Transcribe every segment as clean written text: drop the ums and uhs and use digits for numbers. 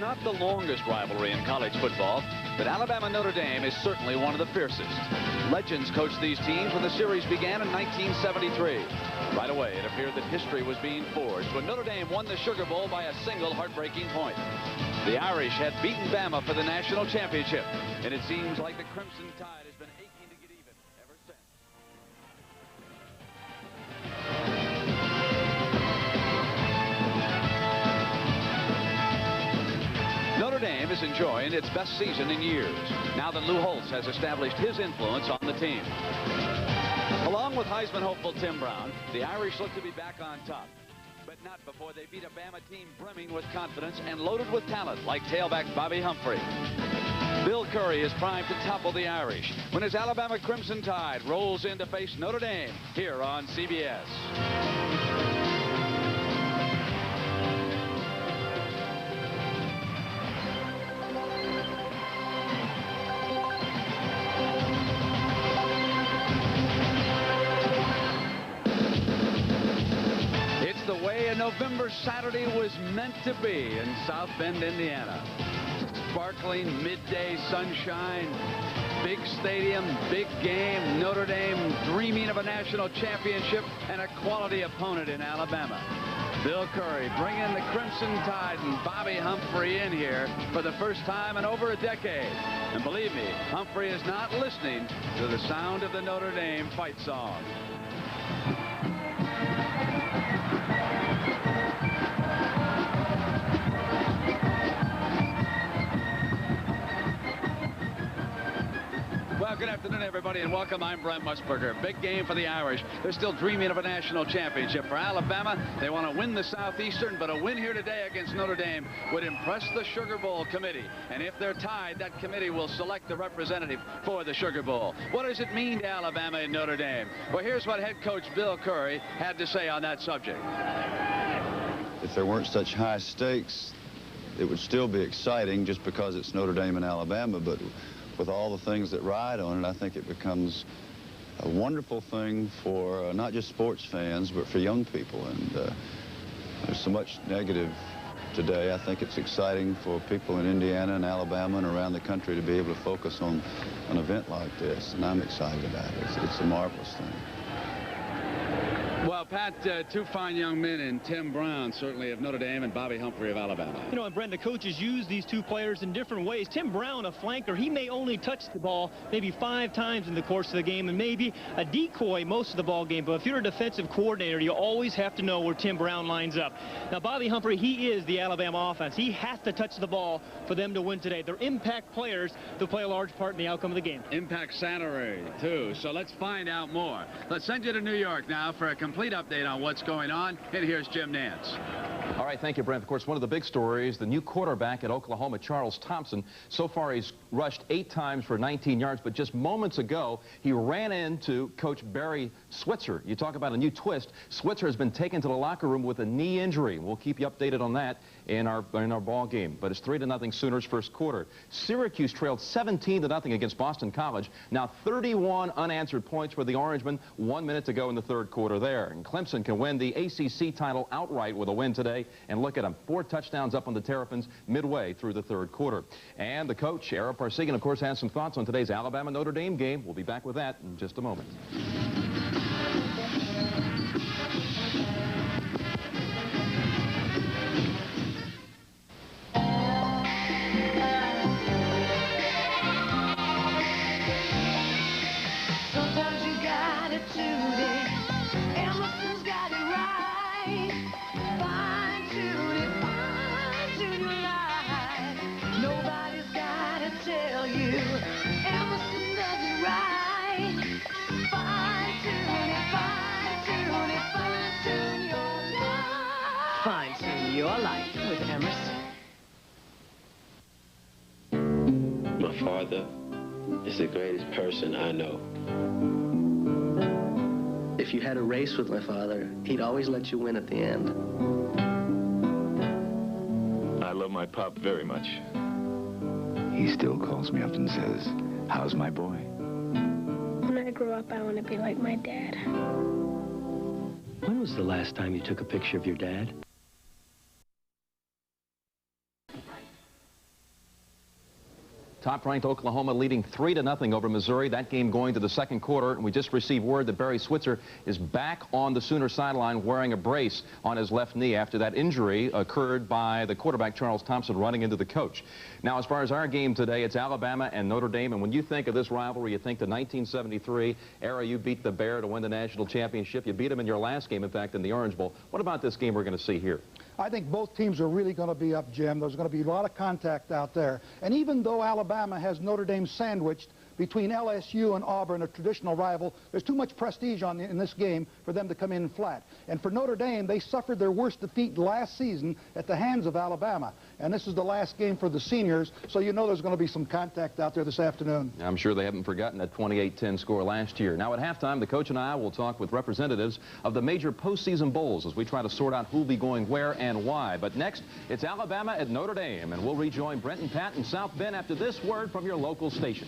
not the longest rivalry in college football, but Alabama-Notre Dame is certainly one of the fiercest. Legends coached these teams when the series began in 1973. Right away, it appeared that history was being forged when Notre Dame won the Sugar Bowl by a single heartbreaking point. The Irish had beaten Bama for the national championship, and it seems like the Crimson Tide has been aching to get even ever since. Notre Dame is enjoying its best season in years, now that Lou Holtz has established his influence on the team. Along with Heisman hopeful Tim Brown, the Irish look to be back on top. But not before they beat a Bama team brimming with confidence and loaded with talent like tailback Bobby Humphrey. Bill Curry is primed to topple the Irish when his Alabama Crimson Tide rolls in to face Notre Dame here on CBS. The way a November Saturday was meant to be in South Bend, Indiana. Sparkling midday sunshine, big stadium, big game, Notre Dame dreaming of a national championship and a quality opponent in Alabama. Bill Curry bringing the Crimson Tide and Bobby Humphrey in here for the first time in over a decade. And believe me, Humphrey is not listening to the sound of the Notre Dame fight song. Well, good afternoon, everybody, and welcome. I'm Brent Musburger. Big game for the Irish. They're still dreaming of a national championship. For Alabama, they want to win the Southeastern, but a win here today against Notre Dame would impress the Sugar Bowl committee. And if they're tied, that committee will select the representative for the Sugar Bowl. What does it mean to Alabama and Notre Dame? Well, here's what head coach Bill Curry had to say on that subject. If there weren't such high stakes, it would still be exciting just because it's Notre Dame and Alabama, but with all the things that ride on it, I think it becomes a wonderful thing for not just sports fans, but for young people. And there's so much negative today. I think it's exciting for people in Indiana and Alabama and around the country to be able to focus on an event like this, and I'm excited about it. It's a marvelous thing. Well, Pat, two fine young men in Tim Brown, certainly of Notre Dame, and Bobby Humphrey of Alabama. You know, and Brent, the coaches use these two players in different ways. Tim Brown, a flanker, he may only touch the ball maybe 5 times in the course of the game and maybe a decoy most of the ball game. But if you're a defensive coordinator, you always have to know where Tim Brown lines up. Now, Bobby Humphrey, he is the Alabama offense. He has to touch the ball for them to win today. They're impact players that play a large part in the outcome of the game. Impact salary, too. So let's find out more. Let's send you to New York now for a complete update on what's going on. And here's Jim Nance. All right, thank you, Brent. Of course, one of the big stories, the new quarterback at Oklahoma, Charles Thompson. So far, he's rushed 8 times for 19 yards, but just moments ago, he ran into Coach Barry Switzer. You talk about a new twist. Switzer has been taken to the locker room with a knee injury. We'll keep you updated on that in our ball game. But it's 3-0 Sooners first quarter. Syracuse trailed 17-0 against Boston College. Now 31 unanswered points for the Orangemen. 1 minute to go in the third quarter there. And Clemson can win the ACC title outright with a win today. And look at them, 4 touchdowns up on the Terrapins midway through the third quarter. And the coach, Ara Parsegian, of course, has some thoughts on today's Alabama-Notre Dame game. We'll be back with that in just a moment. Sometimes you got it today. Emerson's got it right. Fine-tune your life. Nobody's got to tell you. Emerson does it right. Fine-tune your life. Fine-tune your life with Emerson. My father is the greatest person I know. If you had a race with my father, he'd always let you win at the end. I love my pop very much. He still calls me up and says, "How's my boy?" When I grow up, I want to be like my dad. When was the last time you took a picture of your dad? Top-ranked Oklahoma leading 3-0 over Missouri. That game going to the second quarter. And we just received word that Barry Switzer is back on the Sooner sideline wearing a brace on his left knee after that injury occurred by the quarterback Charles Thompson running into the coach. Now, as far as our game today, it's Alabama and Notre Dame. And when you think of this rivalry, you think the 1973 era. You beat the Bear to win the national championship. You beat them in your last game, in fact, in the Orange Bowl. What about this game we're going to see here? I think both teams are really going to be up, Jim. There's going to be a lot of contact out there. And even though Alabama has Notre Dame sandwiched between LSU and Auburn, a traditional rival, there's too much prestige in this game for them to come in flat. And for Notre Dame, they suffered their worst defeat last season at the hands of Alabama. And this is the last game for the seniors, so you know there's going to be some contact out there this afternoon. I'm sure they haven't forgotten that 28-10 score last year. Now, at halftime, the coach and I will talk with representatives of the major postseason bowls as we try to sort out who'll be going where and why. But next, it's Alabama at Notre Dame, and we'll rejoin Brent and Pat in South Bend after this word from your local station.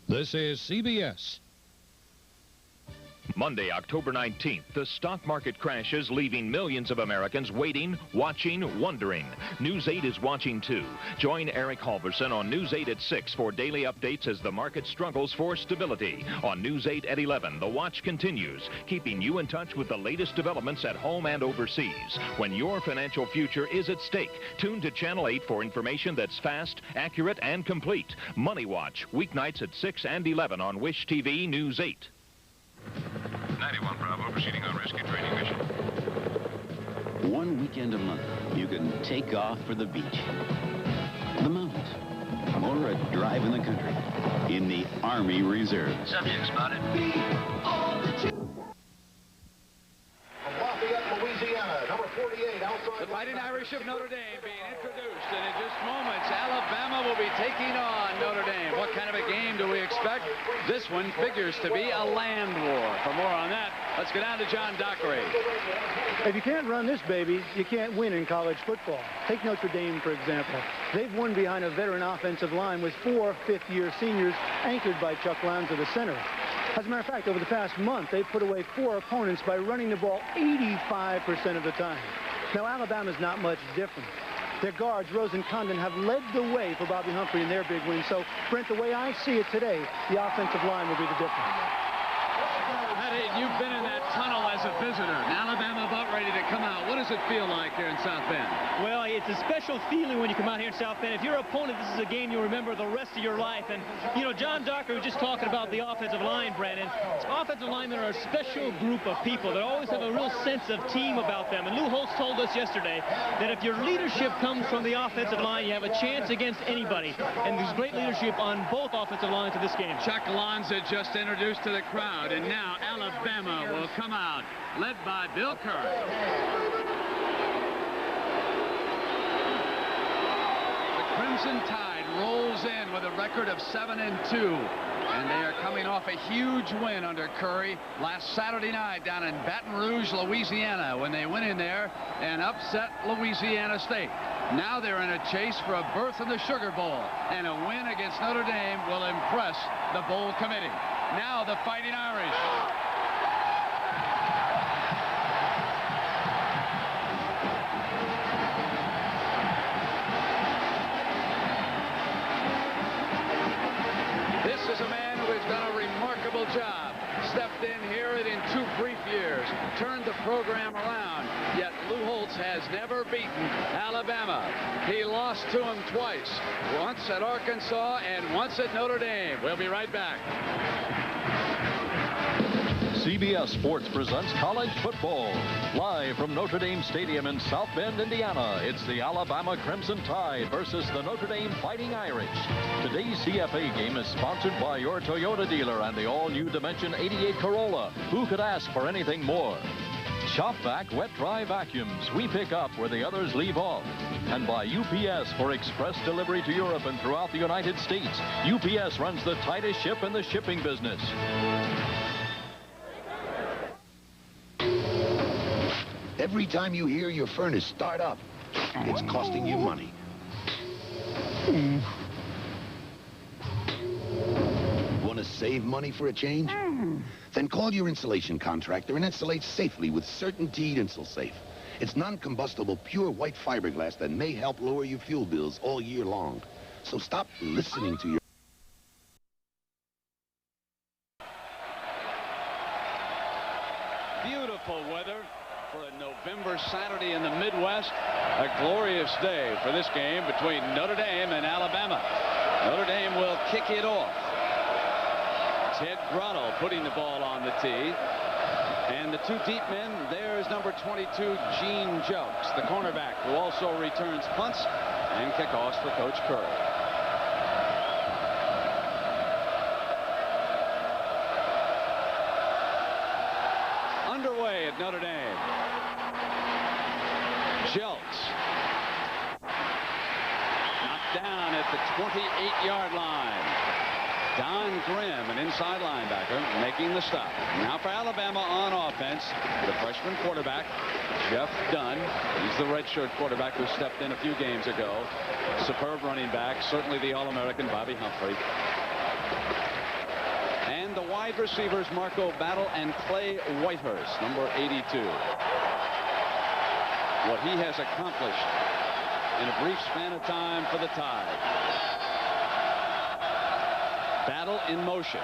This is CBS. Monday, October 19th, the stock market crashes, leaving millions of Americans waiting, watching, wondering. News 8 is watching, too. Join Eric Halverson on News 8 at 6 for daily updates as the market struggles for stability. On News 8 at 11, The Watch continues, keeping you in touch with the latest developments at home and overseas. When your financial future is at stake, tune to Channel 8 for information that's fast, accurate, and complete. Money Watch, weeknights at 6 and 11 on Wish TV News 8. 91 Bravo, proceeding on rescue training mission. One weekend a month, you can take off for the beach, the mountains, or a drive in the country in the Army Reserve. Subject spotted. Louisiana, number 48, outside. The Fighting Irish of Notre Dame being introduced, and in just moments, Alabama will be taking on Notre Dame. What kind of a game do we expect? This one figures to be a land war. For more on that, let's go down to John Dockery. If you can't run this baby, you can't win in college football. Take Notre Dame, for example. They've won behind a veteran offensive line with 4 fifth-year seniors anchored by Chuck Lowndes at the center. As a matter of fact, over the past month, they've put away 4 opponents by running the ball 85% of the time. Now, Alabama's not much different. Their guards, Rose and Condon, have led the way for Bobby Humphrey in their big win. So, Brent, the way I see it today, the offensive line will be the difference. You've been in that tunnel as a visitor. Alabama about ready to come out. What does it feel like here in South Bend? Well, it's a special feeling when you come out here in South Bend. If you're an opponent, this is a game you'll remember the rest of your life. And, you know, John Docker was just talking about the offensive line, Brandon. Offensive linemen are a special group of people that always have a real sense of team about them. And Lou Holtz told us yesterday that if your leadership comes from the offensive line, you have a chance against anybody. And there's great leadership on both offensive lines of this game. Chuck Lowndes had just introduced to the crowd, and now Alabama will come out, led by Bill Curry. The Crimson Tide rolls in with a record of 7-2, and they are coming off a huge win under Curry last Saturday night down in Baton Rouge, Louisiana, when they went in there and upset Louisiana State. Now they're in a chase for a berth in the Sugar Bowl, and a win against Notre Dame will impress the bowl committee. Now the Fighting Irish. This is a man who has done a remarkable job. Stepped in here and in 2 brief years turned the program around. Yet Lou Holtz has never beaten Alabama. He lost to him twice. Once at Arkansas and once at Notre Dame. We'll be right back. CBS Sports presents college football. Live from Notre Dame Stadium in South Bend, Indiana, it's the Alabama Crimson Tide versus the Notre Dame Fighting Irish. Today's CFA game is sponsored by your Toyota dealer and the all-new Dimension 88 Corolla. Who could ask for anything more? Shopvac Wet Dry Vacuums. We pick up where the others leave off. And by UPS for express delivery to Europe and throughout the United States. UPS runs the tightest ship in the shipping business. Every time you hear your furnace start up, it's costing you money. Want to save money for a change? Then call your insulation contractor and insulate safely with CertainTeed InsulSafe. It's non-combustible, pure white fiberglass that may help lower your fuel bills all year long. So stop listening to your... Beautiful weather for a November Saturday in the Midwest. A glorious day for this game between Notre Dame and Alabama. Notre Dame will kick it off. Ted Grotto putting the ball on the tee. And the two deep men, there's number 22, Gene Jokes, the cornerback, who also returns punts and kickoffs for Coach Curry. Underway at Notre Dame. Jelks knocked down at the 28-yard line. Don Grimm, an inside linebacker, making the stop. Now for Alabama on offense, the freshman quarterback, Jeff Dunn. He's the redshirt quarterback who stepped in a few games ago. Superb running back, certainly the All-American Bobby Humphrey. And the wide receivers, Marco Battle and Clay Whitehurst, number 82. What he has accomplished in a brief span of time for the Tide. Battle in motion.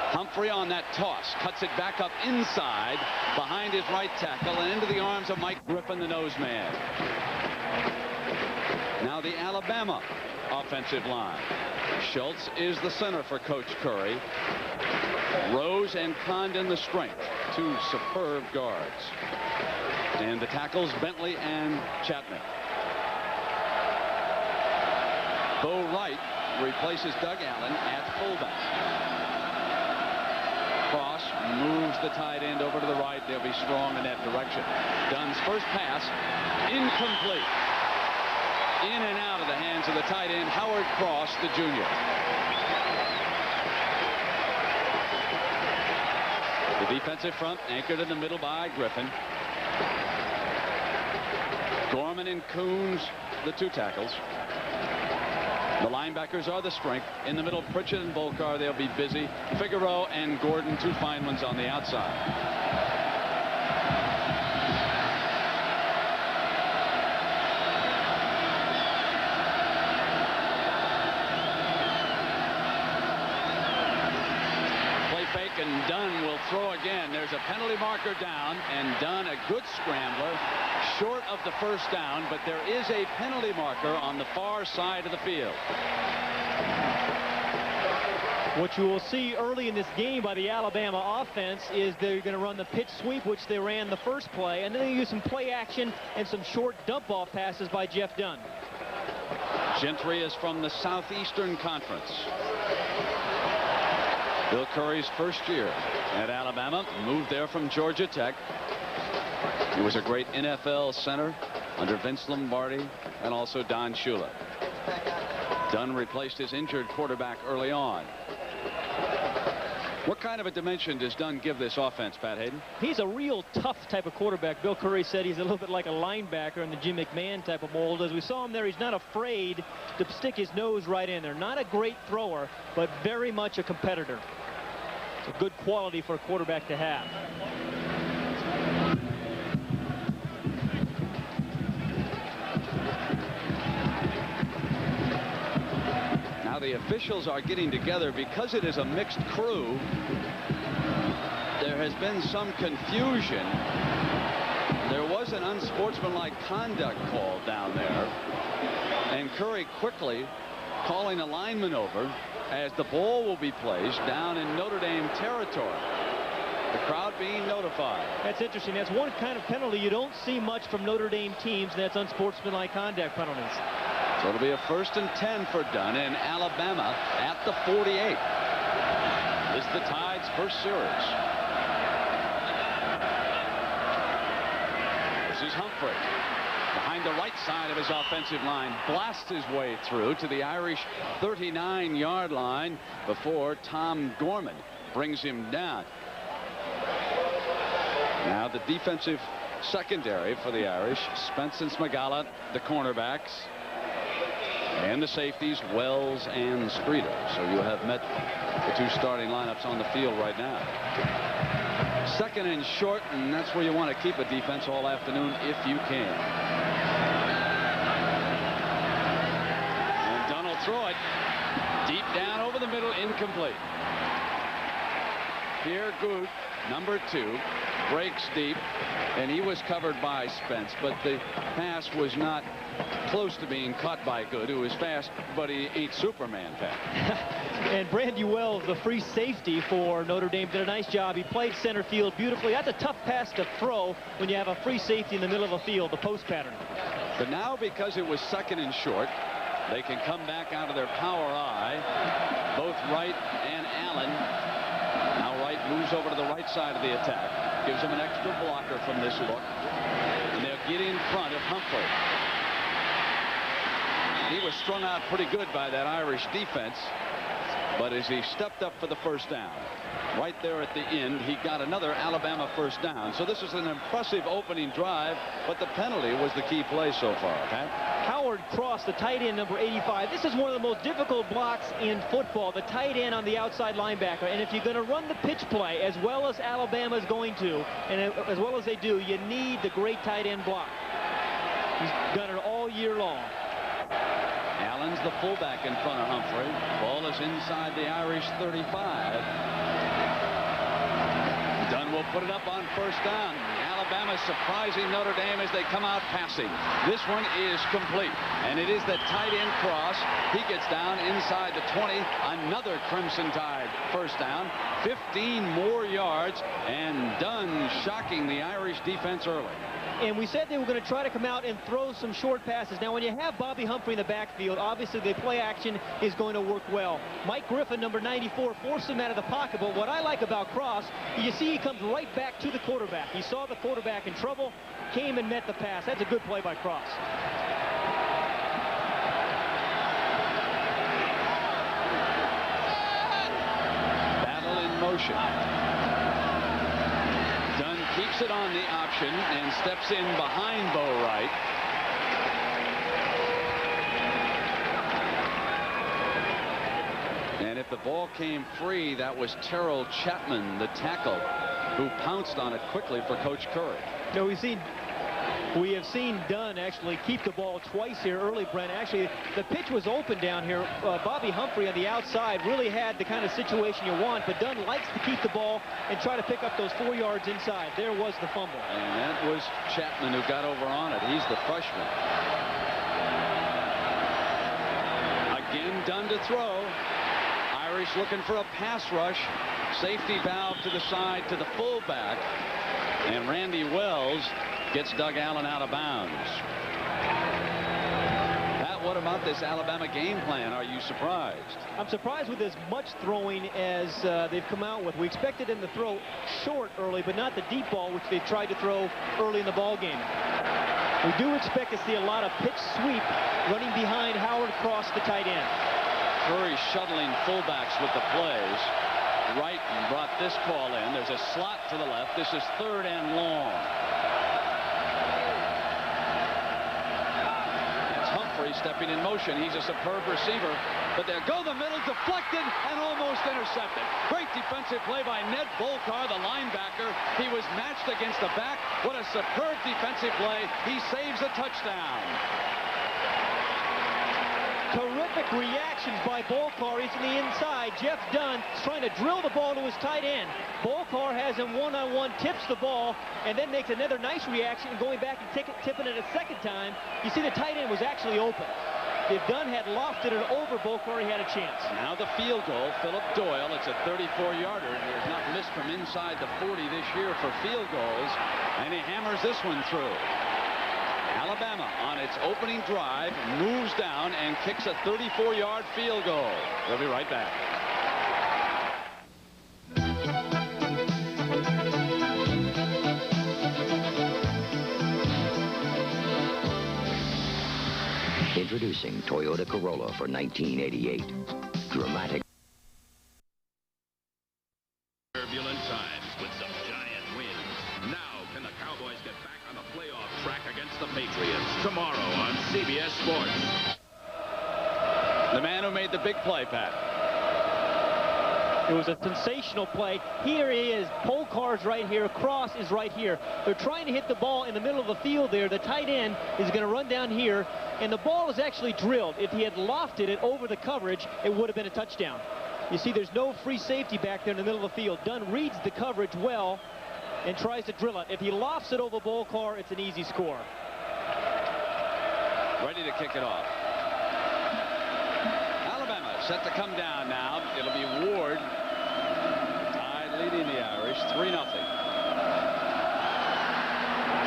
Humphrey on that toss. Cuts it back up inside behind his right tackle and into the arms of Mike Griffin, the nose man. Now the Alabama offensive line. Schultz is the center for Coach Curry. Rose and Condon the strength. Two superb guards. And the tackles Bentley and Chapman. Bo Wright replaces Doug Allen at fullback. Cross moves the tight end over to the right. They'll be strong in that direction. Dunn's first pass incomplete. In and out of the hands of the tight end Howard Cross, the junior. The defensive front anchored in the middle by Griffin. Gorman and Coons, the two tackles. The linebackers are the strength. In the middle, Pritchett and Volcar, they'll be busy. Figueroa and Gordon, two fine ones on the outside. Play fake, and Dunn will throw again. There's a penalty marker down, and Dunn, a good scrambler, short of the first down, but there is a penalty marker on the far side of the field. What you will see early in this game by the Alabama offense is they're going to run the pitch sweep, which they ran the first play, and then they use some play action and some short dump-off passes by Jeff Dunn. Gentry is from the Southeastern Conference. Bill Curry's first year at Alabama, moved there from Georgia Tech. He was a great NFL center under Vince Lombardi and also Don Shula. Dunn replaced his injured quarterback early on. What kind of a dimension does Dunn give this offense, Pat Hayden? He's a real tough type of quarterback. Bill Curry said he's a little bit like a linebacker in the Jim McMahon type of mold. As we saw him there, he's not afraid to stick his nose right in there. Not a great thrower, but very much a competitor. It's a good quality for a quarterback to have. The officials are getting together because it is a mixed crew. There has been some confusion. There was an unsportsmanlike conduct call down there, and Curry quickly calling a lineman over as the ball will be placed down in Notre Dame territory. The crowd being notified. That's interesting. That's one kind of penalty you don't see much from Notre Dame teams, and that's unsportsmanlike conduct penalties. So it'll be a 1st and 10 for Dunn, and Alabama at the 48. This is the Tide's first series. This is Humphrey. Behind the right side of his offensive line, blasts his way through to the Irish 39-yard line before Tom Gorman brings him down. Now the defensive secondary for the Irish, Spence and Smagala, the cornerbacks, and the safeties, Wells and Streeter. So you have met the two starting lineups on the field right now. 2nd and short, and that's where you want to keep a defense all afternoon if you can. And Dunn will throw it deep down over the middle, incomplete. Pierre Good, number 2, breaks deep, and he was covered by Spence, but the pass was not close to being caught by Good, who is fast, but he ain't Superman, Pat. And Brandy Wells, the free safety for Notre Dame, did a nice job. He played center field beautifully. That's a tough pass to throw when you have a free safety in the middle of the field, the post pattern. But now, because it was 2nd and short, they can come back out of their power I. Both Wright and Allen. Now Wright moves over to the right side of the attack. Gives him an extra blocker from this look. And they'll get in front of Humphrey. He was strung out pretty good by that Irish defense. But as he stepped up for the first down, right there at the end, he got another Alabama first down. So this is an impressive opening drive, but the penalty was the key play so far, Pat. Howard Cross, the tight end, number 85. This is one of the most difficult blocks in football, the tight end on the outside linebacker. And if you're going to run the pitch play as well as Alabama is going to, and as well as they do, you need the great tight end block. He's done it all year long. Allen's the fullback in front of Humphrey. Ball is inside the Irish 35. Dunn will put it up on first down. Alabama surprising Notre Dame as they come out passing. This one is complete, and it is the tight end Cross. He gets down inside the 20. Another Crimson Tide first down. 15 more yards, and Dunn shocking the Irish defense early. And we said they were going to try to come out and throw some short passes. Now, when you have Bobby Humphrey in the backfield, obviously the play action is going to work well. Mike Griffin, number 94, forced him out of the pocket. But what I like about Cross, you see he comes right back to the quarterback. He saw the quarterback in trouble, came and met the pass. That's a good play by Cross. Battle in motion. Keeps it on the option and steps in behind Bo Wright. And if the ball came free, that was Terrell Chapman, the tackle, who pounced on it quickly for Coach Curry. No, we have seen Dunn actually keep the ball twice here early, Brent. Actually, the pitch was open down here. Bobby Humphrey on the outside really had the kind of situation you want, but Dunn likes to keep the ball and try to pick up those 4 yards inside. There was the fumble. And that was Chapman who got over on it. He's the freshman. Again, Dunn to throw. Irish looking for a pass rush. Safety valve to the side to the fullback. And Randy Wells gets Doug Allen out of bounds. Pat, what about this Alabama game plan? Are you surprised? I'm surprised with as much throwing as they've come out with. We expected them to throw short early, but not the deep ball, which they tried to throw early in the ball game. We do expect to see a lot of pitch sweep running behind Howard Cross, the tight end. Curry shuttling fullbacks with the plays. Wright brought this call in. There's a slot to the left. This is 3rd and long. Stepping in motion. He's a superb receiver, but there go the middle, deflected and almost intercepted. Great defensive play by Ned Bolcar, the linebacker. He was matched against the back. What a superb defensive play. He saves a touchdown. Terrific reactions by Bolcar. He's on the inside. Jeff Dunn is trying to drill the ball to his tight end. Bolcar has him one-on-one, tips the ball, and then makes another nice reaction, going back and tipping it a second time. You see the tight end was actually open. If Dunn had lofted it over Bolcar, he had a chance. Now the field goal, Philip Doyle. It's a 34-yarder. He has not missed from inside the 40 this year for field goals, and he hammers this one through. Alabama on its opening drive moves down and kicks a 34-yard field goal. We'll be right back. Introducing Toyota Corolla for 1988. Dramatic. Turbulent times with some giant wins. Now can the Cowboys get back on the playoff track against the Patriots tomorrow on CBS Sports. The man who made the big play, Pat. It was a sensational play. Here he is. Pole car's right here. Cross is right here. They're trying to hit the ball in the middle of the field there. The tight end is going to run down here, and the ball is actually drilled. If he had lofted it over the coverage, it would have been a touchdown. You see, there's no free safety back there in the middle of the field. Dunn reads the coverage well and tries to drill it. If he lofts it over Ball Carr, it's an easy score. Ready to kick it off. Alabama set to come down now. It'll be Ward. Tide leading the Irish 3-0.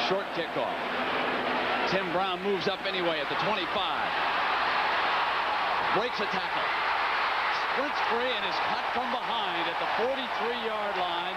Short kickoff. Tim Brown moves up anyway at the 25. Breaks a tackle. Sprints free and is cut from behind at the 43-yard line.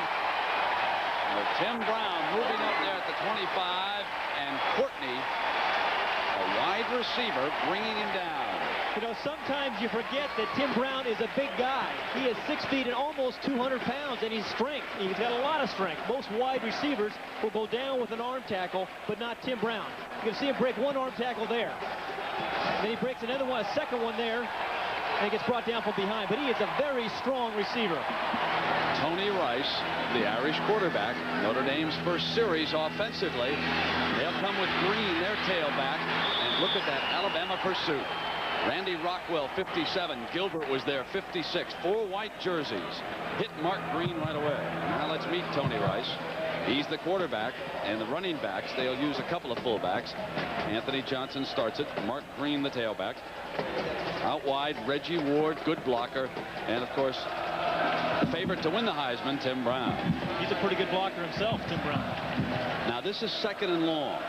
Tim Brown moving up there at the 25, and Courtney, a wide receiver, bringing him down. You know, sometimes you forget that Tim Brown is a big guy. He is 6 feet and almost 200 pounds, and he's strength. He's got a lot of strength. Most wide receivers will go down with an arm tackle, but not Tim Brown. You can see him break one arm tackle there. And then he breaks another one, a second one there, and he gets brought down from behind. But he is a very strong receiver. Tony Rice, the Irish quarterback, Notre Dame's first series offensively. They'll come with Green, their tailback, and look at that Alabama pursuit. Randy Rockwell, 57. Gilbert was there, 56. 4 white jerseys. Hit Mark Green right away. Now let's meet Tony Rice. He's the quarterback, and the running backs, they'll use a couple of fullbacks. Anthony Johnson starts it. Mark Green, the tailback. Out wide, Reggie Ward, good blocker. And, of course, the favorite to win the Heisman, Tim Brown. He's a pretty good blocker himself, Tim Brown. Now, this is 2nd and long.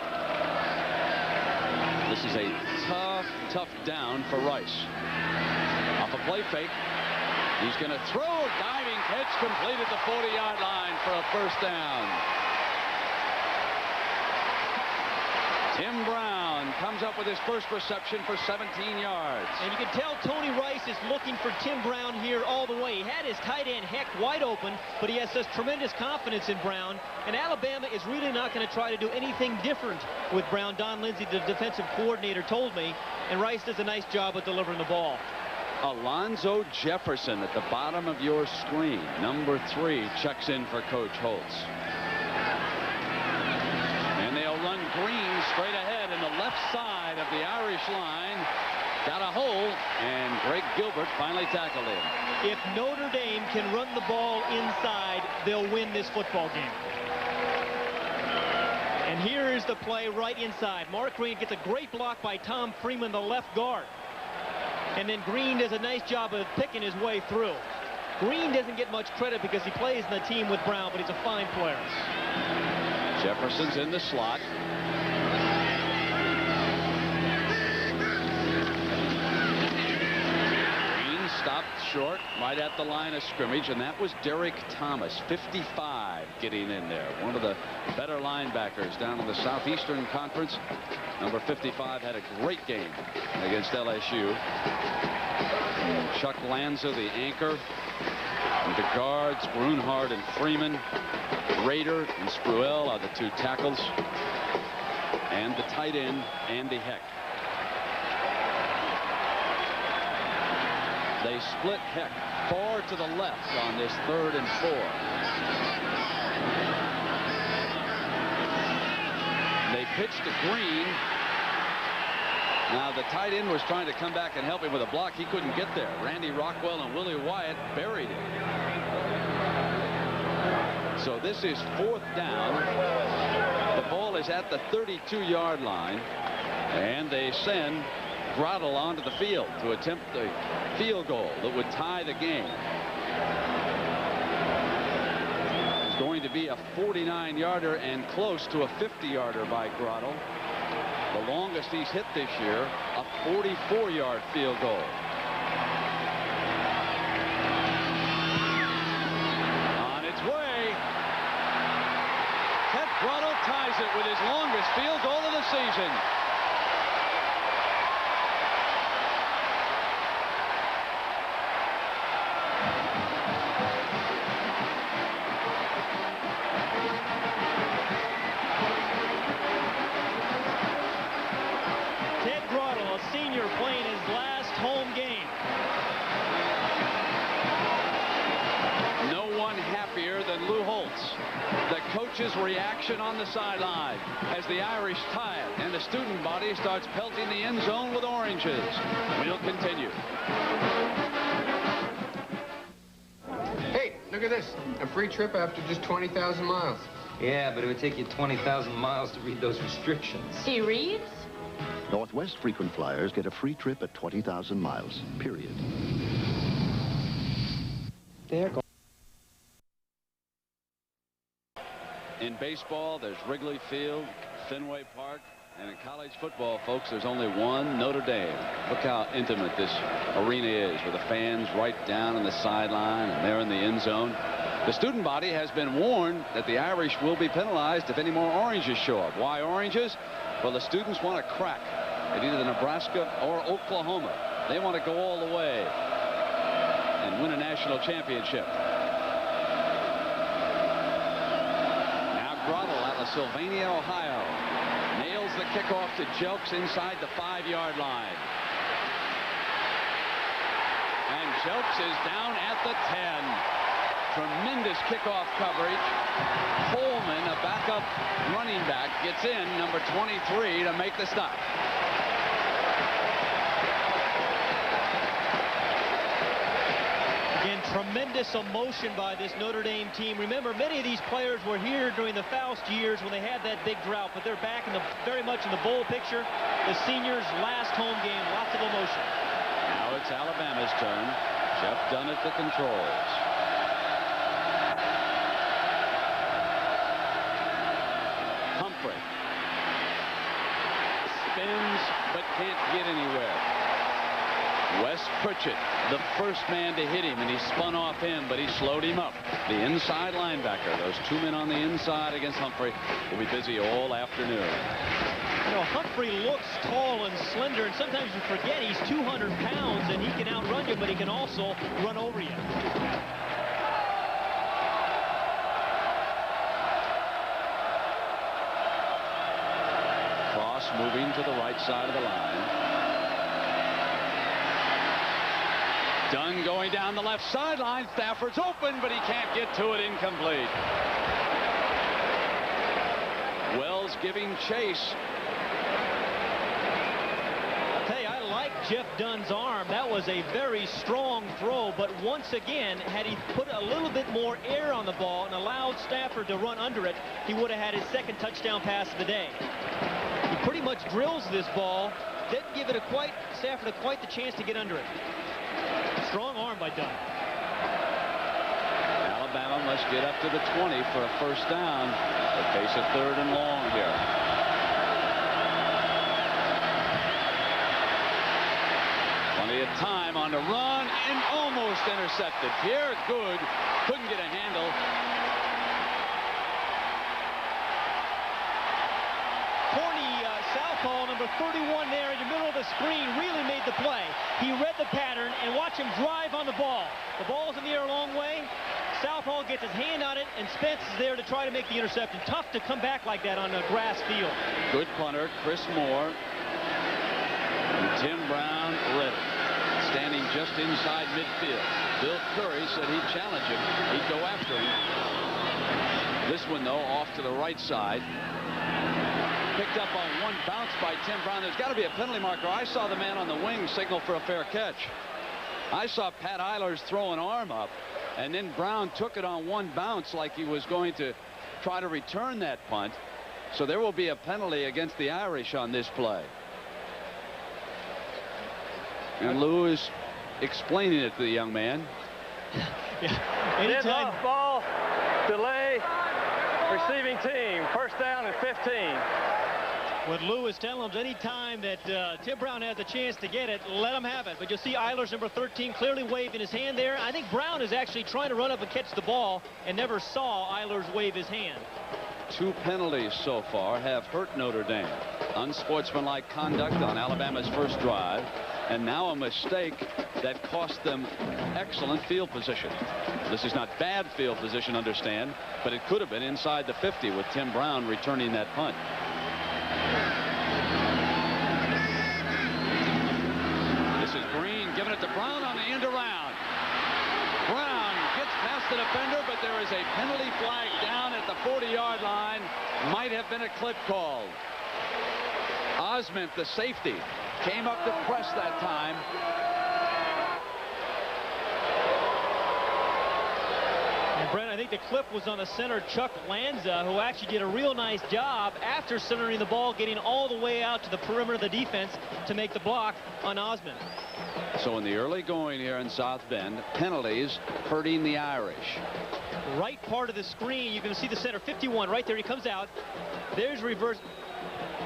This is a tough down for Rice. Off a play fake. He's going to throw a diving catch, complete at the 40-yard line for a first down. Tim Brown comes up with his first reception for 17 yards. And you can tell Tony Rice is looking for Tim Brown here all the way. He had his tight end Heck wide open, but he has such tremendous confidence in Brown. And Alabama is really not going to try to do anything different with Brown. Don Lindsay, the defensive coordinator, told me. And Rice does a nice job of delivering the ball. Alonzo Jefferson at the bottom of your screen. Number 3 checks in for Coach Holtz. And they'll run Green straight ahead in the left side of the Irish line. Got a hole, and Greg Gilbert finally tackled him. If Notre Dame can run the ball inside, they'll win this football game. And here is the play right inside. Mark Green gets a great block by Tom Freeman, the left guard. And then Green does a nice job of picking his way through. Green doesn't get much credit because he plays in the team with Brown, but he's a fine player. Jefferson's in the slot. Green stopped short right at the line of scrimmage, and that was Derek Thomas, 55, getting in there. One of the better linebackers down in the Southeastern Conference. Number 55 had a great game against LSU. Chuck Lanza, the anchor. And the guards, Grunhard and Freeman. Rader and Spruill are the 2 tackles. And the tight end, Andy Heck. They split Heck far to the left on this 3rd and 4. They pitched to Green. Now the tight end was trying to come back and help him with a block. He couldn't get there. Randy Rockwell and Willie Wyatt buried him. So this is 4th down. The ball is at the 32-yard line, and they send Grottle onto the field to attempt the field goal that would tie the game. It's going to be a 49-yarder and close to a 50-yarder by Grottle. The longest he's hit this year, a 44-yard field goal. On its way. Ted Grottle ties it with his longest field goal of the season. coach's reaction on the sideline as the Irish tie it and the student body starts pelting the end zone with oranges. We'll continue. Hey, look at this. A free trip after just 20,000 miles. Yeah, but it would take you 20,000 miles to read those restrictions. He reads? Northwest frequent flyers get a free trip at 20,000 miles, period. There go. In baseball, there's Wrigley Field, Fenway Park, and in college football, folks, there's only one, Notre Dame. Look how intimate this arena is, with the fans right down on the sideline and they're in the end zone. The student body has been warned that the Irish will be penalized if any more oranges show up. Why oranges? Well, the students want a crack at either Nebraska or Oklahoma. They want to go all the way and win a national championship. Now Grottle out of Sylvania, Ohio. Nails the kickoff to Jelks inside the 5-yard line. And Jelks is down at the 10. Tremendous kickoff coverage. Coleman, a backup running back, gets in, number 23, to make the stop. Again, tremendous emotion by this Notre Dame team. Remember, many of these players were here during the Faust years when they had that big drought, but they're back in very much in the bowl picture. The seniors' last home game, lots of emotion. Now it's Alabama's turn. Jeff Dunn at the controls. Humphrey spins but can't get anywhere. Wes Pritchett, the first man to hit him, and he spun off him, but he slowed him up. The inside linebacker, those two men on the inside against Humphrey, will be busy all afternoon. You know, Humphrey looks tall and slender, and sometimes you forget he's 200 pounds, and he can outrun you, but he can also run over you. Cross moving to the right side of the line. Dunn going down the left sideline. Stafford's open, but he can't get to it. Incomplete. Wells giving chase. Hey, I like Jeff Dunn's arm. That was a very strong throw, but once again, had he put a little bit more air on the ball and allowed Stafford to run under it, he would have had his second touchdown pass of the day. He pretty much drills this ball, didn't give it Stafford quite the chance to get under it. Strong arm by Dunn. Alabama must get up to the 20 for a first down. They face a 3rd and long here. Plenty of time on the run and almost intercepted. Pierre Good couldn't get a handle. Southpaw, number 31 there in the middle of the screen, really made the play. He read the pattern, and watch him drive on the ball. The ball's in the air a long way. Southpaw gets his hand on it, and Spence is there to try to make the interception. Tough to come back like that on a grass field. Good punter, Chris Moore. And Tim Brown ready. Standing just inside midfield. Bill Curry said he'd challenge him. He'd go after him. This one, though, off to the right side. Picked up on one bounce by Tim Brown. There's got to be a penalty marker. I saw the man on the wing signal for a fair catch. I saw Pat Eilers throw an arm up, and then Brown took it on one bounce like he was going to try to return that punt. So there will be a penalty against the Irish on this play. And Lou is explaining it to the young man. Yeah. Anytime. Ball, delay, receiving team, first down and 15. What Lou is telling them, anytime that Tim Brown has a chance to get it, let him have it. But you'll see Eilers, number 13, clearly waving his hand there. I think Brown is actually trying to run up and catch the ball and never saw Eilers wave his hand. 2 penalties so far have hurt Notre Dame. Unsportsmanlike conduct on Alabama's first drive, and now a mistake that cost them excellent field position. This is not bad field position, understand, but it could have been inside the 50 with Tim Brown returning that punt. This is Green giving it to Brown on the end around. Brown gets past the defender, but but there is a penalty flag down at the 40-yard line. Might have been a clip called. Osment, the safety, came up to press that time. And Brent, I think the clip was on the center, Chuck Lanza, who actually did a real nice job after centering the ball, getting all the way out to the perimeter of the defense to make the block on Osment. So in the early going here in South Bend, penalties hurting the Irish. Right part of the screen, you can see the center, 51, right there. He comes out. There's reverse.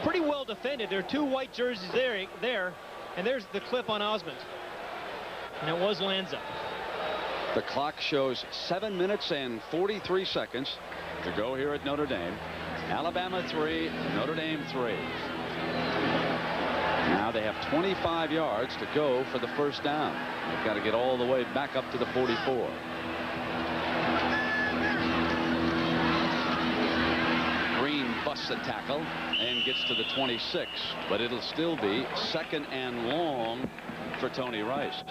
Pretty well defended. There are two white jerseys there, and there's the clip on Osment. And it was Lanza. The clock shows 7 minutes and 43 seconds to go here at Notre Dame. Alabama 3, Notre Dame 3. Now they have 25 yards to go for the first down. They've got to get all the way back up to the 44. Green busts a tackle and gets to the 26, but it'll still be 2nd and long for Tony Rice.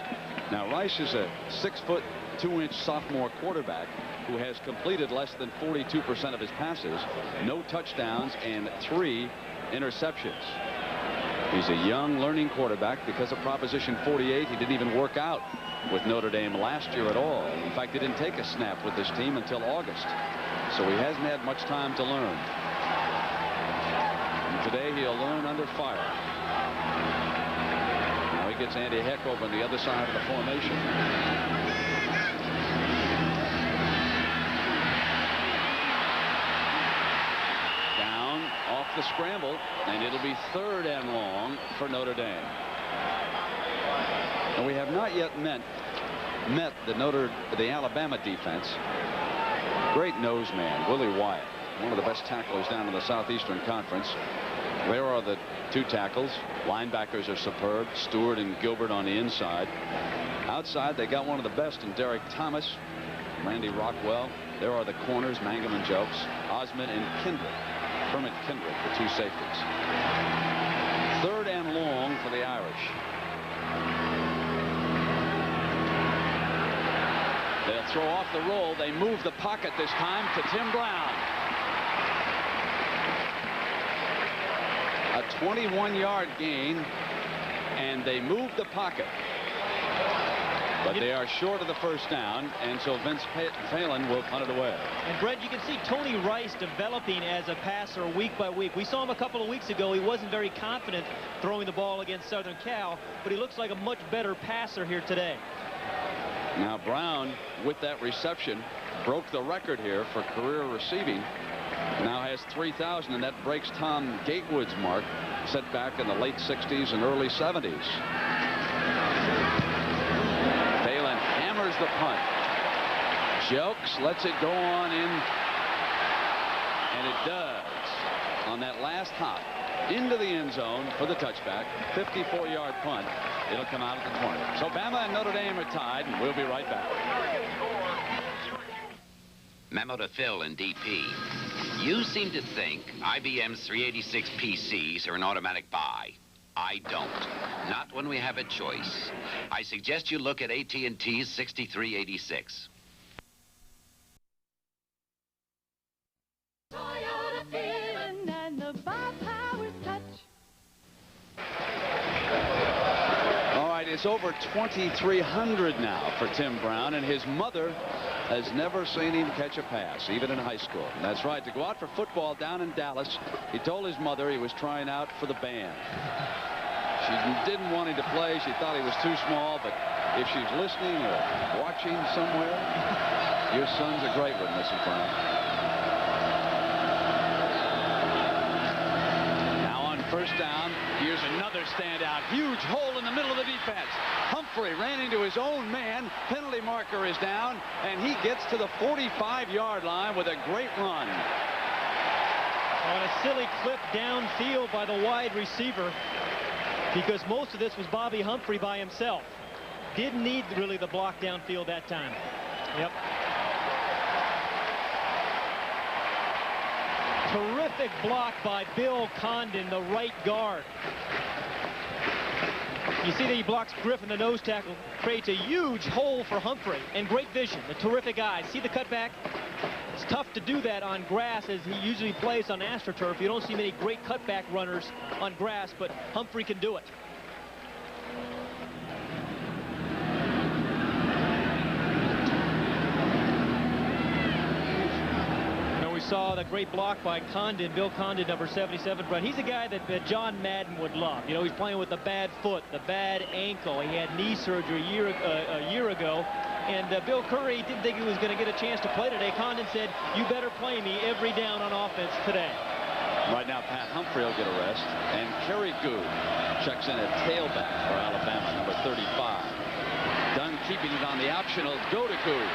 Now Rice is a 6'2" sophomore quarterback who has completed less than 42% of his passes, no touchdowns, and 3 interceptions. He's a young learning quarterback. Because of Proposition 48, he didn't even work out with Notre Dame last year at all. In fact, he didn't take a snap with this team until August, so he hasn't had much time to learn. And today he'll learn under fire. Now he gets Andy Heck over on the other side of the formation. Off the scramble, and it'll be 3rd and long for Notre Dame. And we have not yet met the Alabama defense. Great nose man, Willie Wyatt, one of the best tacklers down in the Southeastern Conference. There are the 2 tackles. Linebackers are superb. Stewart and Gilbert on the inside. Outside, they got one of the best in Derek Thomas, Randy Rockwell. There are the corners, Mangum and Jokes, Osment and Kendrick. Kermit Kendrick, the 2 safeties. 3rd and long for the Irish. They'll throw off the roll. They move the pocket this time to Tim Brown. A 21-yard gain, and they move the pocket. But they are short of the first down, and so Vince Phelan will punt it away. And Brett, you can see Tony Rice developing as a passer week by week. We saw him a couple of weeks ago. He wasn't very confident throwing the ball against Southern Cal, but he looks like a much better passer here today. Now Brown, with that reception, broke the record here for career receiving. Now has 3,000, and that breaks Tom Gatewood's mark set back in the late 60s and early 70s. The punt. Jokes lets it go on in, and it does on that last hop into the end zone for the touchback. 54-yard punt. It'll come out at the 20. So Bama and Notre Dame are tied, and we'll be right back. Memo to Phil in DP. You seem to think IBM's 386 PCs are an automatic buy. I don't. Not when we have a choice. I suggest you look at AT&T's 6386. Toyota feeling and the by-power touch. All right, it's over 2,300 now for Tim Brown, and his mother has never seen him catch a pass, even in high school. And that's right. To go out for football down in Dallas, he told his mother he was trying out for the band. She didn't want him to play. She thought he was too small, but if she's listening or watching somewhere, your son's a great one, Mrs. Brown. Now on first down, here's another standout. Huge hole in the middle of the defense. Humphrey ran into his own man. Penalty marker is down, and he gets to the 45-yard line with a great run. On a silly clip downfield by the wide receiver, because most of this was Bobby Humphrey by himself. Didn't need really the block downfield that time. Yep. Terrific block by Bill Condon, the right guard. You see that he blocks Griffin, the nose tackle, creates a huge hole for Humphrey, and great vision, a terrific eye. See the cutback? It's tough to do that on grass, as he usually plays on AstroTurf. You don't see many great cutback runners on grass, but Humphrey can do it. We saw the great block by Condon, Bill Condon, number 77. Brent, he's a guy that John Madden would love. You know, he's playing with the bad foot, the bad ankle. He had knee surgery a year ago. And Bill Curry didn't think he was going to get a chance to play today. Condon said, you better play me every down on offense today. Right now, Pat Humphrey will get a rest. And Kerry Good checks in at tailback for Alabama, number 35. Dunn keeping it on the option. He'll go to Good.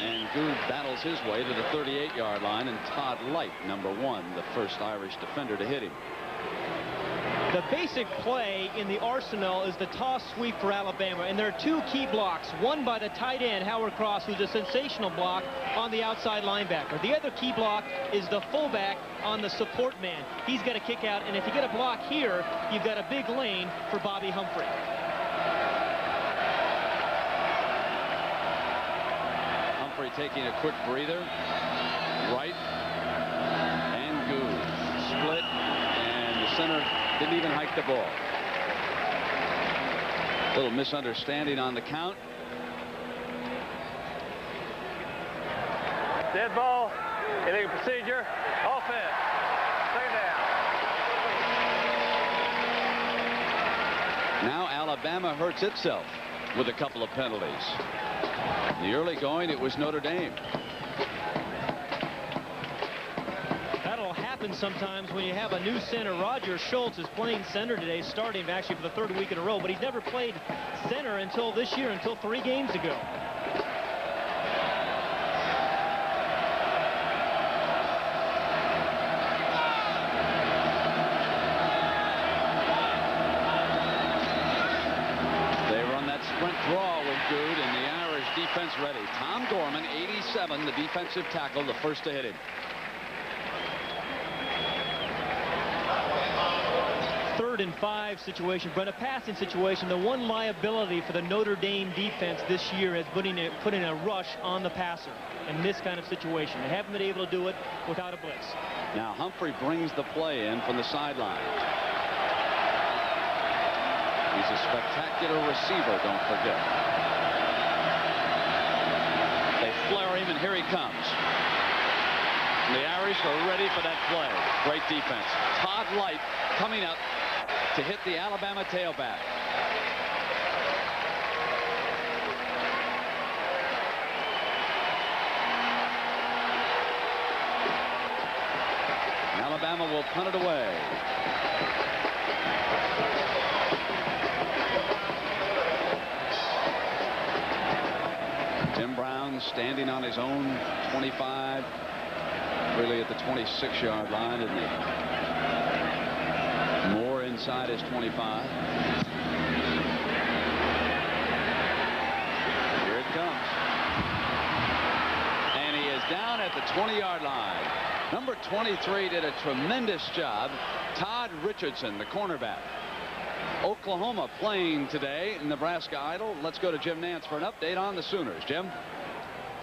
And Good battles his way to the 38-yard line. And Todd Light, number 1, the first Irish defender to hit him. The basic play in the arsenal is the toss sweep for Alabama, and there are two key blocks. One by the tight end, Howard Cross, who's a sensational block on the outside linebacker. The other key block is the fullback on the support man. He's got to kick out, and if you get a block here, you've got a big lane for Bobby Humphrey. Humphrey taking a quick breather. Right. And Good. Split. And the center didn't even hike the ball. A little misunderstanding on the count. Dead ball. Illegal procedure. Offense. Second down. Now Alabama hurts itself with a couple of penalties. In the early going, it was Notre Dame. That'll happen sometimes when you have a new center. Roger Schultz is playing center today, starting actually for the third week in a row, but he's never played center until this year, until 3 games ago. They run that sprint draw with Good, and the Irish defense ready. Tom Gorman, 87, the defensive tackle, the first to hit him. 3rd and 5 situation, but a passing situation. The one liability for the Notre Dame defense this year has put in a rush on the passer in this kind of situation. They haven't been able to do it without a blitz. Now Humphrey brings the play in from the sideline. He's a spectacular receiver, don't forget. They flare him, and here he comes. And the Irish are ready for that play. Great defense. Todd Light coming up to hit the Alabama tailback. Alabama will punt it away. Tim Brown standing on his own 25, really at the 26-yard line, isn't he? More inside his 25. Here it comes. And he is down at the 20-yard line. Number 23 did a tremendous job. Todd Richardson, the cornerback. Oklahoma playing today. Nebraska idle. Let's go to Jim Nance for an update on the Sooners. Jim?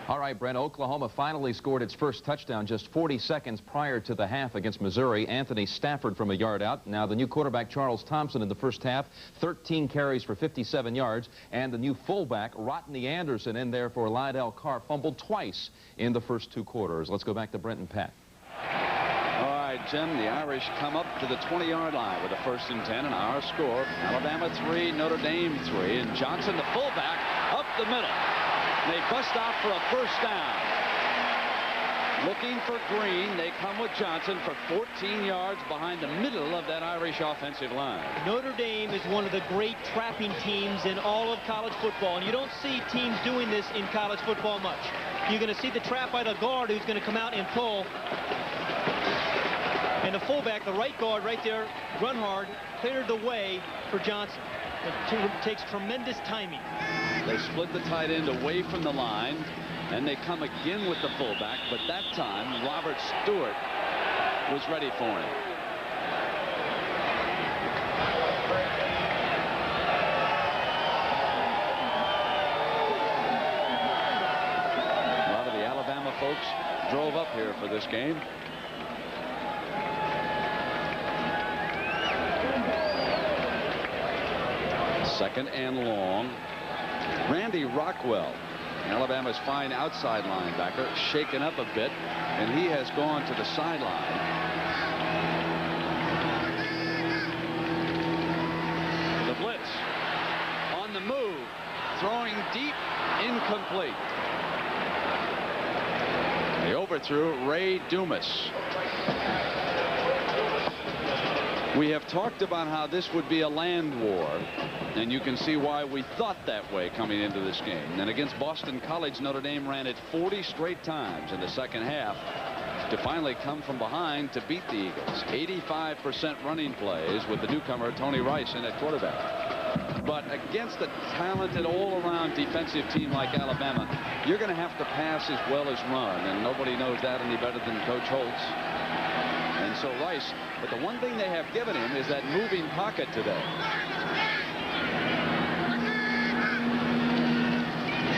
All right, Brent, Oklahoma finally scored its first touchdown just 40 seconds prior to the half against Missouri. Anthony Stafford from a yard out. Now the new quarterback, Charles Thompson, in the first half, 13 carries for 57 yards. And the new fullback, Rodney Anderson, in there for Lydell Carr, fumbled twice in the first 2 quarters. Let's go back to Brent and Pat. All right, Jim, the Irish come up to the 20-yard line with a 1st and 10, and our score, Alabama 3, Notre Dame 3, and Johnson, the fullback, up the middle. They bust out for a 1st down. Looking for Green. They come with Johnson for 14 yards behind the middle of that Irish offensive line. Notre Dame is one of the great trapping teams in all of college football, and you don't see teams doing this in college football much. You're going to see the trap by the guard who's going to come out and pull. And the fullback, the right guard right there, Grunhard, cleared the way for Johnson. It takes tremendous timing. They split the tight end away from the line, and they come again with the fullback, but that time Robert Stewart was ready for him. drove up here for this game. Second and long. Randy Rockwell, Alabama's fine outside linebacker, shaken up a bit, and he has gone to the sideline. The blitz on the move, throwing deep, incomplete. They overthrew Ray Dumas. We have talked about how this would be a land war, and you can see why we thought that way coming into this game. And against Boston College, Notre Dame ran it 40 straight times in the second half to finally come from behind to beat the Eagles. 85% running plays with the newcomer Tony Rice in at quarterback. But against a talented all-around defensive team like Alabama, you're going to have to pass as well as run, and nobody knows that any better than Coach Holtz. And so Rice, but the one thing they have given him is that moving pocket today.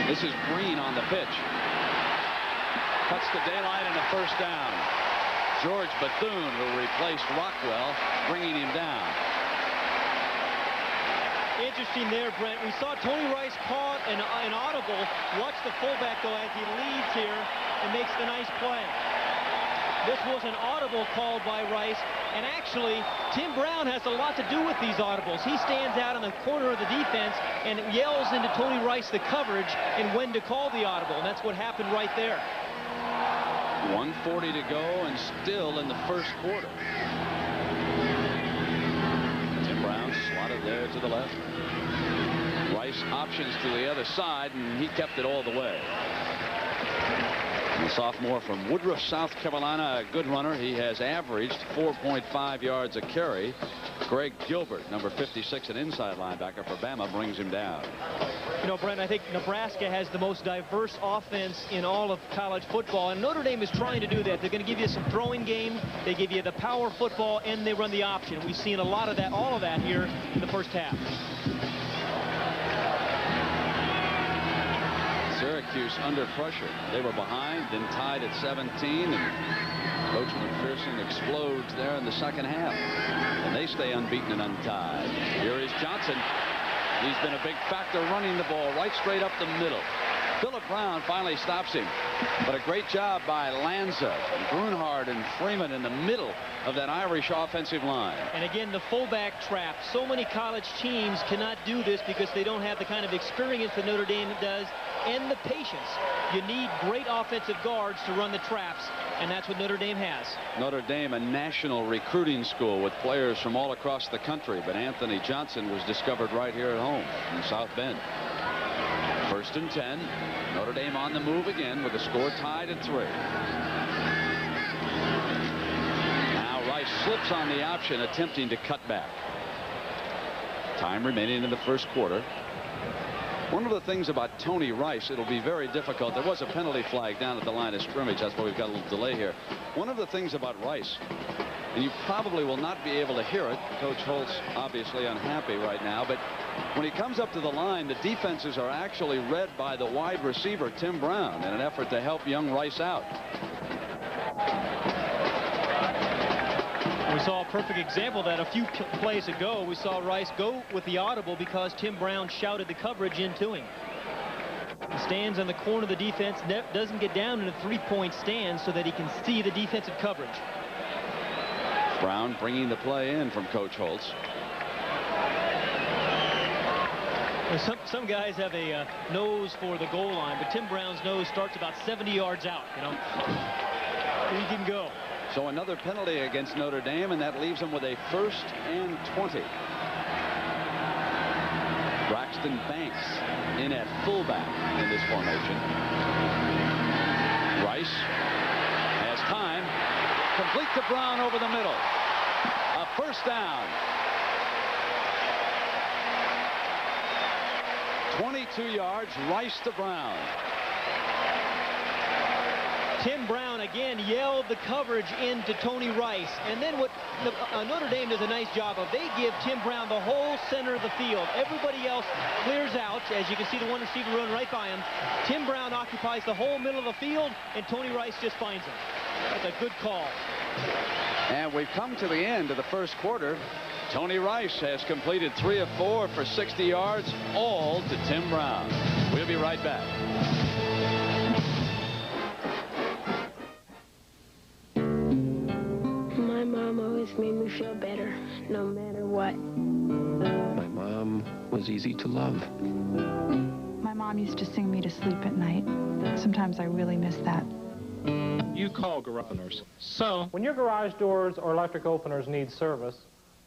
This is Green on the pitch. Cuts the daylight and a first down. George Bethune, who replaced Rockwell, bringing him down. Interesting there, Brent. We saw Tony Rice caught an audible. Watch the fullback go as he leads here and makes the nice play. This was an audible called by Rice, and actually Tim Brown has a lot to do with these audibles. He stands out in the corner of the defense and yells into Tony Rice the coverage and when to call the audible, and that's what happened right there. 1:40 to go and still in the first quarter. Tim Brown slotted there to the left. Rice options to the other side, and he kept it all the way. The sophomore from Woodruff, South Carolina, a good runner. He has averaged 4.5 yards a carry. Greg Gilbert, number 56, an inside linebacker for Bama, brings him down. You know, Brent, I think Nebraska has the most diverse offense in all of college football, and Notre Dame is trying to do that. They're going to give you some throwing game. They give you the power football, and they run the option. We've seen a lot of that, all of that here in the first half. Syracuse under pressure. They were behind, then tied at 17, and Coach McPherson explodes there in the second half, and they stay unbeaten and untied. Here is Johnson. He's been a big factor running the ball right straight up the middle. Philip Brown finally stops him, but a great job by Lanza, and Grunhard, and Freeman in the middle of that Irish offensive line. And again, the fullback trap. So many college teams cannot do this because they don't have the kind of experience that Notre Dame does and the patience. You need great offensive guards to run the traps, and that's what Notre Dame has. Notre Dame, a national recruiting school with players from all across the country, but Anthony Johnson was discovered right here at home in South Bend. First and 10. Notre Dame on the move again with the score tied at 3. Now Rice slips on the option, attempting to cut back. Time remaining in the first quarter. One of the things about Tony Rice, it'll be very difficult. There was a penalty flag down at the line of scrimmage. That's why we've got a little delay here. One of the things about Rice, and you probably will not be able to hear it. Coach Holtz obviously unhappy right now, but when he comes up to the line, the defenses are actually read by the wide receiver, Tim Brown, in an effort to help young Rice out. We saw a perfect example of that a few plays ago. We saw Rice go with the audible because Tim Brown shouted the coverage into him. He stands on the corner of the defense, doesn't get down in a three-point stand so that he can see the defensive coverage. Brown bringing the play in from Coach Holtz. Some guys have a nose for the goal line, but Tim Brown's nose starts about 70 yards out, you know. He can go. So another penalty against Notre Dame, and that leaves them with a 1st and 20. Braxton Banks in at fullback in this formation. Rice has time. Complete to Brown over the middle. A first down. 22 yards, Rice to Brown. Tim Brown Brown again yelled the coverage into Tony Rice. And then what Notre Dame does a nice job of, they give Tim Brown the whole center of the field. Everybody else clears out. As you can see, the one receiver run right by him. Tim Brown occupies the whole middle of the field, and Tony Rice just finds him. That's a good call. And we've come to the end of the first quarter. Tony Rice has completed 3 of 4 for 60 yards, all to Tim Brown. We'll be right back. My mom always made me feel better, no matter what. My mom was easy to love. My mom used to sing me to sleep at night. Sometimes I really miss that. You call garage openers. So, when your garage doors or electric openers need service,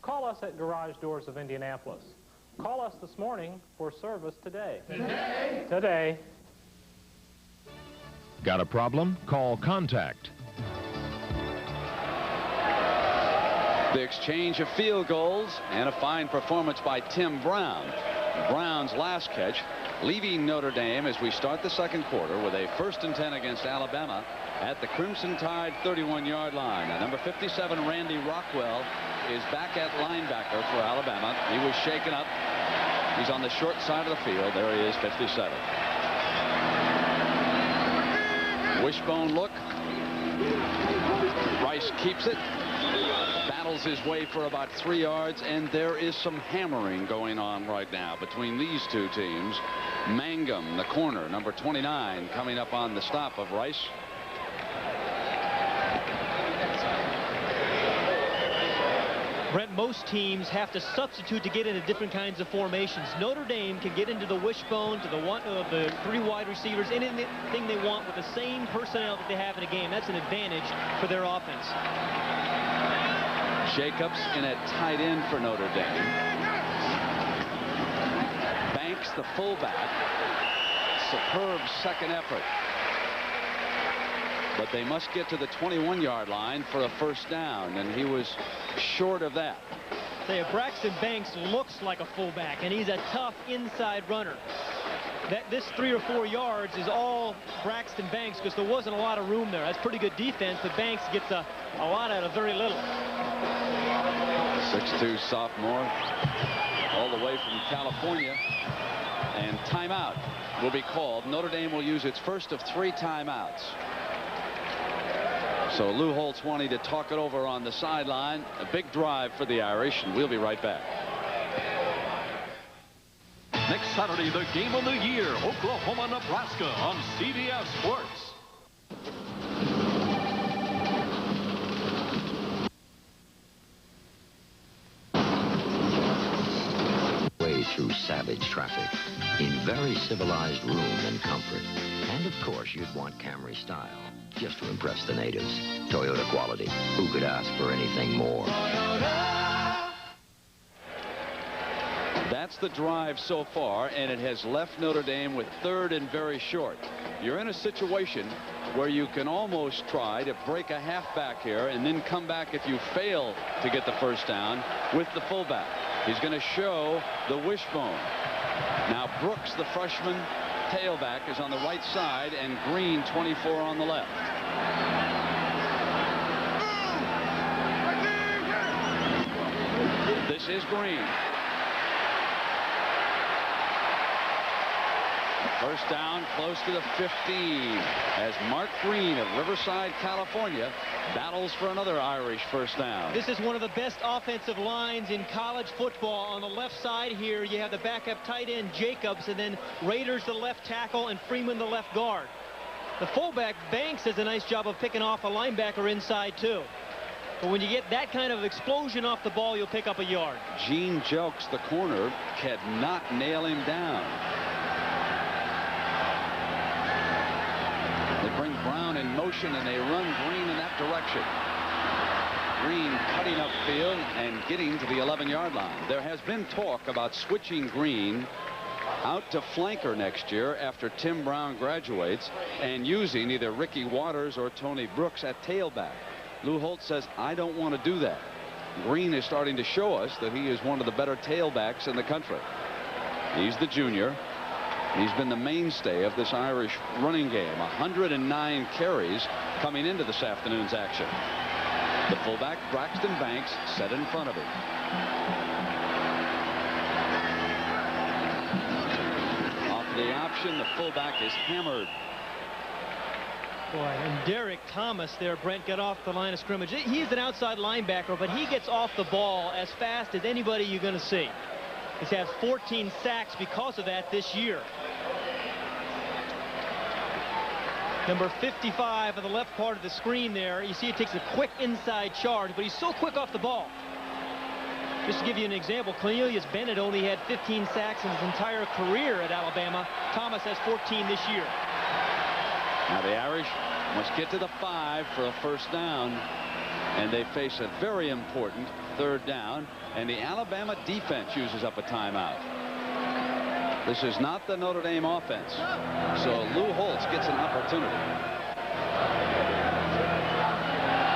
call us at Garage Doors of Indianapolis. Call us this morning for service today. Today. Got a problem? Call Contact. The exchange of field goals and a fine performance by Tim Brown. Brown's last catch, leaving Notre Dame as we start the second quarter with a 1st and 10 against Alabama at the Crimson Tide 31-yard line. And number 57, Randy Rockwell, is back at linebacker for Alabama. He was shaken up. He's on the short side of the field. There he is, 57. Wishbone look. Rice keeps it. Battles his way for about 3 yards, and there is some hammering going on right now between these two teams. Mangum, the corner, number 29, coming up on the stop of Rice. Brent, most teams have to substitute to get into different kinds of formations. Notre Dame can get into the wishbone, to the 3 wide receivers, anything they want with the same personnel that they have in a game. That's an advantage for their offense. Jacobs in at tight end for Notre Dame. Banks, the fullback. Superb second effort. But they must get to the 21-yard line for a 1st down, and he was short of that. Braxton Banks looks like a fullback, and he's a tough inside runner. This 3 or 4 yards is all Braxton Banks because there wasn't a lot of room there. That's pretty good defense, but Banks gets a lot out of very little. 6'2" sophomore, all the way from California. And timeout will be called. Notre Dame will use its first of 3 timeouts. So Lou Holtz wanting to talk it over on the sideline. A big drive for the Irish, and we'll be right back. Next Saturday, the game of the year, Oklahoma, Nebraska on CBS Sports. Way through savage traffic in very civilized room and comfort. And of course, you'd want Camry style, just to impress the natives. Toyota quality. Who could ask for anything more? That's the drive so far, and it has left Notre Dame with 3rd and very short. You're in a situation where you can almost try to break a halfback here and then come back if you fail to get the 1st down with the fullback. He's going to show the wishbone. Now Brooks, the freshman tailback, is on the right side, and Green, 24, on the left. This is Green. 1st down, close to the 15, as Mark Green of Riverside, California, battles for another Irish 1st down. This is one of the best offensive lines in college football. On the left side here, you have the backup tight end Jacobs, and then Raiders the left tackle, and Freeman the left guard. The fullback Banks does a nice job of picking off a linebacker inside too. But when you get that kind of explosion off the ball, you'll pick up a yard. Gene Jelks, the corner, cannot nail him down. They bring Brown in motion, and they run Green in that direction. Green cutting upfield and getting to the 11-yard line. There has been talk about switching Green out to flanker next year after Tim Brown graduates, and using either Ricky Waters or Tony Brooks at tailback. Lou Holtz says, I don't want to do that. Green is starting to show us that he is one of the better tailbacks in the country. He's the junior. He's been the mainstay of this Irish running game. 109 carries coming into this afternoon's action. The fullback, Braxton Banks, set in front of him. Off the option, the fullback is hammered. Boy, and Derek Thomas there, Brent, got off the line of scrimmage. He's an outside linebacker, but he gets off the ball as fast as anybody you're going to see. He's had 14 sacks because of that this year. Number 55 on the left part of the screen there. You see it takes a quick inside charge, but he's so quick off the ball. Just to give you an example, Cornelius Bennett only had 15 sacks in his entire career at Alabama. Thomas has 14 this year. Now the Irish must get to the 5 for a first down, and they face a very important third down, and the Alabama defense uses up a timeout. This is not the Notre Dame offense, so Lou Holtz gets an opportunity.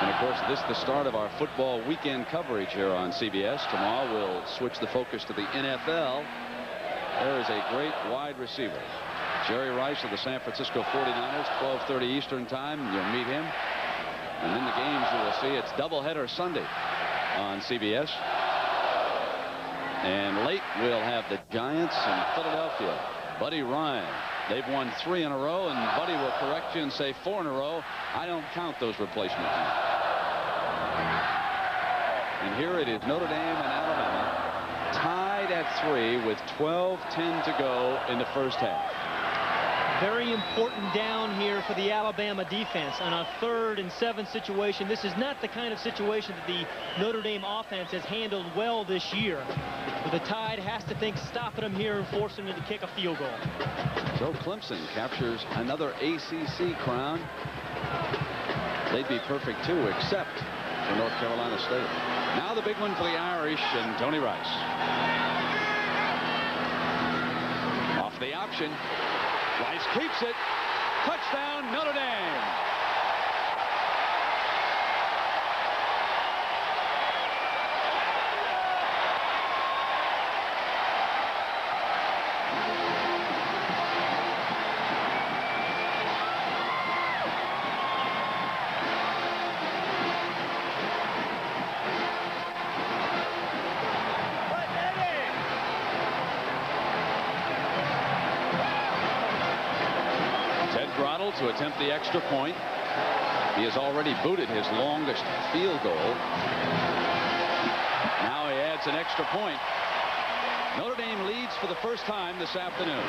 And of course, this is the start of our football weekend coverage here on CBS. Tomorrow we'll switch the focus to the NFL. There is a great wide receiver, Jerry Rice of the San Francisco 49ers, 12:30 Eastern time. You'll meet him. And in the games you will see it's doubleheader Sunday on CBS. And late we'll have the Giants in Philadelphia. Buddy Ryan. They've won 3 in a row, and Buddy will correct you and say 4 in a row. I don't count those replacement teams. And here it is, Notre Dame and Alabama tied at 3 with 12:10 to go in the first half. Very important down here for the Alabama defense on a 3rd and 7 situation. This is not the kind of situation that the Notre Dame offense has handled well this year. But the Tide has to think stopping them here and forcing them to kick a field goal. Joe Clemson captures another ACC crown. They'd be perfect too, except for North Carolina State. Now the big one for the Irish and Tony Rice. Off the option. Rice keeps it. Touchdown, Notre Dame. To attempt the extra point. He has already booted his longest field goal. Now he adds an extra point. Notre Dame leads for the first time this afternoon.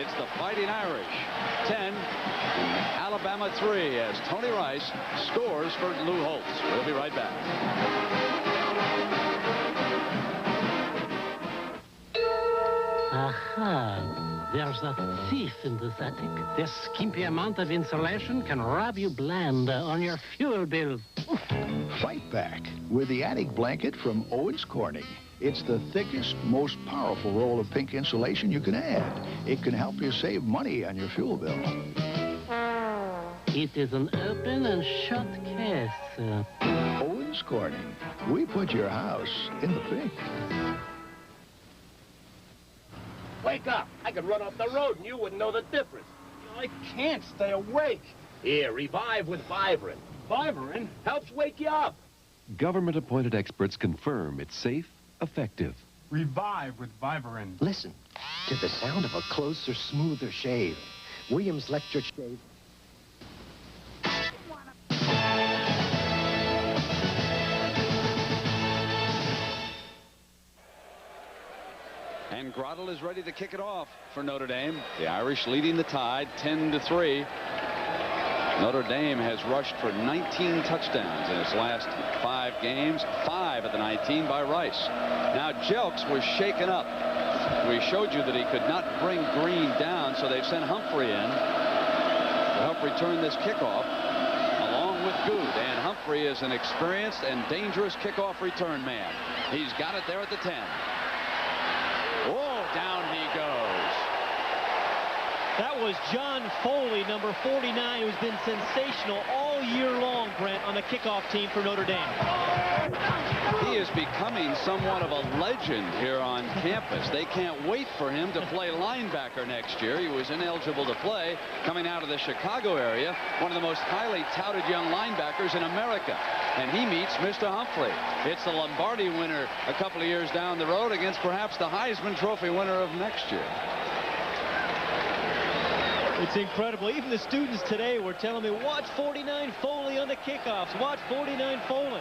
It's the Fighting Irish 10, Alabama 3, as Tony Rice scores for Lou Holtz. We'll be right back. Aha. There's a thief in this attic. This skimpy amount of insulation can rob you blind on your fuel bill. Fight back with the attic blanket from Owens Corning. It's the thickest, most powerful roll of pink insulation you can add. It can help you save money on your fuel bill. It is an open and shut case. Owens Corning. We put your house in the pink. Wake up! I could run off the road and you wouldn't know the difference. I can't stay awake. Here, revive with Vivarin. Vivarin helps wake you up. Government-appointed experts confirm it's safe, effective. Revive with Vivarin. Listen to the sound of a closer, smoother shave. Williams Electric Shave. And Grottle is ready to kick it off for Notre Dame. The Irish leading the Tide 10-3. Notre Dame has rushed for 19 touchdowns in its last 5 games, 5 of the 19 by Rice. Now Jelks was shaken up. We showed you that he could not bring Green down, so they've sent Humphrey in to help return this kickoff along with Good. And Humphrey is an experienced and dangerous kickoff return man. He's got it there at the 10. Oh, down he goes. That was John Foley, number 49, who's been sensational all year long, Brent, on the kickoff team for Notre Dame. He is becoming somewhat of a legend here on campus. They can't wait for him to play linebacker next year. He was ineligible to play coming out of the Chicago area, one of the most highly touted young linebackers in America. And he meets Mr. Humphrey. It's the Lombardi winner a couple of years down the road against perhaps the Heisman Trophy winner of next year. It's incredible. Even the students today were telling me, watch 49 Foley on the kickoffs. Watch 49 Foley.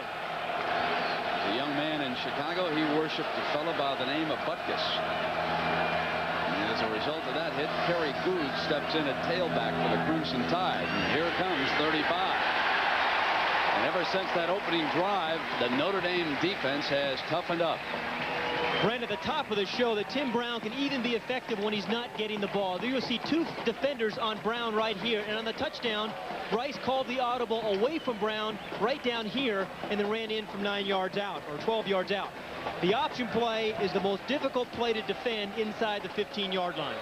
A young man in Chicago, he worshipped a fellow by the name of Butkus. And as a result of that hit, Kerry Good steps in at tailback for the Crimson Tide. And here comes 35. And ever since that opening drive, the Notre Dame defense has toughened up. Brent, at the top of the show, that Tim Brown can even be effective when he's not getting the ball. You'll see two defenders on Brown right here. And on the touchdown, Rice called the audible away from Brown right down here and then ran in from 9 yards out, or 12 yards out. The option play is the most difficult play to defend inside the 15-yard line.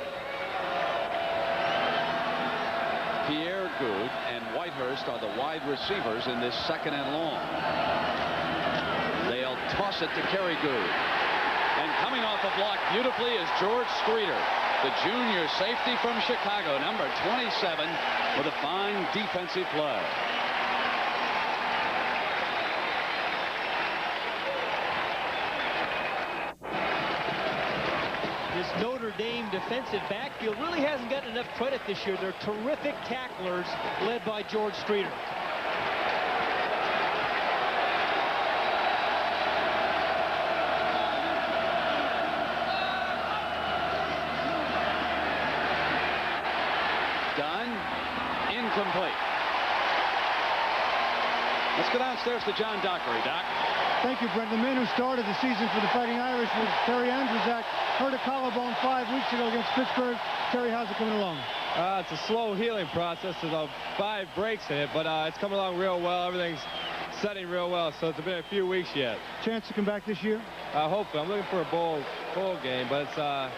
Pierre Good and Whitehurst are the wide receivers in this 2nd and long. They'll toss it to Kerry Good. And coming off a block beautifully is George Streeter, the junior safety from Chicago, number 27, with a fine defensive play. This Notre Dame defensive backfield really hasn't gotten enough credit this year. They're terrific tacklers led by George Streeter. Incomplete. Let's go downstairs to John Dockery. Doc. Thank you, Brent. The man who started the season for the Fighting Irish was Terry Andrzejak. Hurt a collarbone 5 weeks ago against Pittsburgh. Terry, how's it coming along? It's a slow healing process. There's about 5 breaks in it, but it's coming along real well. Everything's setting real well, so it's been a few weeks yet. Chance to come back this year? Hopefully. I'm looking for a bowl game, but it's a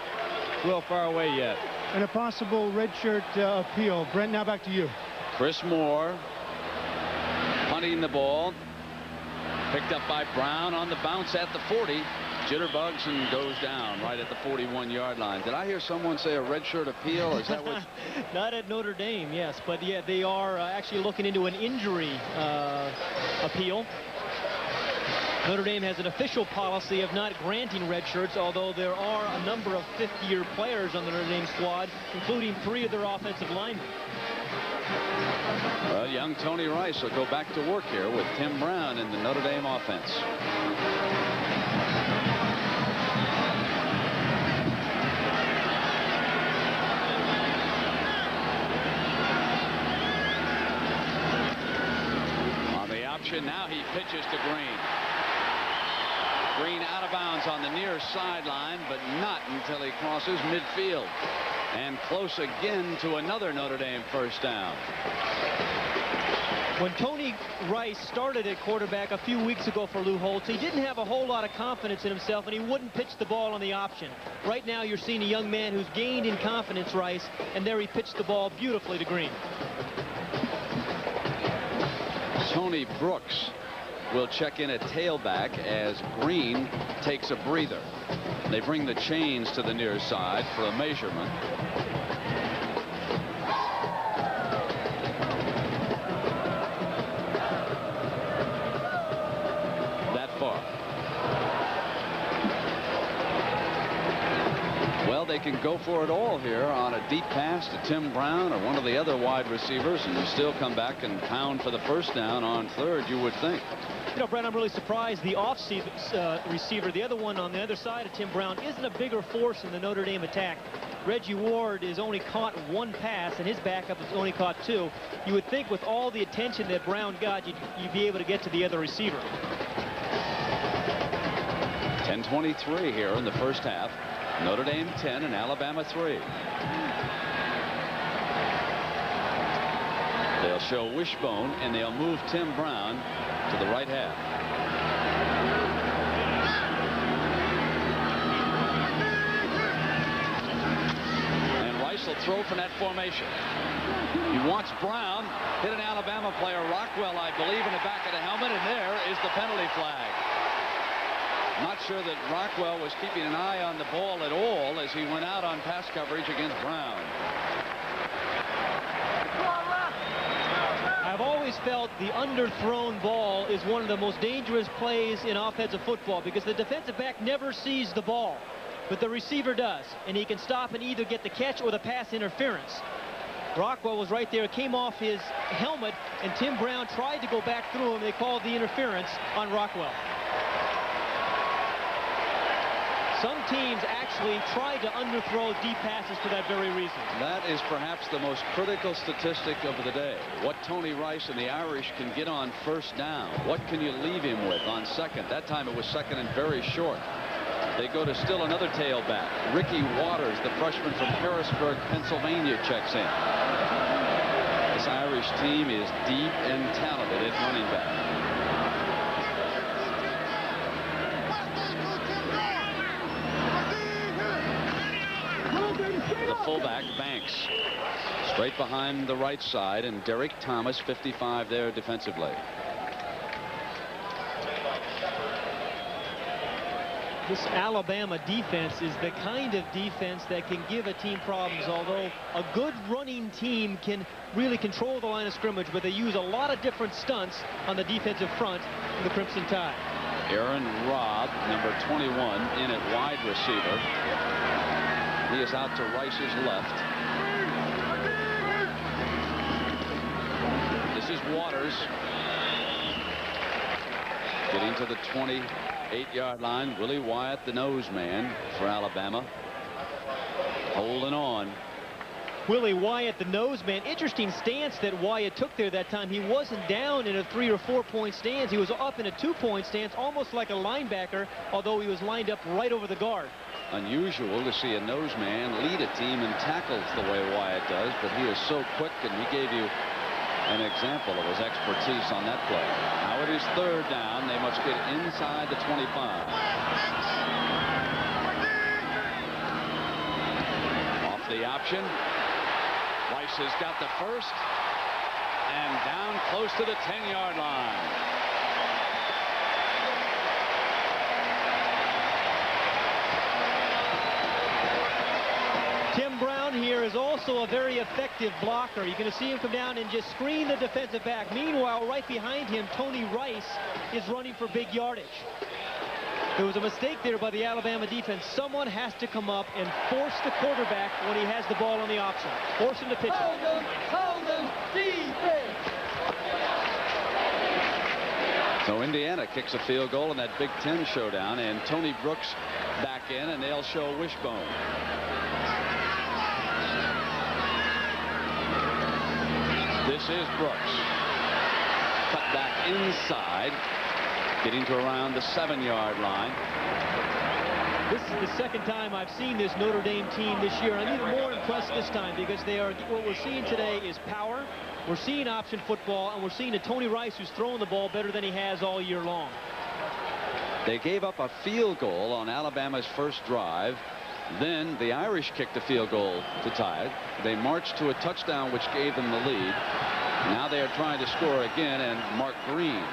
little far away yet. And a possible redshirt appeal. Brent, now back to you. Chris Moore punting the ball. Picked up by Brown on the bounce at the 40. Jitterbugs and goes down right at the 41-yard line. Did I hear someone say a redshirt appeal? Is that what? Not at Notre Dame, yes. But, yeah, they are actually looking into an injury appeal. Notre Dame has an official policy of not granting red shirts, although there are a number of fifth-year players on the Notre Dame squad, including 3 of their offensive linemen. Well, young Tony Rice will go back to work here with Tim Brown in the Notre Dame offense. On the option, now he pitches to Green. Green out of bounds on the near sideline, but not until he crosses midfield. And close again to another Notre Dame first down. When Tony Rice started at quarterback a few weeks ago for Lou Holtz, he didn't have a whole lot of confidence in himself, and he wouldn't pitch the ball on the option. Right now, you're seeing a young man who's gained in confidence, Rice, and there he pitched the ball beautifully to Green. Tony Brooks will check in at tailback as Green takes a breather. They bring the chains to the near side for a measurement. That far. Well, they can go for it all here on a deep pass to Tim Brown or one of the other wide receivers and still come back and pound for the first down on third, you would think. You know, Brent, I'm really surprised the receiver, the other one on the other side of Tim Brown, isn't a bigger force in the Notre Dame attack. Reggie Ward has only caught 1 pass, and his backup has only caught 2. You would think with all the attention that Brown got, you'd be able to get to the other receiver. 10:23 here in the first half. Notre Dame 10 and Alabama 3. They'll show Wishbone, and they'll move Tim Brown to the right half. And Rice will throw from that formation. He wants Brown. Hit an Alabama player, Rockwell, I believe, in the back of the helmet, and there is the penalty flag. Not sure that Rockwell was keeping an eye on the ball at all as he went out on pass coverage against Brown. I've always felt the underthrown ball is one of the most dangerous plays in offensive football because the defensive back never sees the ball, but the receiver does, and he can stop and either get the catch or the pass interference. Rockwell was right there, came off his helmet, and Tim Brown tried to go back through him. They called the interference on Rockwell. Some teams actually try to underthrow deep passes for that very reason. That is perhaps the most critical statistic of the day. What Tony Rice and the Irish can get on first down. What can you leave him with on second? That time it was second and very short. They go to still another tailback. Ricky Waters, the freshman from Harrisburg, Pennsylvania, checks in. This Irish team is deep and talented at running back. The fullback, Banks, straight behind the right side, and Derek Thomas, 55 there defensively. This Alabama defense is the kind of defense that can give a team problems, although a good running team can really control the line of scrimmage, but they use a lot of different stunts on the defensive front in the Crimson Tide. Aaron Robb, number 21, in at wide receiver. He is out to Rice's left. This is Waters. Getting to the 28-yard line. Willie Wyatt, the nose man for Alabama. Holding on. Willie Wyatt, the nose man. Interesting stance that Wyatt took there that time. He wasn't down in a 3 or 4 point stance. He was up in a 2-point stance, almost like a linebacker, although he was lined up right over the guard. Unusual to see a nose man lead a team in tackles the way Wyatt does, but he is so quick, and he gave you an example of his expertise on that play. Now it is third down. They must get inside the 25. Off the option. Rice has got the first, and down close to the 10-yard line. Tim Brown here is also a very effective blocker. You're going to see him come down and just screen the defensive back. Meanwhile, right behind him, Tony Rice is running for big yardage. There was a mistake there by the Alabama defense. Someone has to come up and force the quarterback when he has the ball on the option. Force him to pitch it. Hold them, defense. So Indiana kicks a field goal in that Big Ten showdown, and Tony Brooks back in, and they'll show Wishbone. This is Brooks. Cut back inside, getting to around the 7-yard line. This is the second time I've seen this Notre Dame team this year. I'm even more impressed this time because what we're seeing today is power. We're seeing option football, and we're seeing a Tony Rice who's throwing the ball better than he has all year long. They gave up a field goal on Alabama's first drive. Then the Irish kicked a field goal to tie it. They marched to a touchdown, which gave them the lead. Now they are trying to score again, and Mark Green,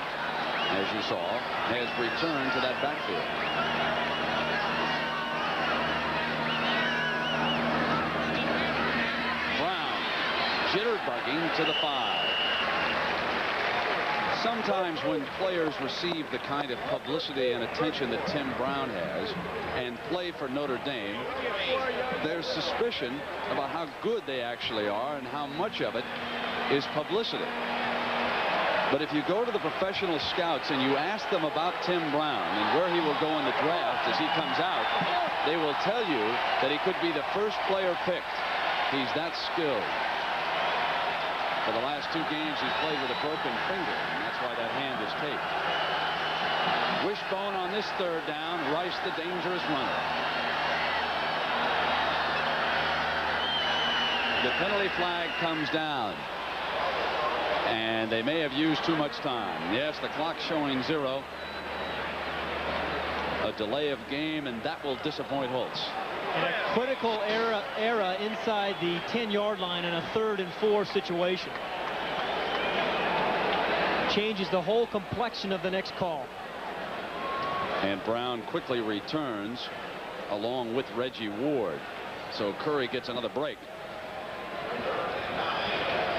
as you saw, has returned to that backfield. Brown jitterbugging to the 5. Sometimes when players receive the kind of publicity and attention that Tim Brown has and play for Notre Dame, there's suspicion about how good they actually are and how much of it is publicity. But if you go to the professional scouts and you ask them about Tim Brown and where he will go in the draft as he comes out, they will tell you that he could be the first player picked. He's that skilled. For the last 2 games, he's played with a broken finger, and that's why that hand is taped. Wishbone on this third down. Rice, the dangerous runner. The penalty flag comes down, and they may have used too much time. Yes, the clock showing 0. A delay of game, and that will disappoint Holtz. In a critical era inside the 10-yard line in a 3rd and 4 situation. Changes the whole complexion of the next call. And Brown quickly returns along with Reggie Ward. So Curry gets another break.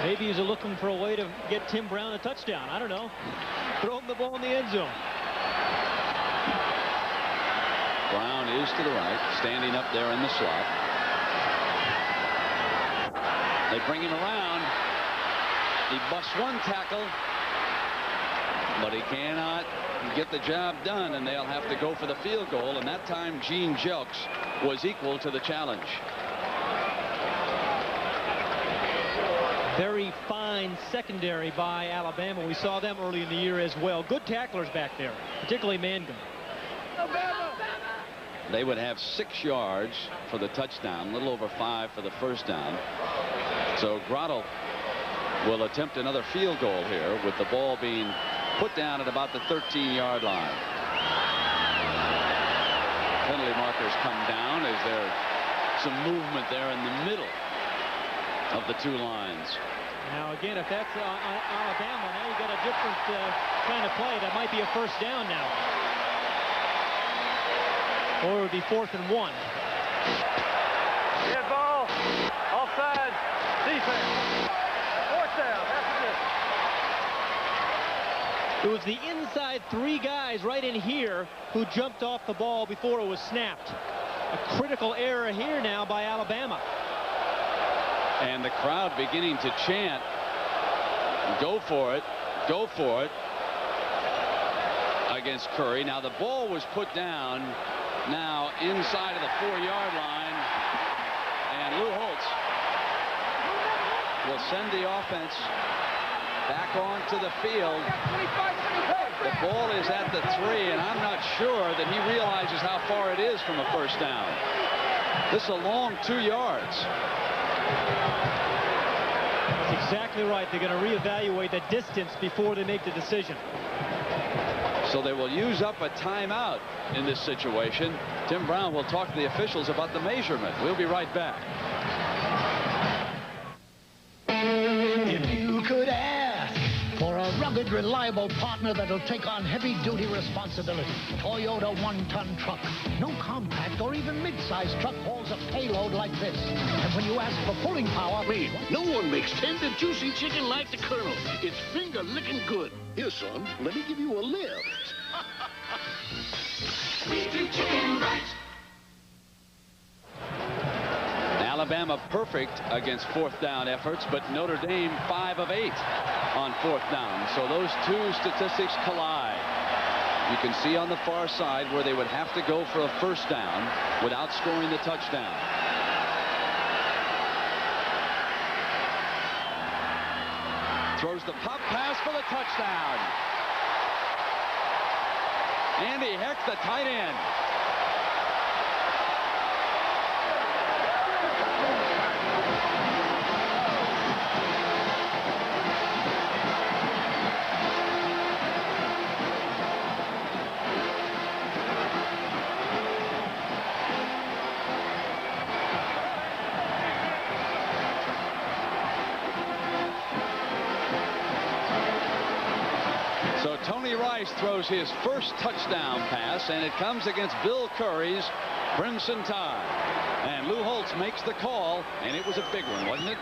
Maybe he's looking for a way to get Tim Brown a touchdown. I don't know. Throw him the ball in the end zone. Brown is to the right, standing up there in the slot. They bring him around. He busts one tackle, but he cannot get the job done, and they'll have to go for the field goal. And that time, Gene Jelks was equal to the challenge. Very fine secondary by Alabama. We saw them early in the year as well. Good tacklers back there, particularly Mangum. They would have 6 yards for the touchdown, a little over 5 for the first down. So Grotto will attempt another field goal here with the ball being put down at about the 13-yard line. Penalty markers come down as there's some movement there in the middle of the 2 lines. Now again, if that's Alabama, now you've got a different kind of play. That might be a first down now. Or it would be 4th and 1. Dead ball. Offside. Defense. 4th down. That's it. It was the inside 3 guys right in here who jumped off the ball before it was snapped. A critical error here now by Alabama. And the crowd beginning to chant, go for it, go for it, against Curry. Now the ball was put down now inside of the 4-yard line, and Lou Holtz will send the offense back onto the field. The ball is at the 3, and I'm not sure that he realizes how far it is from a first down. This is a long 2 yards. That's exactly right. They're going to reevaluate the distance before they make the decision. So they will use up a timeout in this situation. Tim Brown will talk to the officials about the measurement. We'll be right back. If you could ask for a rugged, reliable partner that'll take on heavy-duty responsibility, Toyota 1-ton truck. No compact or even mid-size truck hauls a payload like this. And when you ask for pulling power... Man, no one makes tender, juicy chicken like the Colonel. It's finger-licking good. Here, son, let me give you a lift. We do chicken right. Alabama perfect against 4th down efforts, but Notre Dame 5 of 8 on 4th down. So those 2 statistics collide. You can see on the far side where they would have to go for a first down without scoring the touchdown. Throws the pop pass for the touchdown. Andy Heck, the tight end. Tony Rice throws his first touchdown pass, and it comes against Bill Curry's Crimson Tide. And Lou Holtz makes the call, and it was a big one, wasn't it?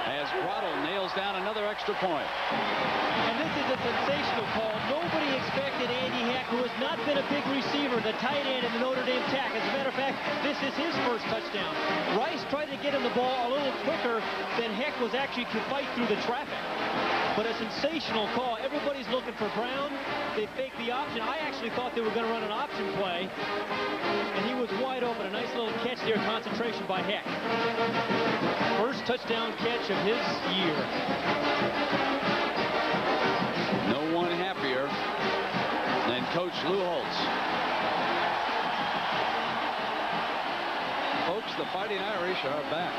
As Grotto nails down another extra point. And this is a sensational call. Nobody expected Andy Heck, who has not been a big receiver, the tight end in the Notre Dame attack. As a matter of fact, this is his first touchdown. Rice tried to get him the ball a little quicker than Heck was actually to fight through the traffic. But a sensational call. Everybody's looking for Brown. They faked the option. I actually thought they were going to run an option play. And he was wide open. A nice little catch there. Concentration by Heck. First touchdown catch of his year. No one happier than Coach Lou Holtz. Folks, the Fighting Irish are back.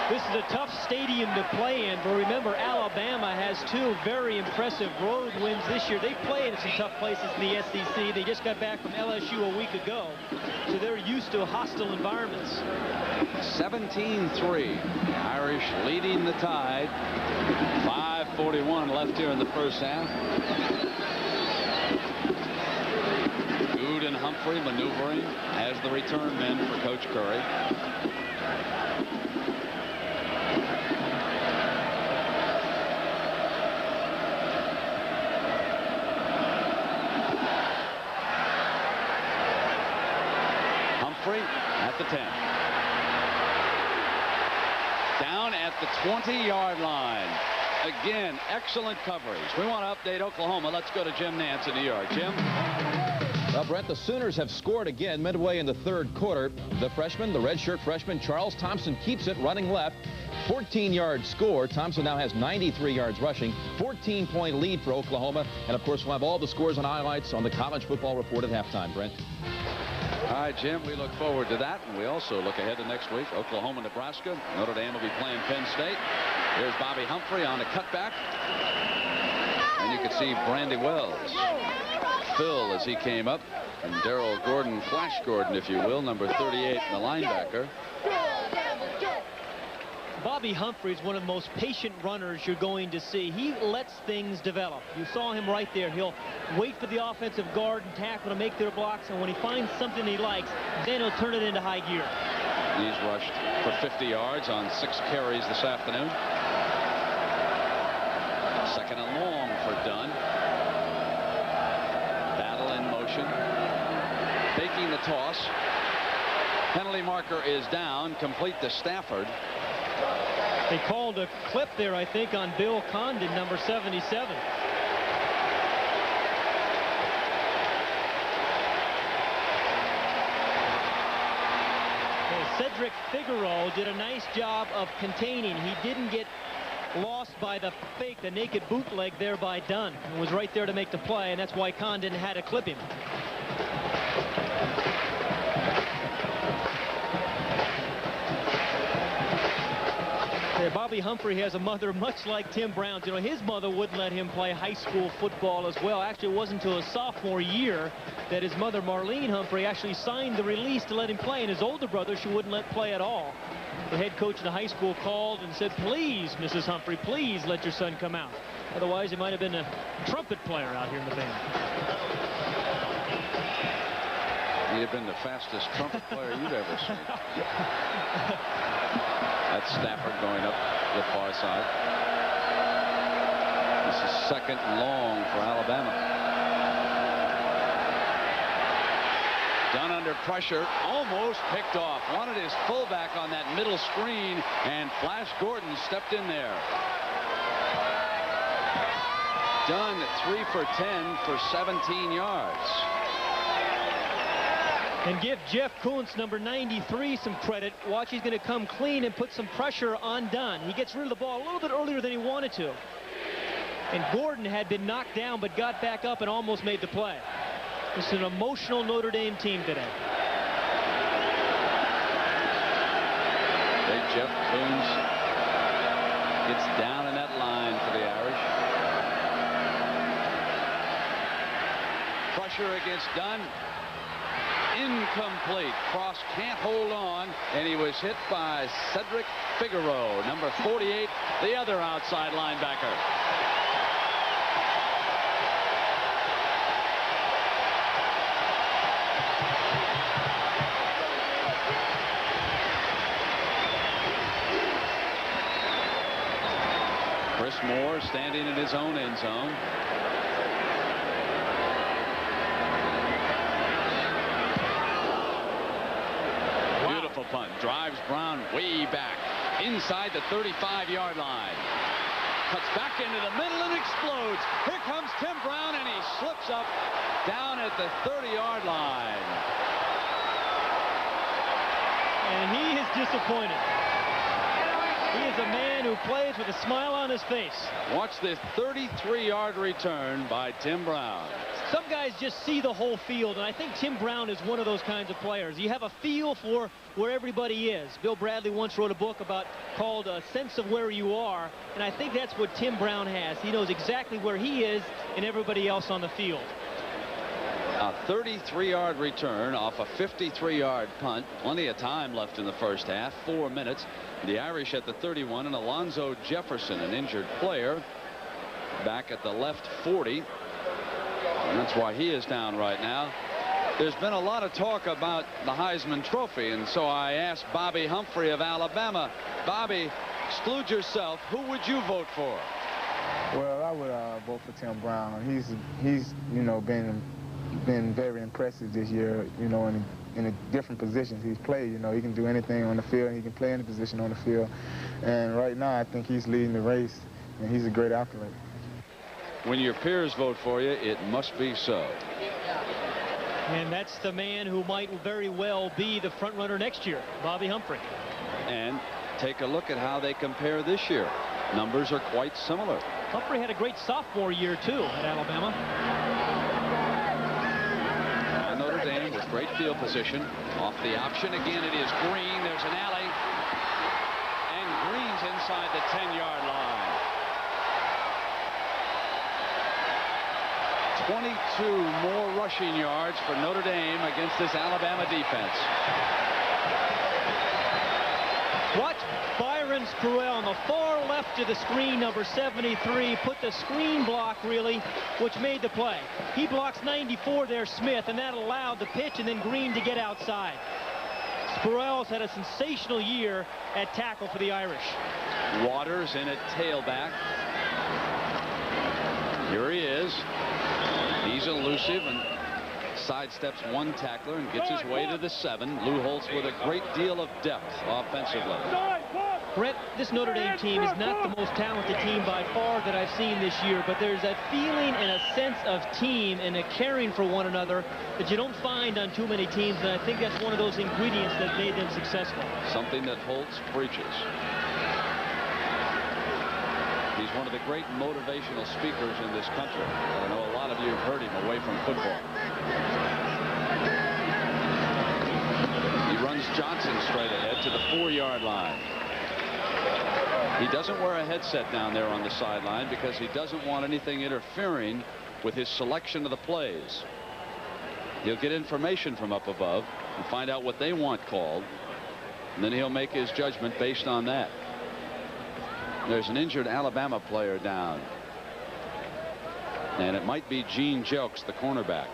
This is a tough stadium to play in, but remember, Alabama has 2 very impressive road wins this year. They played in some tough places in the SEC. They just got back from LSU a week ago, so they're used to hostile environments. 17-3. The Irish leading the Tide. 5:41 left here in the first half. Good and Humphrey maneuvering as the return men for Coach Curry. Humphrey at the 10. Down at the 20-yard line. Again, excellent coverage. We want to update Oklahoma. Let's go to Jim Nance in New York. Jim? Well, Brent, the Sooners have scored again midway in the third quarter. The freshman, the redshirt freshman, Charles Thompson, keeps it running left. 14-yard score. Thompson now has 93 yards rushing. 14-point lead for Oklahoma. And, of course, we'll have all the scores and highlights on the College Football Report at halftime, Brent. All right, Jim, we look forward to that, and we also look ahead to next week. Oklahoma, Nebraska. Notre Dame will be playing Penn State. Here's Bobby Humphrey on a cutback. And you can see Brandy Wells, Phil, as he came up, and Darryl Gordon, Flash Gordon, if you will, number 38, the linebacker. Bobby Humphrey is one of the most patient runners you're going to see. He lets things develop. You saw him right there. He'll wait for the offensive guard and tackle to make their blocks, and when he finds something he likes, then he'll turn it into high gear. He's rushed for 50 yards on 6 carries this afternoon. Second and long for Dunn. Battle in motion. Faking the toss. Penalty marker is down. Complete to Stafford. They called a clip there, I think, on Bill Condon, number 77. Cedric Figueroa did a nice job of containing. He didn't get lost by the fake, the naked bootleg there by Dunn. He was right there to make the play, and that's why Condon had to clip him. Bobby Humphrey has a mother much like Tim Brown's. You know, his mother wouldn't let him play high school football as well. Actually, it wasn't until his sophomore year that his mother, Marlene Humphrey, actually signed the release to let him play. And his older brother, she wouldn't let play at all. The head coach in the high school called and said, "Please, Mrs. Humphrey, please let your son come out. Otherwise, he might have been a trumpet player out here in the band." He'd have been the fastest trumpet player you've ever seen. That's Stafford going up the far side. This is second and long for Alabama. Dunn under pressure, almost picked off. Wanted his fullback on that middle screen, and Flash Gordon stepped in there. Dunn 3 for 10 for 17 yards. And give Jeff Kuntz, number 93, some credit. Watch, he's going to come clean and put some pressure on Dunn. He gets rid of the ball a little bit earlier than he wanted to. And Gordon had been knocked down but got back up and almost made the play. This is an emotional Notre Dame team today. Big Jeff Kuntz gets down in that line for the Irish. Pressure against Dunn. Incomplete. Cross can't hold on, and he was hit by Cedric Figueroa, number 48, the other outside linebacker. Chris Moore standing in his own end zone. Punt drives Brown way back inside the 35-yard line. Cuts back into the middle and explodes. Here comes Tim Brown, and he slips up down at the 30-yard line. And he is disappointed. He is a man who plays with a smile on his face. Watch this 33-yard return by Tim Brown. Some guys just see the whole field, and I think Tim Brown is one of those kinds of players. You have a feel for where everybody is. Bill Bradley once wrote a book called A Sense of Where You Are, and I think that's what Tim Brown has. He knows exactly where he is and everybody else on the field. A 33-yard return off a 53-yard punt. Plenty of time left in the first half. 4 minutes. The Irish at the 31, and Alonzo Jefferson, an injured player, back at the left 40. And that's why he is down right now. There's been a lot of talk about the Heisman Trophy, and so I asked Bobby Humphrey of Alabama. Bobby, exclude yourself. Who would you vote for? Well, I would vote for Tim Brown. He's you know, been very impressive this year, you know, in the different positions he's played. You know, he can do anything on the field. He can play any position on the field. And right now, I think he's leading the race, and he's a great athlete. When your peers vote for you, it must be so. And that's the man who might very well be the front runner next year, Bobby Humphrey. And take a look at how they compare this year. Numbers are quite similar. Humphrey had a great sophomore year, too, at Alabama. Notre Dame with great field position. Off the option. Again, it is Green. There's an alley. And Green's inside the 10-yard line. 22 more rushing yards for Notre Dame against this Alabama defense. Watch Byron Spruill on the far left of the screen, number 73, put the screen block, really, which made the play. He blocks 94 there, Smith, and that allowed the pitch and then Green to get outside. Spruill's had a sensational year at tackle for the Irish. Waters in at tailback. Here he is. He's elusive and sidesteps one tackler and gets his way to the 7. Lou Holtz with a great deal of depth offensively. Brett, this Notre Dame team is not the most talented team by far that I've seen this year, but there's a feeling and a sense of team and a caring for one another that you don't find on too many teams, and I think that's one of those ingredients that made them successful. Something that Holtz preaches. He's one of the great motivational speakers in this country. I know a lot of you have heard him away from football. He runs Johnson straight ahead to the 4-yard line. He doesn't wear a headset down there on the sideline because he doesn't want anything interfering with his selection of the plays. He'll get information from up above and find out what they want called, and then he'll make his judgment based on that. There's an injured Alabama player down, and it might be Gene Jelks, the cornerback.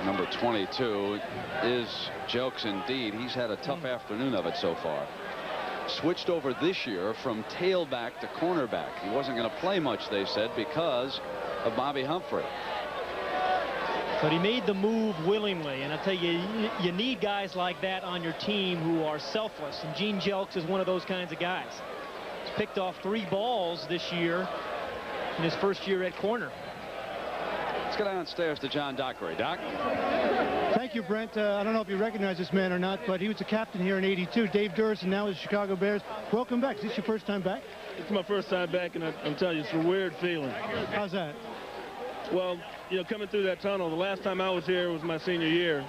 Number 22 is Jelks indeed. He's had a tough afternoon of it so far. Switched over this year from tailback to cornerback. He wasn't going to play much, they said, because of Bobby Humphrey. But he made the move willingly, and I tell you, you need guys like that on your team who are selfless, and Gene Jelks is one of those kinds of guys. He's picked off 3 balls this year in his first year at corner. Let's go downstairs to John Dockery. Doc? Thank you, Brent. I don't know if you recognize this man or not, but he was a captain here in '82. Dave Durst, and now with the Chicago Bears. Welcome back. Is this your first time back? It's my first time back, and I'm telling you, it's a weird feeling. How's that? Well, you know, coming through that tunnel, the last time I was here was my senior year,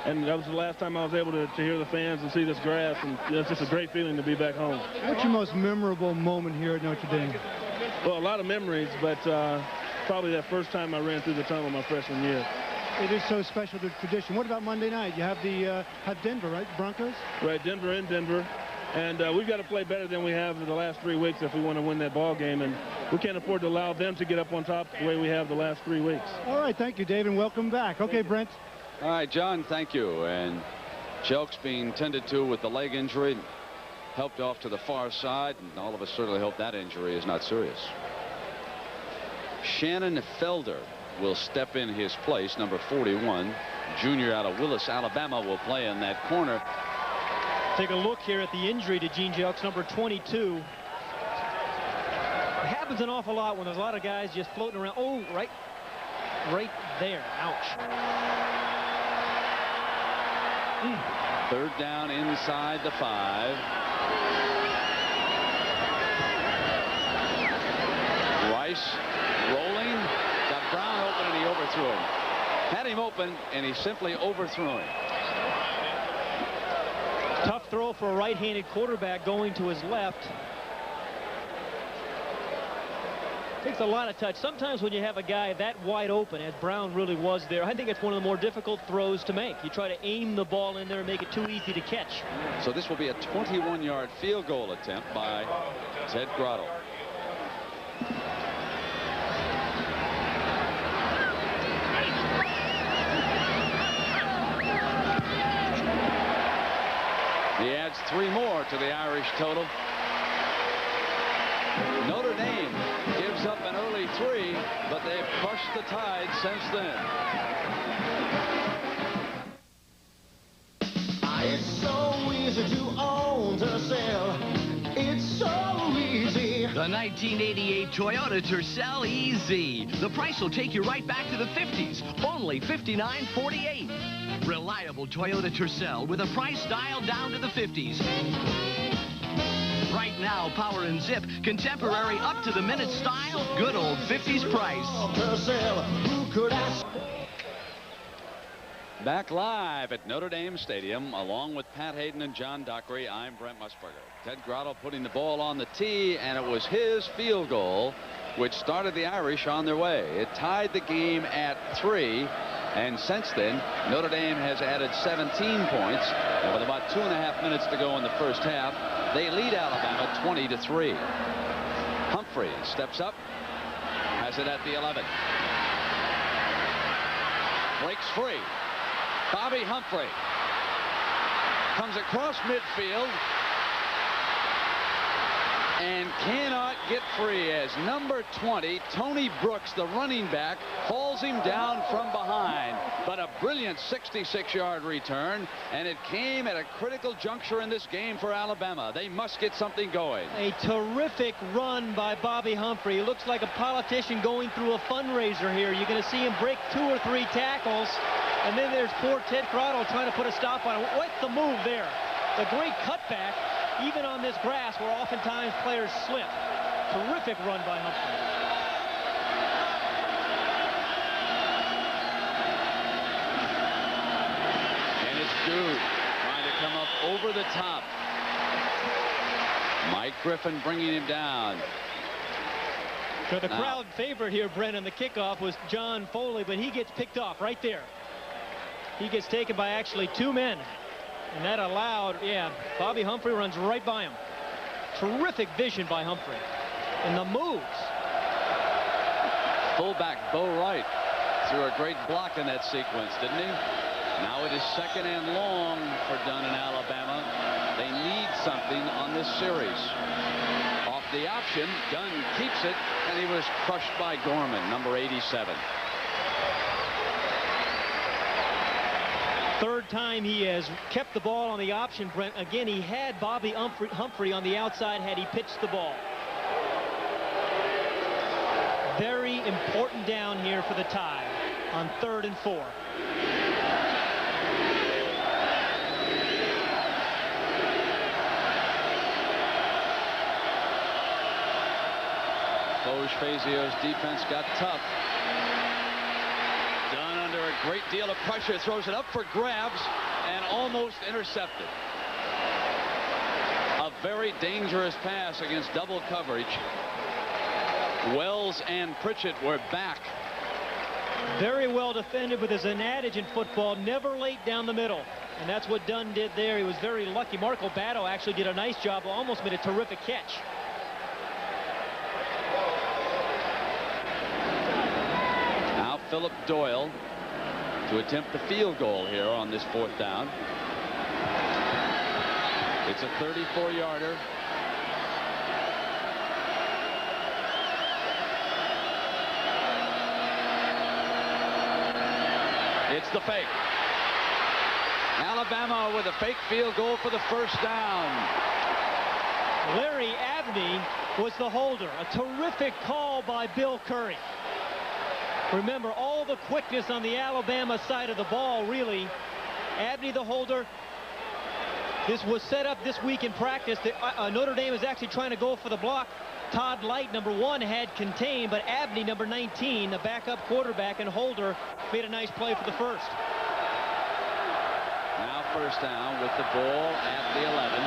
and that was the last time I was able to hear the fans and see this grass, and you know, it's just a great feeling to be back home. What's your most memorable moment here at Notre Dame? Well, a lot of memories, but probably that first time I ran through the tunnel my freshman year. It is so special to tradition. What about Monday night? You have the Denver, right? Broncos? Right, Denver in Denver. And we've got to play better than we have in the last 3 weeks if we want to win that ball game. And we can't afford to allow them to get up on top the way we have the last 3 weeks. All right, thank you, Dave, and welcome back. Okay, Brent. All right, John, thank you. And Jelks being tended to with the leg injury, helped off to the far side, and all of us certainly hope that injury is not serious. Shannon Felder will step in his place, number 41. Junior out of Willis, Alabama, will play in that corner. Take a look here at the injury to Gene Jelks, number 22. It happens an awful lot when there's a lot of guys just floating around. Oh, right there. Ouch. Third down inside the 5. Rice rolling, got Brown open, and he overthrew him. Had him open, and he simply overthrew him. Tough throw for a right-handed quarterback going to his left. Takes a lot of touch. Sometimes when you have a guy that wide open, as Brown really was there, I think it's one of the more difficult throws to make. You try to aim the ball in there and make it too easy to catch. So this will be a 21-yard field goal attempt by Ted Grotto. He adds 3 more to the Irish total. Notre Dame gives up an early 3, but they've crushed the Tide since then. It's so easy to own, to sell. It's so easy. The 1988 Toyota Tercel Easy. The price will take you right back to the 50s. Only $59.48. Reliable Toyota Tercel with a price dialed down to the 50s. Right now, power and zip, contemporary up-to-the-minute style, good old 50s price. Back live at Notre Dame Stadium, along with Pat Hayden and John Dockery, I'm Brent Musburger. Ted Grotto putting the ball on the tee, and it was his field goal which started the Irish on their way. It tied the game at 3, and since then, Notre Dame has added 17 points, and with about 2.5 minutes to go in the first half, they lead Alabama 20-3. Humphrey steps up, has it at the 11. Breaks free. Bobby Humphrey comes across midfield and cannot get free as number 20, Tony Brooks, the running back, hauls him down from behind. But a brilliant 66-yard return, and it came at a critical juncture in this game for Alabama. They must get something going. A terrific run by Bobby Humphrey. He looks like a politician going through a fundraiser here. You're going to see him break 2 or 3 tackles, and then there's poor Ted Grotto trying to put a stop on it. What's the move there? The great cutback, even on this grass where oftentimes players slip. Terrific run by Humphrey. And it's Dude trying to come up over the top. Mike Griffin bringing him down. So the crowd favorite here, Brent, on the kickoff was John Foley, but he gets picked off right there. He gets taken by actually 2 men. And that allowed, Bobby Humphrey runs right by him. Terrific vision by Humphrey. And the moves. Fullback Bo Wright threw a great block in that sequence, didn't he? Now it is 2nd and long for Dunn in Alabama. They need something on this series. Off the option, Dunn keeps it, and he was crushed by Gorman, number 87. 3rd time he has kept the ball on the option, Brent. Again, he had Bobby Humphrey on the outside had he pitched the ball. Very important down here for the Tide on 3rd and 4. Fazio's defense got tough. Dunn under a great deal of pressure, throws it up for grabs and almost intercepted. A very dangerous pass against double coverage. Wells and Pritchett were back. Very well defended, but there's an adage in football, never late down the middle. And that's what Dunn did there. He was very lucky. Marco Batto actually did a nice job, almost made a terrific catch. Now Philip Doyle to attempt the field goal here on this 4th down. It's a 34-yarder. It's the fake. Alabama with a fake field goal for the 1st down. Larry Abney was the holder. A terrific call by Bill Curry. Remember, all the quickness on the Alabama side of the ball, really. Abney the holder. This was set up this week in practice. Notre Dame is actually trying to go for the block. Todd Light, number 1, had contained, but Abney, number 19, the backup quarterback and holder, made a nice play for the first. Now first down with the ball at the 11.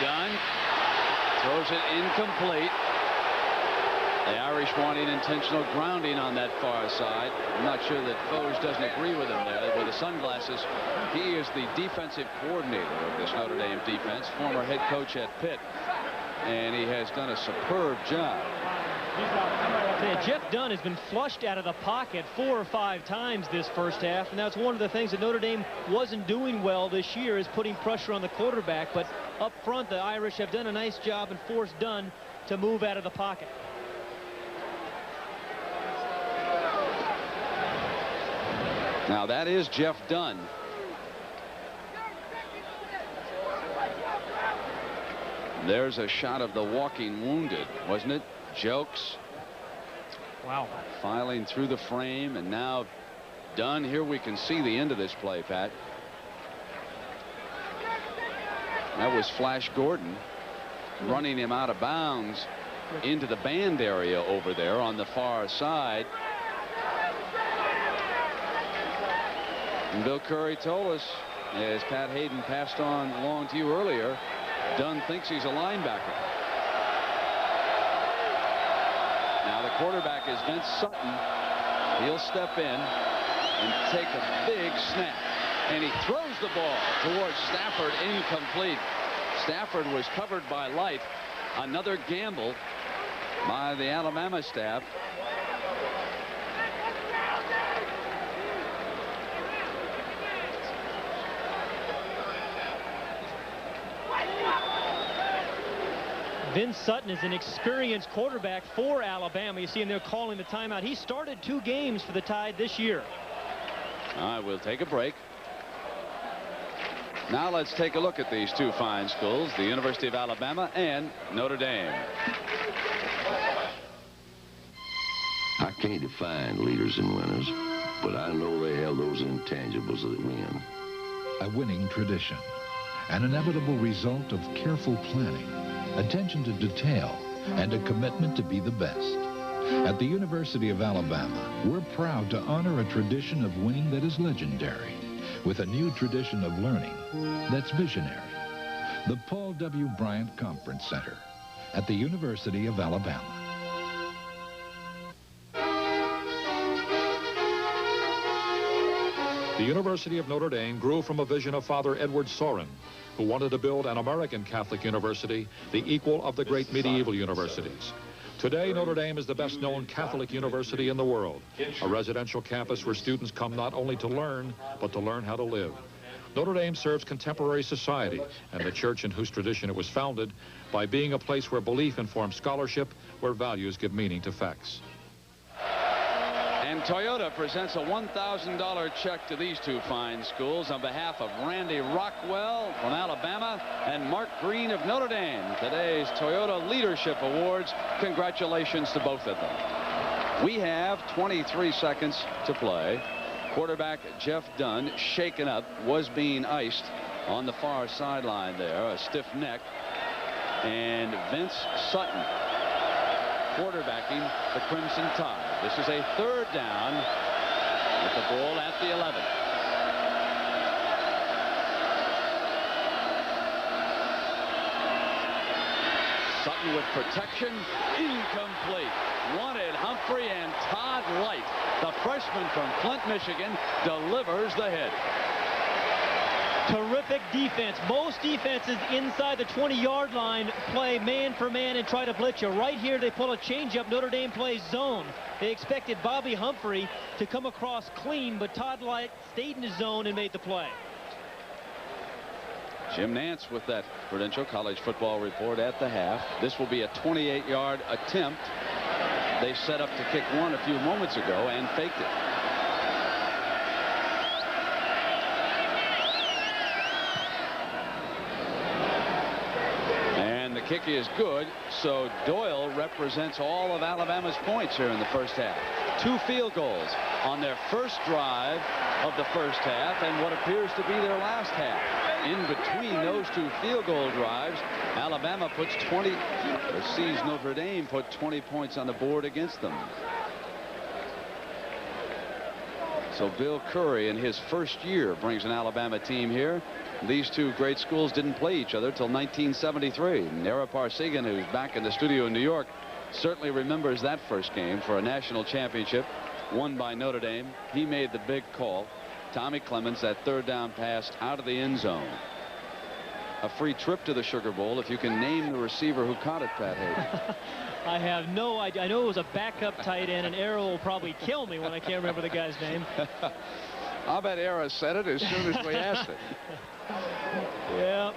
Dunn throws it incomplete. The Irish wanting intentional grounding on that far side. I'm not sure that Foge doesn't agree with him there. With the sunglasses, he is the defensive coordinator of this Notre Dame defense, former head coach at Pitt, and he has done a superb job. Jeff Dunn has been flushed out of the pocket 4 or 5 times this first half, and that's one of the things that Notre Dame wasn't doing well this year, is putting pressure on the quarterback. But up front, the Irish have done a nice job and forced Dunn to move out of the pocket. Now that is Jeff Dunn. There's a shot of the walking wounded, wasn't it? Jokes. Wow. Filing through the frame, and now Dunn. Here we can see the end of this play, Pat. That was Flash Gordon running him out of bounds into the band area over there on the far side. And Bill Curry told us, as Pat Hayden passed on along to you earlier, Dunn thinks he's a linebacker. Now the quarterback is Vince Sutton. He'll step in and take a big snap. And he throws the ball towards Stafford, incomplete. Stafford was covered by Light. Another gamble by the Alabama staff. Vince Sutton is an experienced quarterback for Alabama. You see him there calling the timeout. He started 2 games for the Tide this year. All right, we'll take a break. Now let's take a look at these 2 fine schools, the University of Alabama and Notre Dame. I can't define leaders and winners, but I know they have those intangibles that win. A winning tradition, an inevitable result of careful planning, attention to detail, and a commitment to be the best. At the University of Alabama, we're proud to honor a tradition of winning that is legendary, with a new tradition of learning that's visionary. The Paul W. Bryant Conference Center at the University of Alabama. The University of Notre Dame grew from a vision of Father Edward Sorin, who wanted to build an American Catholic university, the equal of the great medieval universities. Today, Notre Dame is the best-known Catholic university in the world, a residential campus where students come not only to learn, but to learn how to live. Notre Dame serves contemporary society and the church in whose tradition it was founded by being a place where belief informs scholarship, where values give meaning to facts. And Toyota presents a $1,000 check to these 2 fine schools on behalf of Randy Rockwell from Alabama and Mark Green of Notre Dame. Today's Toyota Leadership Awards. Congratulations to both of them. We have 23 seconds to play. Quarterback Jeff Dunn, shaken up, was being iced on the far sideline there, a stiff neck. And Vince Sutton quarterbacking the Crimson Tide. This is a 3rd down with the ball at the 11. Sutton with protection, incomplete. Wanted Humphrey, and Todd Light, the freshman from Flint, Michigan, delivers the hit. Terrific defense. Most defenses inside the 20-yard line play man for man and try to blitz you. Right here, they pull a change-up. Notre Dame plays zone. They expected Bobby Humphrey to come across clean, but Todd Light stayed in his zone and made the play. Jim Nantz with that Prudential College Football Report at the half. This will be a 28-yard attempt. They set up to kick one a few moments ago and faked it. And the kick is good, so Doyle represents all of Alabama's points here in the first half. 2 field goals on their first drive of the first half and what appears to be their last half. In between those two field goal drives, Alabama sees Notre Dame put 20 points on the board against them. So Bill Curry in his first year brings an Alabama team here. These two great schools didn't play each other till 1973. Nara Parsegan, who's back in the studio in New York, certainly remembers that first game for a national championship won by Notre Dame. He made the big call. Tommy Clements, that third down pass out of the end zone. A free trip to the Sugar Bowl if you can name the receiver who caught it, Pat Hayden. I have no idea. I know it was a backup tight end, and Errol will probably kill me when I can't remember the guy's name. I'll bet Era said it as soon as we asked it. Yeah.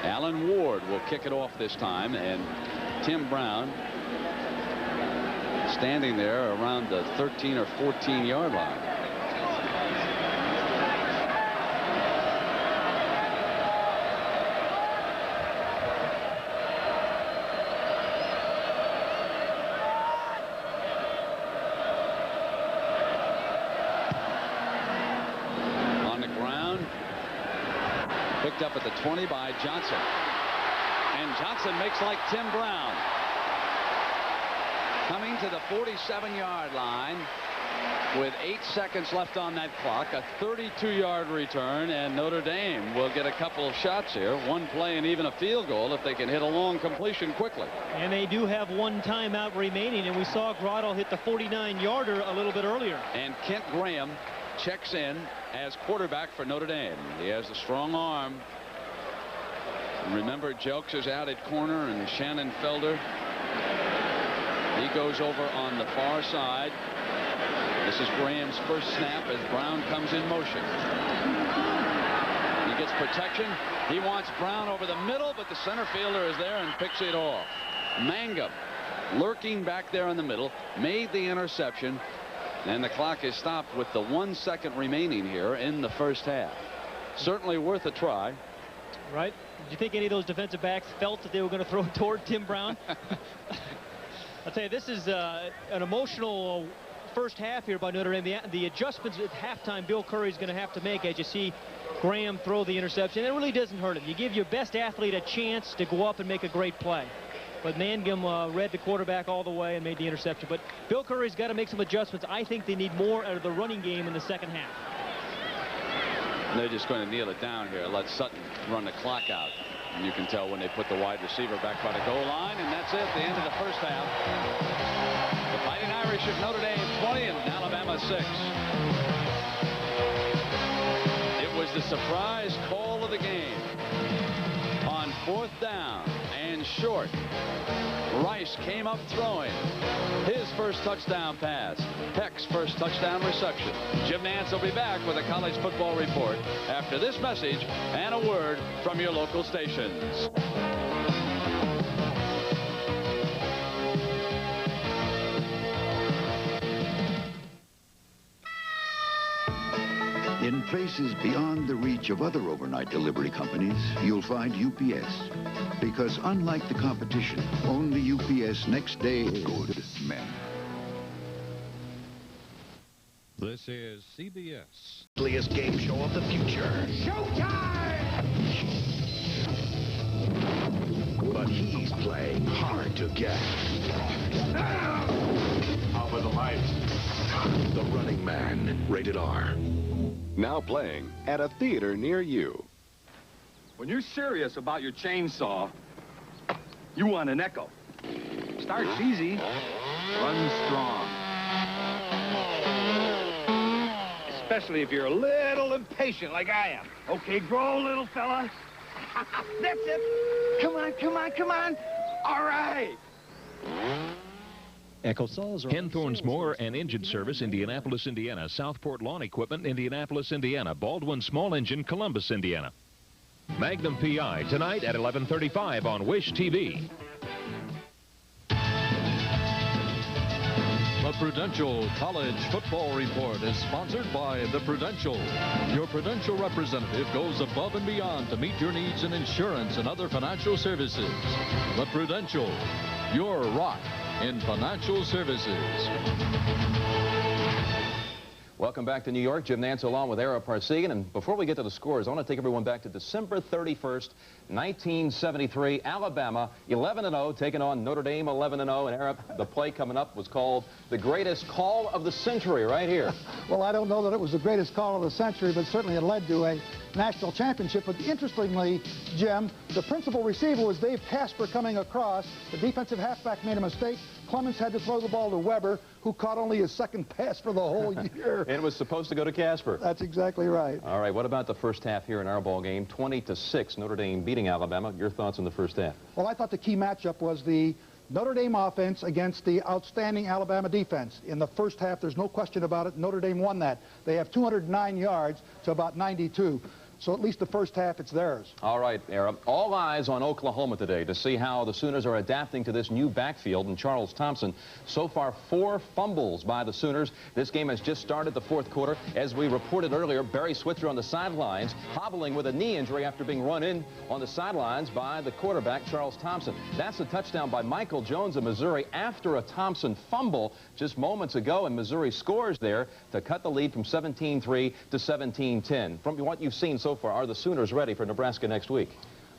Alan Ward will kick it off this time, and Tim Brown standing there around the 13 or 14-yard line. Up at the 20 by Johnson, and Johnson makes like Tim Brown, coming to the 47-yard line with 8 seconds left on that clock. A 32-yard return, and Notre Dame will get a couple of shots here, one play and even a field goal if they can hit a long completion quickly. And they do have one timeout remaining, and we saw Grotto hit the 49-yarder a little bit earlier. And Kent Graham checks in as quarterback for Notre Dame. He has a strong arm. Remember, Jelks is out at corner, and Shannon Felder, he goes over on the far side. This is Graham's first snap as Brown comes in motion. He gets protection. He wants Brown over the middle, but the center fielder is there and picks it off. Mangum, lurking back there in the middle, made the interception. And the clock is stopped with the 1 second remaining here in the first half. Certainly worth a try. Right. Did you think any of those defensive backs felt that they were going to throw toward Tim Brown? I'll tell you, this is an emotional first half here by Notre Dame. The adjustments at halftime Bill Curry is going to have to make as you see Graham throw the interception. It really doesn't hurt him. You give your best athlete a chance to go up and make a great play. But Mangum read the quarterback all the way and made the interception. But Bill Curry's got to make some adjustments. I think they need more out of the running game in the second half. They're just going to kneel it down here. Let Sutton run the clock out. And you can tell when they put the wide receiver back by the goal line. And that's it, the end of the first half. The Fighting Irish of Notre Dame 20 and Alabama 6. It was the surprise call of the game. On fourth down and short, Rice came up throwing his first touchdown pass. Peck's first touchdown reception. Jim Nance will be back with a college football report after this message and a word from your local stations. In places beyond the reach of other overnight delivery companies, you'll find UPS. Because unlike the competition, only UPS next day good men. This is CBS. Deadliest game show of the future. Showtime! But he's playing hard to get. Out with the lights. The Running Man, rated R. Now playing at a theater near you. When you're serious about your chainsaw, you want an Echo. Starts easy, runs strong. Especially if you're a little impatient like I am. Okay, grow, little fella. That's it. Come on, come on, come on. All right. Echo saws. Henthorne's Mower and Engine Service, Indianapolis, Indiana. Southport Lawn Equipment, Indianapolis, Indiana. Baldwin Small Engine, Columbus, Indiana. Magnum PI tonight at 11:35 on Wish TV. The Prudential College Football Report is sponsored by The Prudential. Your Prudential representative goes above and beyond to meet your needs in insurance and other financial services. The Prudential, your rock in financial services. Welcome back to New York. Jim Nance along with Ara Parsegan. And before we get to the scores, I want to take everyone back to December 31st, 1973. Alabama 11-0 taking on Notre Dame 11-0. And Ara, the play coming up was called the greatest call of the century right here. Well, I don't know that it was the greatest call of the century, but certainly it led to a national championship. But interestingly, Jim, the principal receiver was Dave Casper coming across. The defensive halfback made a mistake. Clemens had to throw the ball to Weber, who caught only his second pass for the whole year. And it was supposed to go to Casper. That's exactly right. All right, what about the first half here in our ball game? 20-6, Notre Dame beating Alabama. Your thoughts on the first half? Well, I thought the key matchup was the Notre Dame offense against the outstanding Alabama defense. In the first half, there's no question about it, Notre Dame won that. They have 209 yards to about 92. So at least the first half, it's theirs. All right, Ara. All eyes on Oklahoma today to see how the Sooners are adapting to this new backfield. And Charles Thompson, so far 4 fumbles by the Sooners. This game has just started the fourth quarter. As we reported earlier, Barry Switzer on the sidelines, hobbling with a knee injury after being run in on the sidelines by the quarterback, Charles Thompson. That's a touchdown by Michael Jones of Missouri after a Thompson fumble just moments ago, and Missouri scores there to cut the lead from 17-3 to 17-10. From what you've seen so far, are the Sooners ready for Nebraska next week?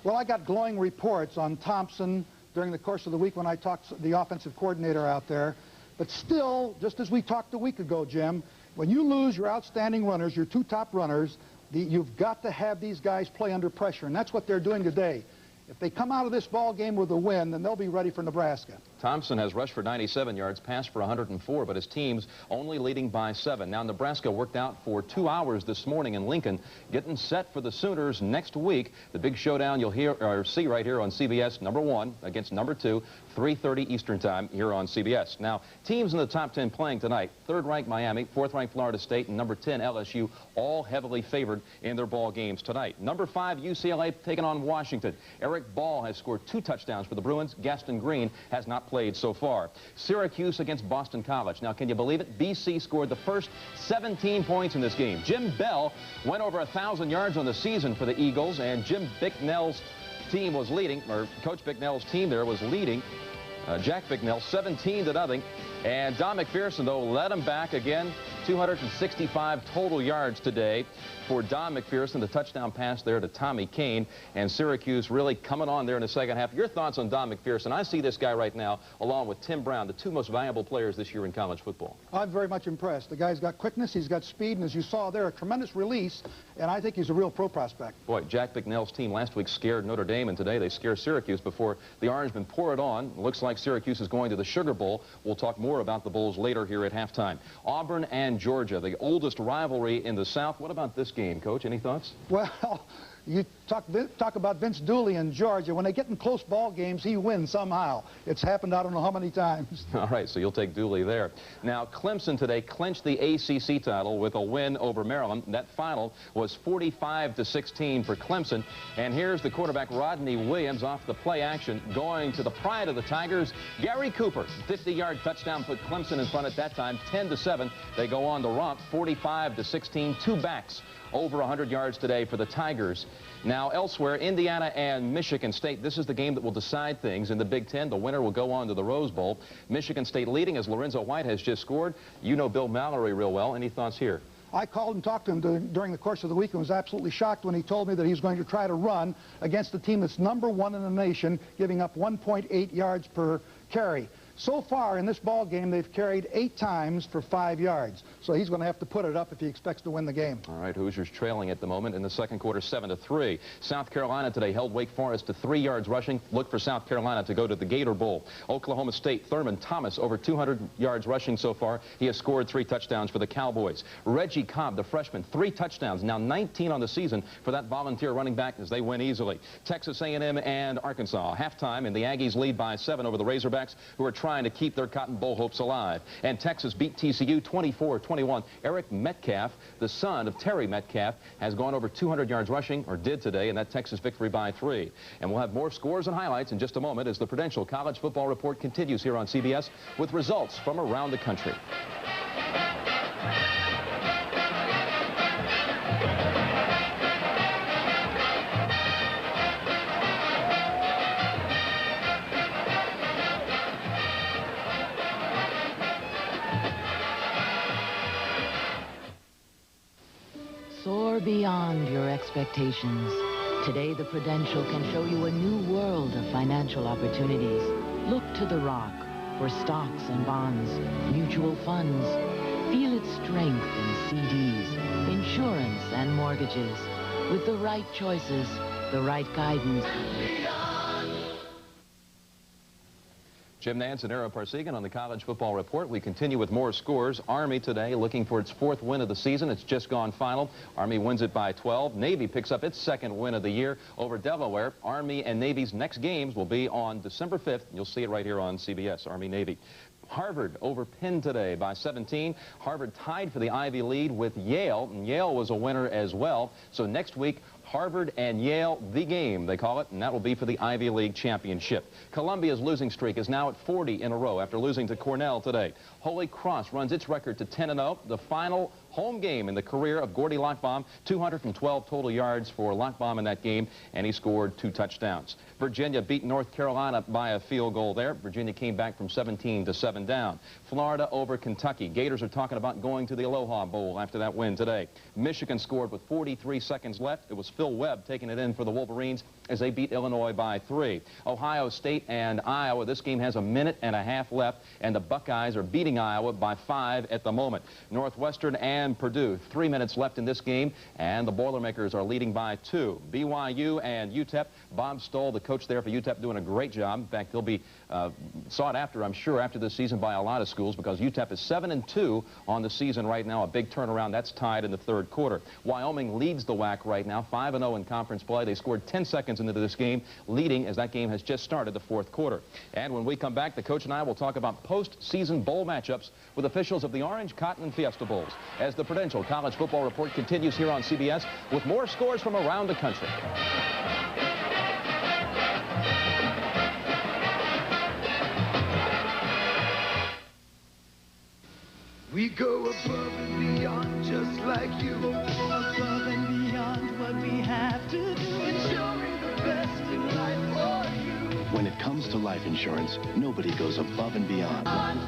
Well, I got glowing reports on Thompson during the course of the week when I talked to the offensive coordinator out there. But still, just as we talked a week ago, Jim, when you lose your outstanding runners, your 2 top runners, you've got to have these guys play under pressure, and that's what they're doing today. If they come out of this ball game with a win, then they'll be ready for Nebraska. Thompson has rushed for 97 yards, passed for 104, but his team's only leading by 7. Now, Nebraska worked out for 2 hours this morning in Lincoln, getting set for the Sooners next week. The big showdown you'll hear or see right here on CBS, number 1 against number 2, 3:30 Eastern Time here on CBS. Now, teams in the top 10 playing tonight: 3rd-ranked Miami, 4th-ranked Florida State, and number 10 LSU, all heavily favored in their ball games tonight. Number 5 UCLA taking on Washington. Eric Ball has scored 2 touchdowns for the Bruins. Gaston Green has not played so far. Syracuse against Boston College. Now, can you believe it? BC scored the first 17 points in this game. Jim Bell went over 1,000 yards on the season for the Eagles, and Jim Bicknell's team was leading, or Coach Bicknell's team there was leading. Jack Bicknell 17-0. And Don McPherson, though, led him back again. 265 total yards today for Don McPherson. The touchdown pass there to Tommy Kane. And Syracuse really coming on there in the second half. Your thoughts on Don McPherson? I see this guy right now, along with Tim Brown, the 2 most valuable players this year in college football. I'm very much impressed. The guy's got quickness, he's got speed, and as you saw there, a tremendous release, and I think he's a real pro prospect. Boy, Jack Bicknell's team last week scared Notre Dame, and today they scare Syracuse before the Orangemen pour it on. It looks like Syracuse is going to the Sugar Bowl. We'll talk more about the Bulls later here at halftime. Auburn and Georgia, the oldest rivalry in the South. What about this game, Coach? Any thoughts? Well, you talk about Vince Dooley in Georgia. When they get in close ball games, he wins somehow. It's happened I don't know how many times. All right, so you'll take Dooley there. Now, Clemson today clinched the ACC title with a win over Maryland. That final was 45-16 for Clemson. And here's the quarterback, Rodney Williams, off the play action, going to the pride of the Tigers, Gary Cooper. 50-yard touchdown put Clemson in front at that time, 10-7. They go on to romp, 45-16, 2 backs. Over 100 yards today for the Tigers. Now, elsewhere, Indiana and Michigan State. This is the game that will decide things in the Big Ten. The winner will go on to the Rose Bowl. Michigan State leading as Lorenzo White has just scored. You know Bill Mallory real well. Any thoughts here? I called and talked to him during the course of the week and was absolutely shocked when he told me that he's going to try to run against a team that's number 1 in the nation, giving up 1.8 yards per carry. So far in this ball game, they've carried 8 times for 5 yards. So he's going to have to put it up if he expects to win the game. All right, Hoosiers trailing at the moment in the second quarter, 7-3. South Carolina today held Wake Forest to 3 yards rushing. Look for South Carolina to go to the Gator Bowl. Oklahoma State, Thurman Thomas, over 200 yards rushing so far. He has scored 3 touchdowns for the Cowboys. Reggie Cobb, the freshman, 3 touchdowns, now 19 on the season for that volunteer running back as they win easily. Texas A&M and Arkansas, halftime, and the Aggies lead by 7 over the Razorbacks, who are trying to keep their Cotton Bowl hopes alive. And Texas beat TCU 24-21. Eric Metcalf, the son of Terry Metcalf, has gone over 200 yards rushing, or did today, in that Texas victory by 3. And we'll have more scores and highlights in just a moment as the Prudential College Football Report continues here on CBS with results from around the country. soar beyond your expectations. Today, the Prudential can show you a new world of financial opportunities. Look to the Rock for stocks and bonds, mutual funds. Feel its strength in CDs, insurance, and mortgages. With the right choices, the right guidance. Jim Nance and Ara Parsegan on the College Football Report. We continue with more scores. Army today looking for its 4th win of the season. It's just gone final. Army wins it by 12. Navy picks up its 2nd win of the year over Delaware. Army and Navy's next games will be on December 5th. You'll see it right here on CBS, Army-Navy. Harvard over Penn today by 17. Harvard tied for the Ivy lead with Yale, and Yale was a winner as well. So next week, Harvard and Yale, the game, they call it, and that will be for the Ivy League championship. Columbia's losing streak is now at 40 in a row after losing to Cornell today. Holy Cross runs its record to 10-0. The final home game in the career of Gordy Lockbaum, 212 total yards for Lockbaum in that game, and he scored 2 touchdowns. Virginia beat North Carolina by a field goal there. Virginia came back from 17 to 7 down. Florida over Kentucky. Gators are talking about going to the Aloha Bowl after that win today. Michigan scored with 43 seconds left. It was Phil Webb taking it in for the Wolverines as they beat Illinois by 3. Ohio State and Iowa. This game has a minute and a half left, and the Buckeyes are beating Iowa by 5 at the moment. Northwestern and Purdue, 3 minutes left in this game, and the Boilermakers are leading by 2. BYU and UTEP. Bob Stoll, the coach there for UTEP, doing a great job. In fact, he'll be sought after, I'm sure, after this season by a lot of schools because UTEP is 7-2 on the season right now. A big turnaround. That's tied in the 3rd quarter. Wyoming leads the WAC right now, 5-0 in conference play. They scored 10 seconds into this game, leading as that game has just started the 4th quarter. And when we come back, the coach and I will talk about post-season bowl matchups with officials of the Orange, Cotton, and Fiesta Bowls as the Prudential College Football Report continues here on CBS with more scores from around the country. We go above and beyond just like you. Above and beyond what we have to do. Ensuring the best in life for you. When it comes to life insurance, nobody goes above and beyond.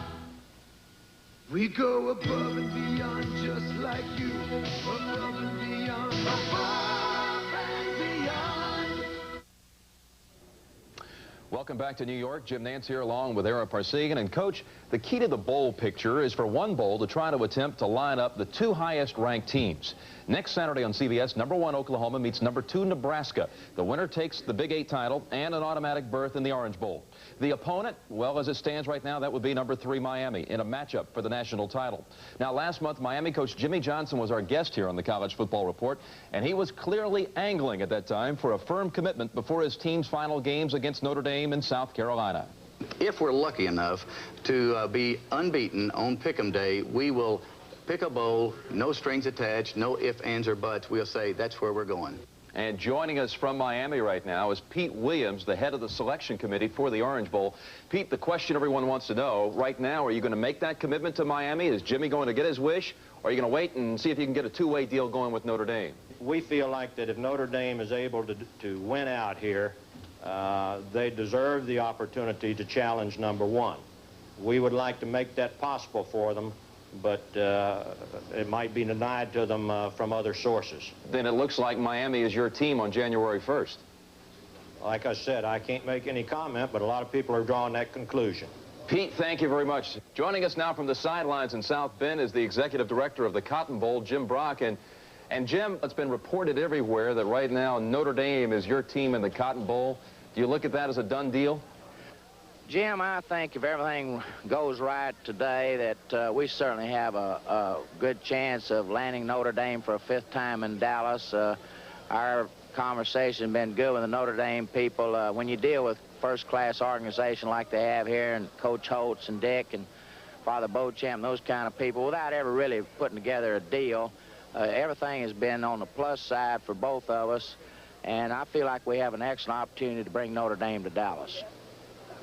We go above and beyond just like you. Above and beyond. Above and beyond. Welcome back to New York. Jim Nance here along with Ara Parsegan. And Coach, the key to the bowl picture is for one bowl to try to attempt to line up the 2 highest ranked teams. Next Saturday on CBS, number 1 Oklahoma meets number 2 Nebraska. The winner takes the Big 8 title and an automatic berth in the Orange Bowl. The opponent, well, as it stands right now, that would be number 3 Miami in a matchup for the national title. Now, last month, Miami coach Jimmy Johnson was our guest here on the College Football Report, and he was clearly angling at that time for a firm commitment before his team's final games against Notre Dame and South Carolina. If we're lucky enough to be unbeaten on Pick'em Day, we will pick a bowl, no strings attached, no ifs, ands, or buts. We'll say that's where we're going. And joining us from Miami right now is Pete Williams, the head of the selection committee for the Orange Bowl. Pete, the question everyone wants to know, right now, are you going to make that commitment to Miami? Is Jimmy going to get his wish? Or are you going to wait and see if you can get a 2-way deal going with Notre Dame? We feel like that if Notre Dame is able to win out here, they deserve the opportunity to challenge number 1. We would like to make that possible for them, but it might be denied to them from other sources. Then it looks like Miami is your team on January 1st. Like I said, I can't make any comment, but a lot of people are drawing that conclusion. Pete, thank you very much. Joining us now from the sidelines in South Bend is the executive director of the Cotton Bowl, Jim Brock. And Jim, it's been reported everywhere that right now Notre Dame is your team in the Cotton Bowl. Do you look at that as a done deal? Jim, I think if everything goes right today, that we certainly have a good chance of landing Notre Dame for a 5th time in Dallas. Our conversation has been good with the Notre Dame people. When you deal with first-class organization like they have here, and Coach Holtz and Dick and Father Beauchamp, those kind of people, without ever really putting together a deal, everything has been on the plus side for both of us, and I feel like we have an excellent opportunity to bring Notre Dame to Dallas.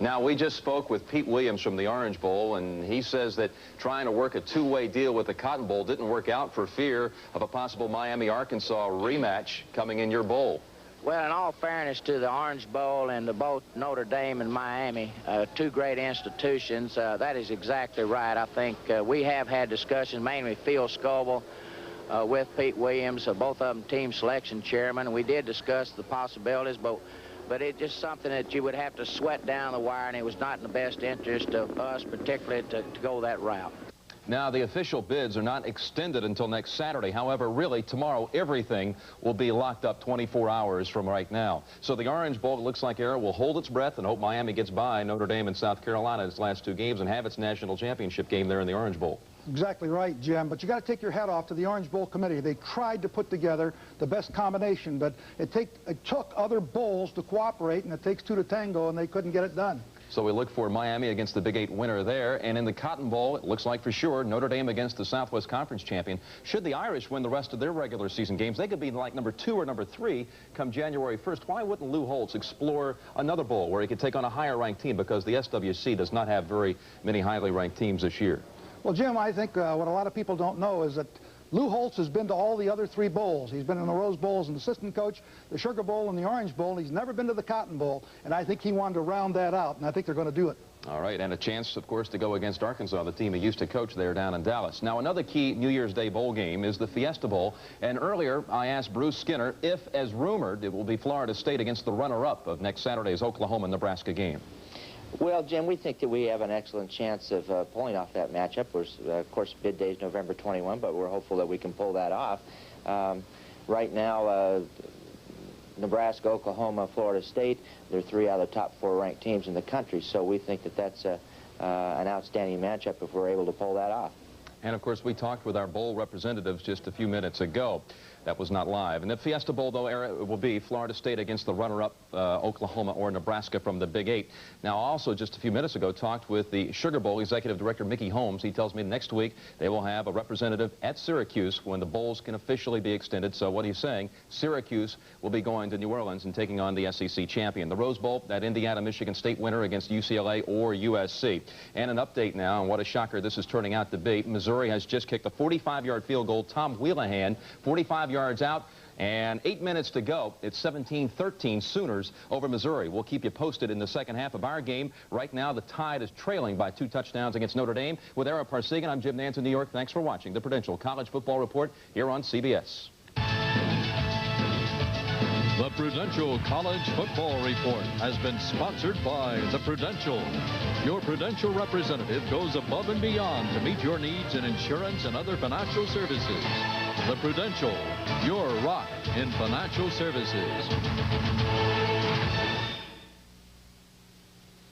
Now, we just spoke with Pete Williams from the Orange Bowl, and he says that trying to work a 2-way deal with the Cotton Bowl didn't work out for fear of a possible Miami-Arkansas rematch coming in your bowl. Well, in all fairness to the Orange Bowl and to both Notre Dame and Miami, 2 great institutions, that is exactly right. I think we have had discussions, mainly Phil Scoville, with Pete Williams, both of them team selection chairman, and we did discuss the possibilities, but it's just something that you would have to sweat down the wire, and it was not in the best interest of us, particularly to go that route. Now, the official bids are not extended until next Saturday. However, really, tomorrow, everything will be locked up 24 hours from right now. So the Orange Bowl, it looks like, Era, will hold its breath and hope Miami gets by Notre Dame and South Carolina its last 2 games and have its national championship game there in the Orange Bowl. Exactly right, Jim. But you got to take your hat off to the Orange Bowl committee. They tried to put together the best combination, but it took other bowls to cooperate, and it takes 2 to tango, and they couldn't get it done. So we look for Miami against the Big 8 winner there. And in the Cotton Bowl, it looks like for sure Notre Dame against the Southwest Conference champion. Should the Irish win the rest of their regular season games, they could be like number 2 or number 3 come January 1st. Why wouldn't Lou Holtz explore another bowl where he could take on a higher ranked team? Because the SWC does not have very many highly ranked teams this year. Well, Jim, I think what a lot of people don't know is that Lou Holtz has been to all the other 3 bowls. He's been in the Rose Bowl as an assistant coach, the Sugar Bowl, and the Orange Bowl. He's never been to the Cotton Bowl, and I think he wanted to round that out, and I think they're going to do it. All right, and a chance, of course, to go against Arkansas, the team he used to coach there down in Dallas. Now, another key New Year's Day bowl game is the Fiesta Bowl, and earlier I asked Bruce Skinner if, as rumored, it will be Florida State against the runner-up of next Saturday's Oklahoma-Nebraska game. Well, Jim, we think that we have an excellent chance of pulling off that matchup. Of course, bid day is November 21, but we're hopeful that we can pull that off. Right now, Nebraska, Oklahoma, Florida State, they're 3 out of the top 4 ranked teams in the country, so we think that that's an outstanding matchup if we're able to pull that off. And, of course, we talked with our bowl representatives just a few minutes ago. That was not live. And the Fiesta Bowl, though, Era, will be Florida State against the runner-up Oklahoma or Nebraska from the Big 8. Now, also, just a few minutes ago, talked with the Sugar Bowl Executive Director Mickey Holmes. He tells me next week they will have a representative at Syracuse when the bowls can officially be extended. So what he's saying, Syracuse will be going to New Orleans and taking on the SEC champion. The Rose Bowl, that Indiana-Michigan State winner against UCLA or USC. And an update now, and what a shocker this is turning out to be. Missouri has just kicked a 45-yard field goal. Tom Wheelahan, 45 yards out, and 8 minutes to go. It's 17-13 Sooners over Missouri. We'll keep you posted in the second half of our game. Right now, the Tide is trailing by 2 touchdowns against Notre Dame. With Era Parsegan, I'm Jim Nance in New York. Thanks for watching the Prudential College Football Report here on CBS. The Prudential College Football Report has been sponsored by the Prudential. Your Prudential representative goes above and beyond to meet your needs in insurance and other financial services. The Prudential, your rock in financial services.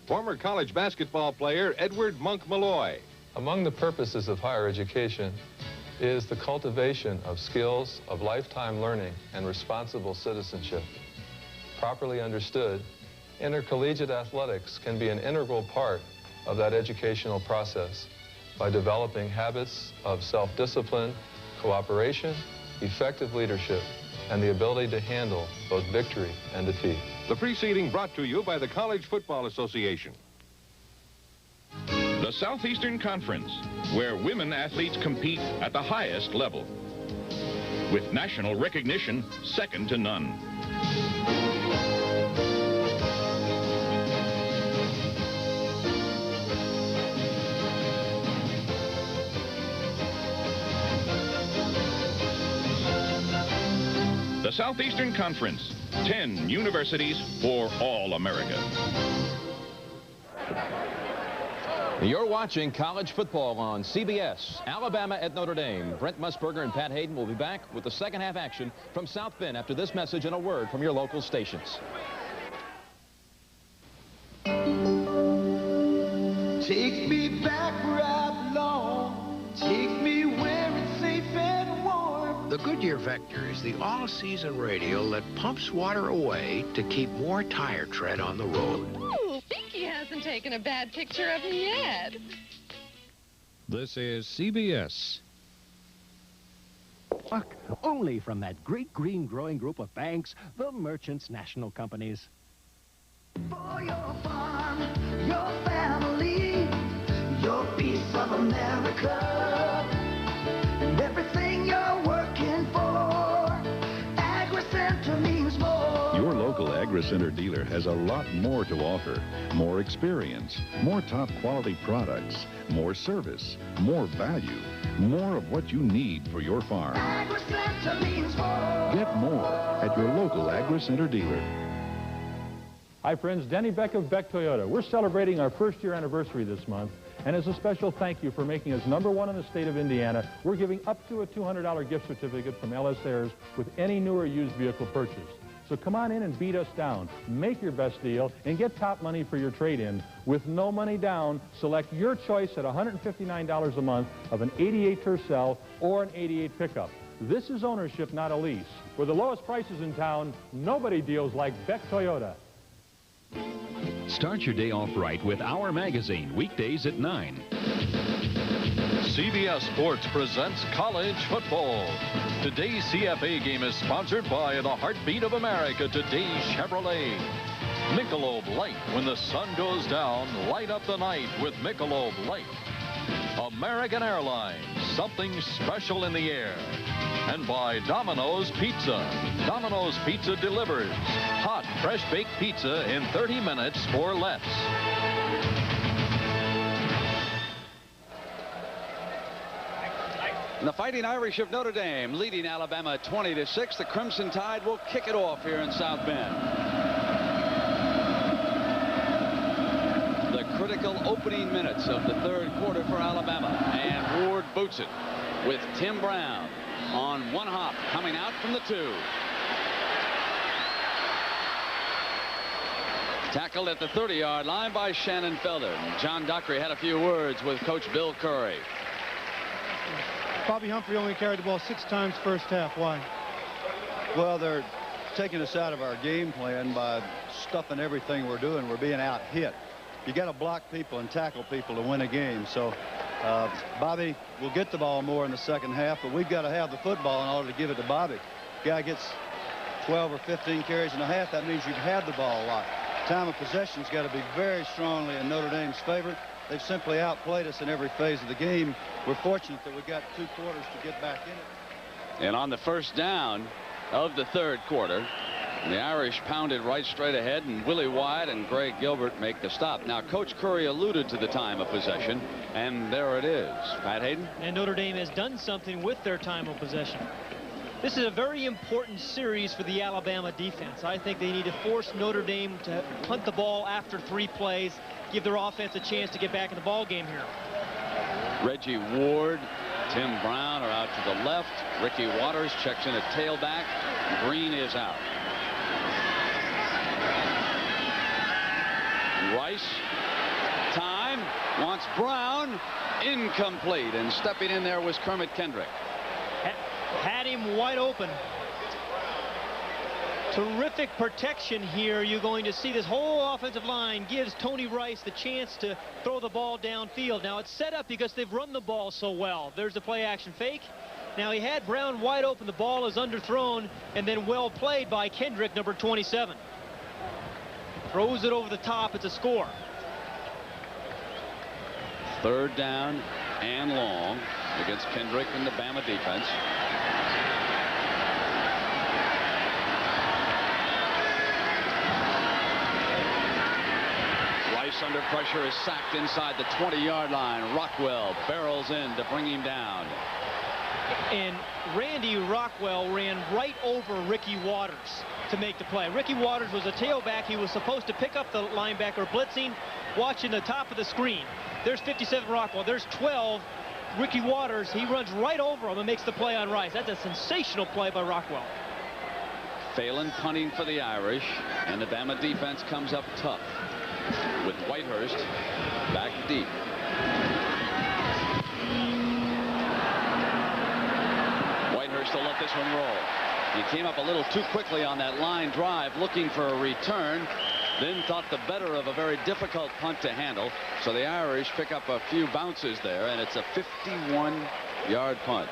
Former college basketball player Edward Monk Malloy. Among the purposes of higher education is the cultivation of skills of lifetime learning and responsible citizenship. Properly understood, intercollegiate athletics can be an integral part of that educational process by developing habits of self-discipline, cooperation, effective leadership, and the ability to handle both victory and defeat. The preceding brought to you by the College Football Association. The Southeastern Conference, where women athletes compete at the highest level, with national recognition second to none. The Southeastern Conference, 10 universities for all America. You're watching college football on CBS. Alabama at Notre Dame. Brent Musburger and Pat Hayden will be back with the second half action from South Bend after this message and a word from your local stations. Take me back where I belong. Take me where it's safe and warm. The Goodyear Vector is the all-season radial that pumps water away to keep more tire tread on the road. Ooh, Pinky hasn't taken a bad picture of me yet. This is CBS. Look, only from that great green growing group of banks, the Merchants National Companies. For your farm, your family, your piece of America, and everything you're working for, AgriCenter means more. Your local AgriCenter Agri-Center dealer has a lot more to offer. More experience, more top quality products, more service, more value, more of what you need for your farm. Get more at your local Agri-Center dealer. Hi friends, Denny Beck of Beck Toyota. We're celebrating our first-year anniversary this month, and as a special thank you for making us #1 in the state of Indiana, we're giving up to a $200 gift certificate from LS Ayres with any new or used vehicle purchase. So come on in and beat us down. Make your best deal and get top money for your trade-in. With no money down, select your choice at $159 a month of an 88 Tercel or an 88 pickup. This is ownership, not a lease. With the lowest prices in town, nobody deals like Beck Toyota. Start your day off right with Our Magazine, weekdays at 9. CBS Sports presents college football. Today's CFA game is sponsored by the heartbeat of America, today's Chevrolet. Michelob Light. When the sun goes down, light up the night with Michelob Light. American Airlines, something special in the air. And by Domino's Pizza. Domino's Pizza delivers hot, fresh-baked pizza in 30 minutes or less. The Fighting Irish of Notre Dame leading Alabama 20-6. The Crimson Tide will kick it off here in South Bend. The critical opening minutes of the third quarter for Alabama. And Ward boots it with Tim Brown on one hop coming out from the 2. Tackled at the 30-yard line by Shannon Felder. John Dockery had a few words with Coach Bill Curry. Bobby Humphrey only carried the ball 6 times first half. Why? Well, they're taking us out of our game plan by stuffing everything we're doing. We're being out hit. You got to block people and tackle people to win a game. So Bobby will get the ball more in the second half, but we've got to have the football in order to give it to Bobby. Guy gets 12 or 15 carries in a half. That means you've had the ball a lot. Time of possession's got to be very strongly in Notre Dame's favor. They've simply outplayed us in every phase of the game. We're fortunate that we got 2 quarters to get back in it. And on the first down of the third quarter, the Irish pounded right straight ahead, and Willie Wyatt and Greg Gilbert make the stop. Now, Coach Curry alluded to the time of possession, and there it is. Pat Hayden? And Notre Dame has done something with their time of possession. This is a very important series for the Alabama defense. I think they need to force Notre Dame to punt the ball after 3 plays, give their offense a chance to get back in the ball game here. Reggie Ward, Tim Brown are out to the left. Ricky Waters checks in at tailback. Green is out. Rice, time, wants Brown, incomplete, and stepping in there was Kermit Kendrick. Had him wide open. Terrific protection here. You're going to see this whole offensive line gives Tony Rice the chance to throw the ball downfield. Now it's set up because they've run the ball so well. There's the play action fake. Now he had Brown wide open. The ball is underthrown and then well played by Kendrick, number 27. Throws it over the top. It's a score. Third down and long against Kendrick and the Bama defense. Rice under pressure is sacked inside the 20-yard line. Rockwell barrels in to bring him down. And Randy Rockwell ran right over Ricky Waters to make the play. Ricky Waters was a tailback. He was supposed to pick up the linebacker blitzing, watching the top of the screen. There's 57 Rockwell. There's 12 Ricky Waters. He runs right over him and makes the play on Rice. That's a sensational play by Rockwell. Phelan punting for the Irish, and the Bama defense comes up tough with Whitehurst back deep. Whitehurst will let this one roll. He came up a little too quickly on that line drive, looking for a return, then thought the better of a very difficult punt to handle. So the Irish pick up a few bounces there, and it's a 51-yard punt.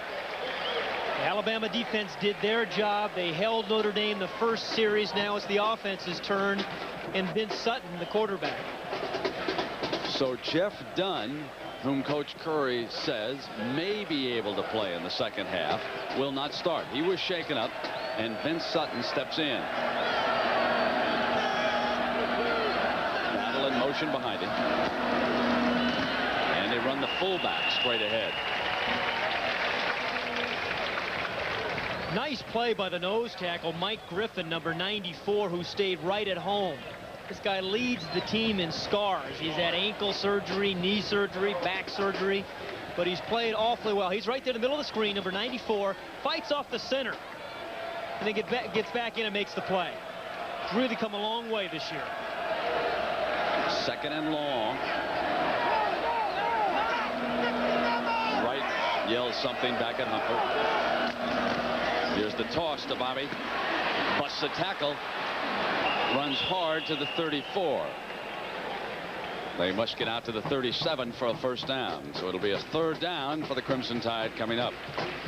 The Alabama defense did their job. They held Notre Dame the first series. Now it's the offense's turn, and Vince Sutton, the quarterback. So Jeff Dunn, whom Coach Curry says may be able to play in the second half, will not start. He was shaken up, and Vince Sutton steps in. motion behind him. And they run the fullback straight ahead. Nice play by the nose tackle, Mike Griffin, number 94, who stayed right at home. This guy leads the team in scars. He's had ankle surgery, knee surgery, back surgery, but he's played awfully well. He's right there in the middle of the screen, number 94, fights off the center, and then gets back in and makes the play. He's really come a long way this year. Second and long. Wright yells something back at Humphrey. Here's the toss to Bobby. Busts the tackle. Runs hard to the 34. They must get out to the 37 for a first down. So it'll be a third down for the Crimson Tide coming up.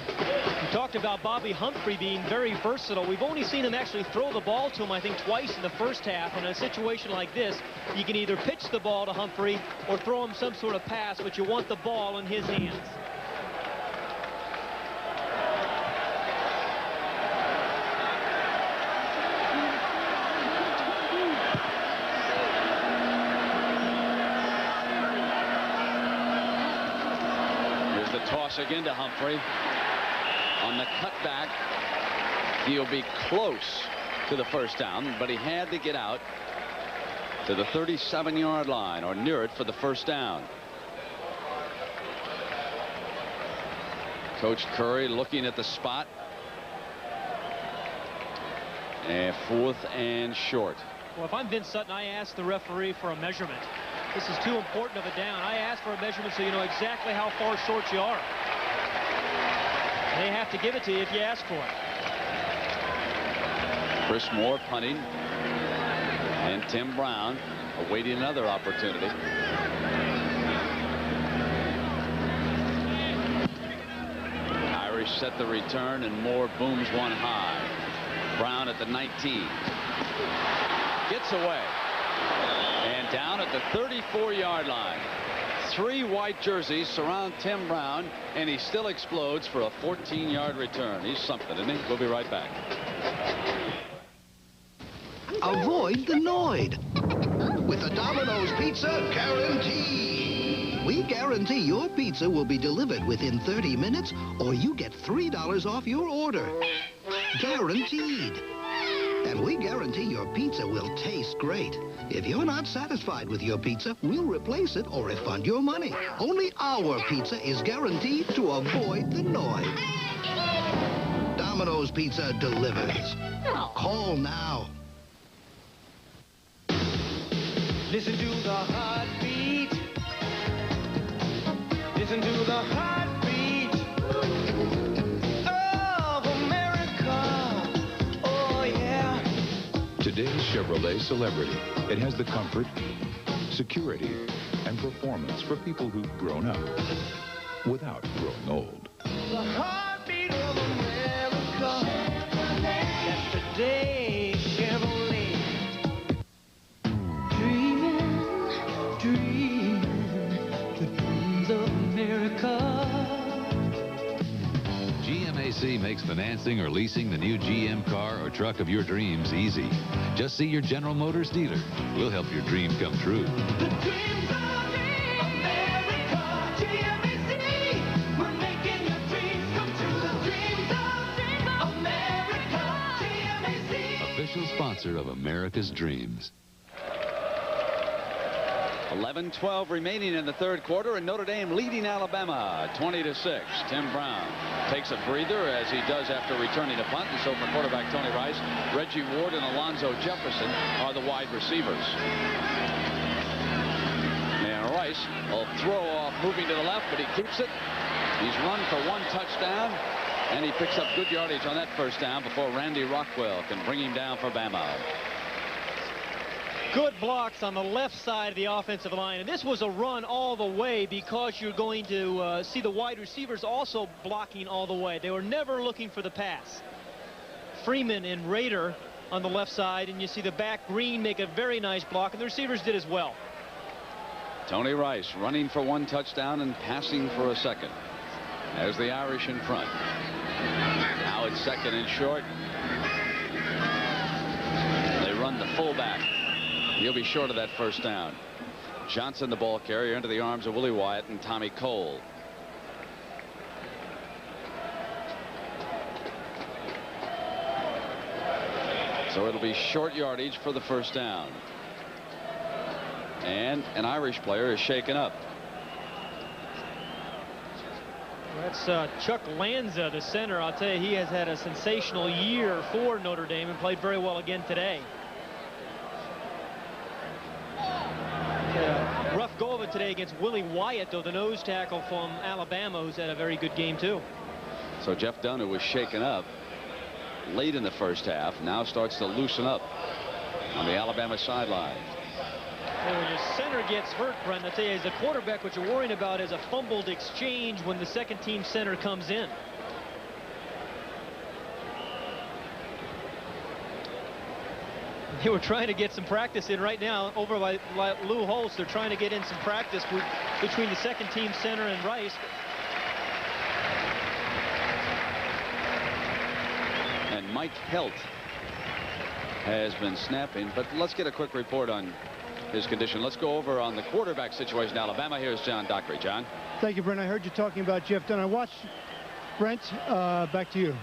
We talked about Bobby Humphrey being very versatile. We've only seen him actually throw the ball to him, I think, twice in the first half. In a situation like this, you can either pitch the ball to Humphrey or throw him some sort of pass, but you want the ball in his hands. Toss again to Humphrey. On the cutback, he'll be close to the first down, but he had to get out to the 37-yard line or near it for the first down. Coach Curry looking at the spot. And 4th and short. Well, if I'm Vince Sutton, I ask the referee for a measurement. This is too important of a down. I ask for a measurement so you know exactly how far short you are. They have to give it to you if you ask for it. Chris Moore punting. And Tim Brown awaiting another opportunity. Irish set the return, and Moore booms one high. Brown at the 19. Gets away. And down at the 34-yard line. 3 white jerseys surround Tim Brown, and he still explodes for a 14-yard return. He's something, isn't he? We'll be right back. Avoid the Noid with the Domino's Pizza Guarantee. We guarantee your pizza will be delivered within 30 minutes, or you get $3 off your order. Guaranteed. And we guarantee your pizza will taste great. If you're not satisfied with your pizza, we'll replace it or refund your money. Only our pizza is guaranteed to avoid the noise. Domino's Pizza delivers. Call now. Listen to the heartbeat. Listen to the heartbeat of America. Oh, yeah. Today's Chevrolet Celebrity. It has the comfort, security, and performance for people who've grown up without growing old. The heartbeat of America. That's today's Chevrolet. Dreaming, dreaming, the dreams of America. GMAC makes financing or leasing the new GM car or truck of your dreams easy. Just see your General Motors dealer. We'll help your dream come true. The dreams of America, GMAC. We're making your dreams come true. The dreams of America, GMAC. Official sponsor of America's Dreams. 11-12 remaining in the third quarter, and Notre Dame leading Alabama 20-6. Tim Brown takes a breather, as he does after returning a punt, and so for quarterback Tony Rice, Reggie Ward and Alonzo Jefferson are the wide receivers. And Rice will throw off moving to the left, but he keeps it. He's run for 1 touchdown, and he picks up good yardage on that first down before Randy Rockwell can bring him down for Bama. Good blocks on the left side of the offensive line. And this was a run all the way because you're going to see the wide receivers also blocking all the way. They were never looking for the pass. Freeman and Rader on the left side, and you see the back Green make a very nice block, and the receivers did as well. Tony Rice running for 1 touchdown and passing for a second. There's the Irish in front. Now it's 2nd and short. They run the fullback. He'll be short of that first down. Johnson, the ball carrier, into the arms of Willie Wyatt and Tommy Cole. So it'll be short yardage for the first down. And an Irish player is shaken up. That's Chuck Lanza, the center. I'll tell you, he has had a sensational year for Notre Dame and played very well again today. Rough go of it today against Willie Wyatt, though, the nose tackle from Alabama, who's had a very good game, too. So Jeff Dunn, who was shaken up late in the first half, now starts to loosen up on the Alabama sideline. And when your center gets hurt, Brent, I tell you, as a quarterback, what you're worrying about is a fumbled exchange when the second-team center comes in. They were trying to get some practice in right now over by Lou Holtz. They're trying to get in some practice between the second-team center and Rice. And Mike Helt has been snapping, but let's get a quick report on his condition. Let's go over on the quarterback situation in Alabama. Here's John Dockery. John. Thank you, Brent. I heard you talking about Jeff Dunn. I watched Brent. Back to you.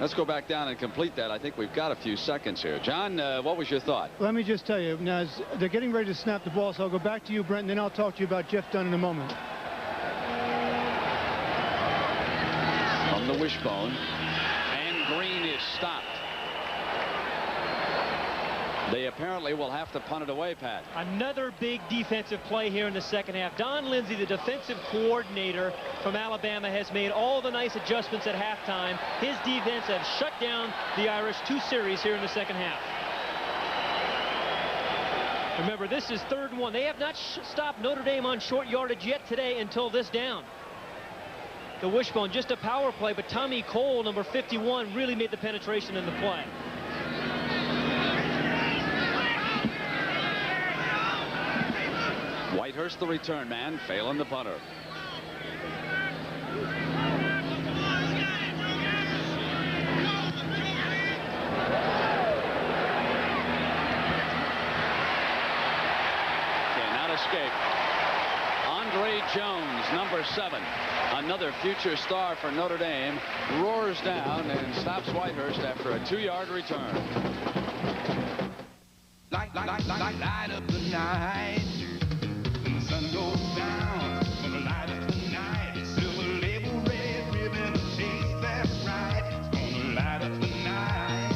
Let's go back down and complete that. I think we've got a few seconds here. John, what was your thought? Let me just tell you, now they're getting ready to snap the ball, so I'll go back to you, Brent, and then I'll talk to you about Jeff Dunn in a moment. From the wishbone, and Green is stopped. They apparently will have to punt it away, Pat. Another big defensive play here in the second half. Don Lindsay, the defensive coordinator from Alabama, has made all the nice adjustments at halftime. His defense has shut down the Irish 2 series here in the second half. Remember, this is 3rd and 1. They have not stopped Notre Dame on short yardage yet today until this down. The wishbone, just a power play, but Tommy Cole, number 51, really made the penetration in the play. Whitehurst, the return man, failing the punter. Cannot escape. Andre Jones, number 7, another future star for Notre Dame, roars down and stops Whitehurst after a 2-yard return. Light up the night. Sun goes down, gonna light up the night. Silver label, red ribbon, taste that's right. Gonna light up the night.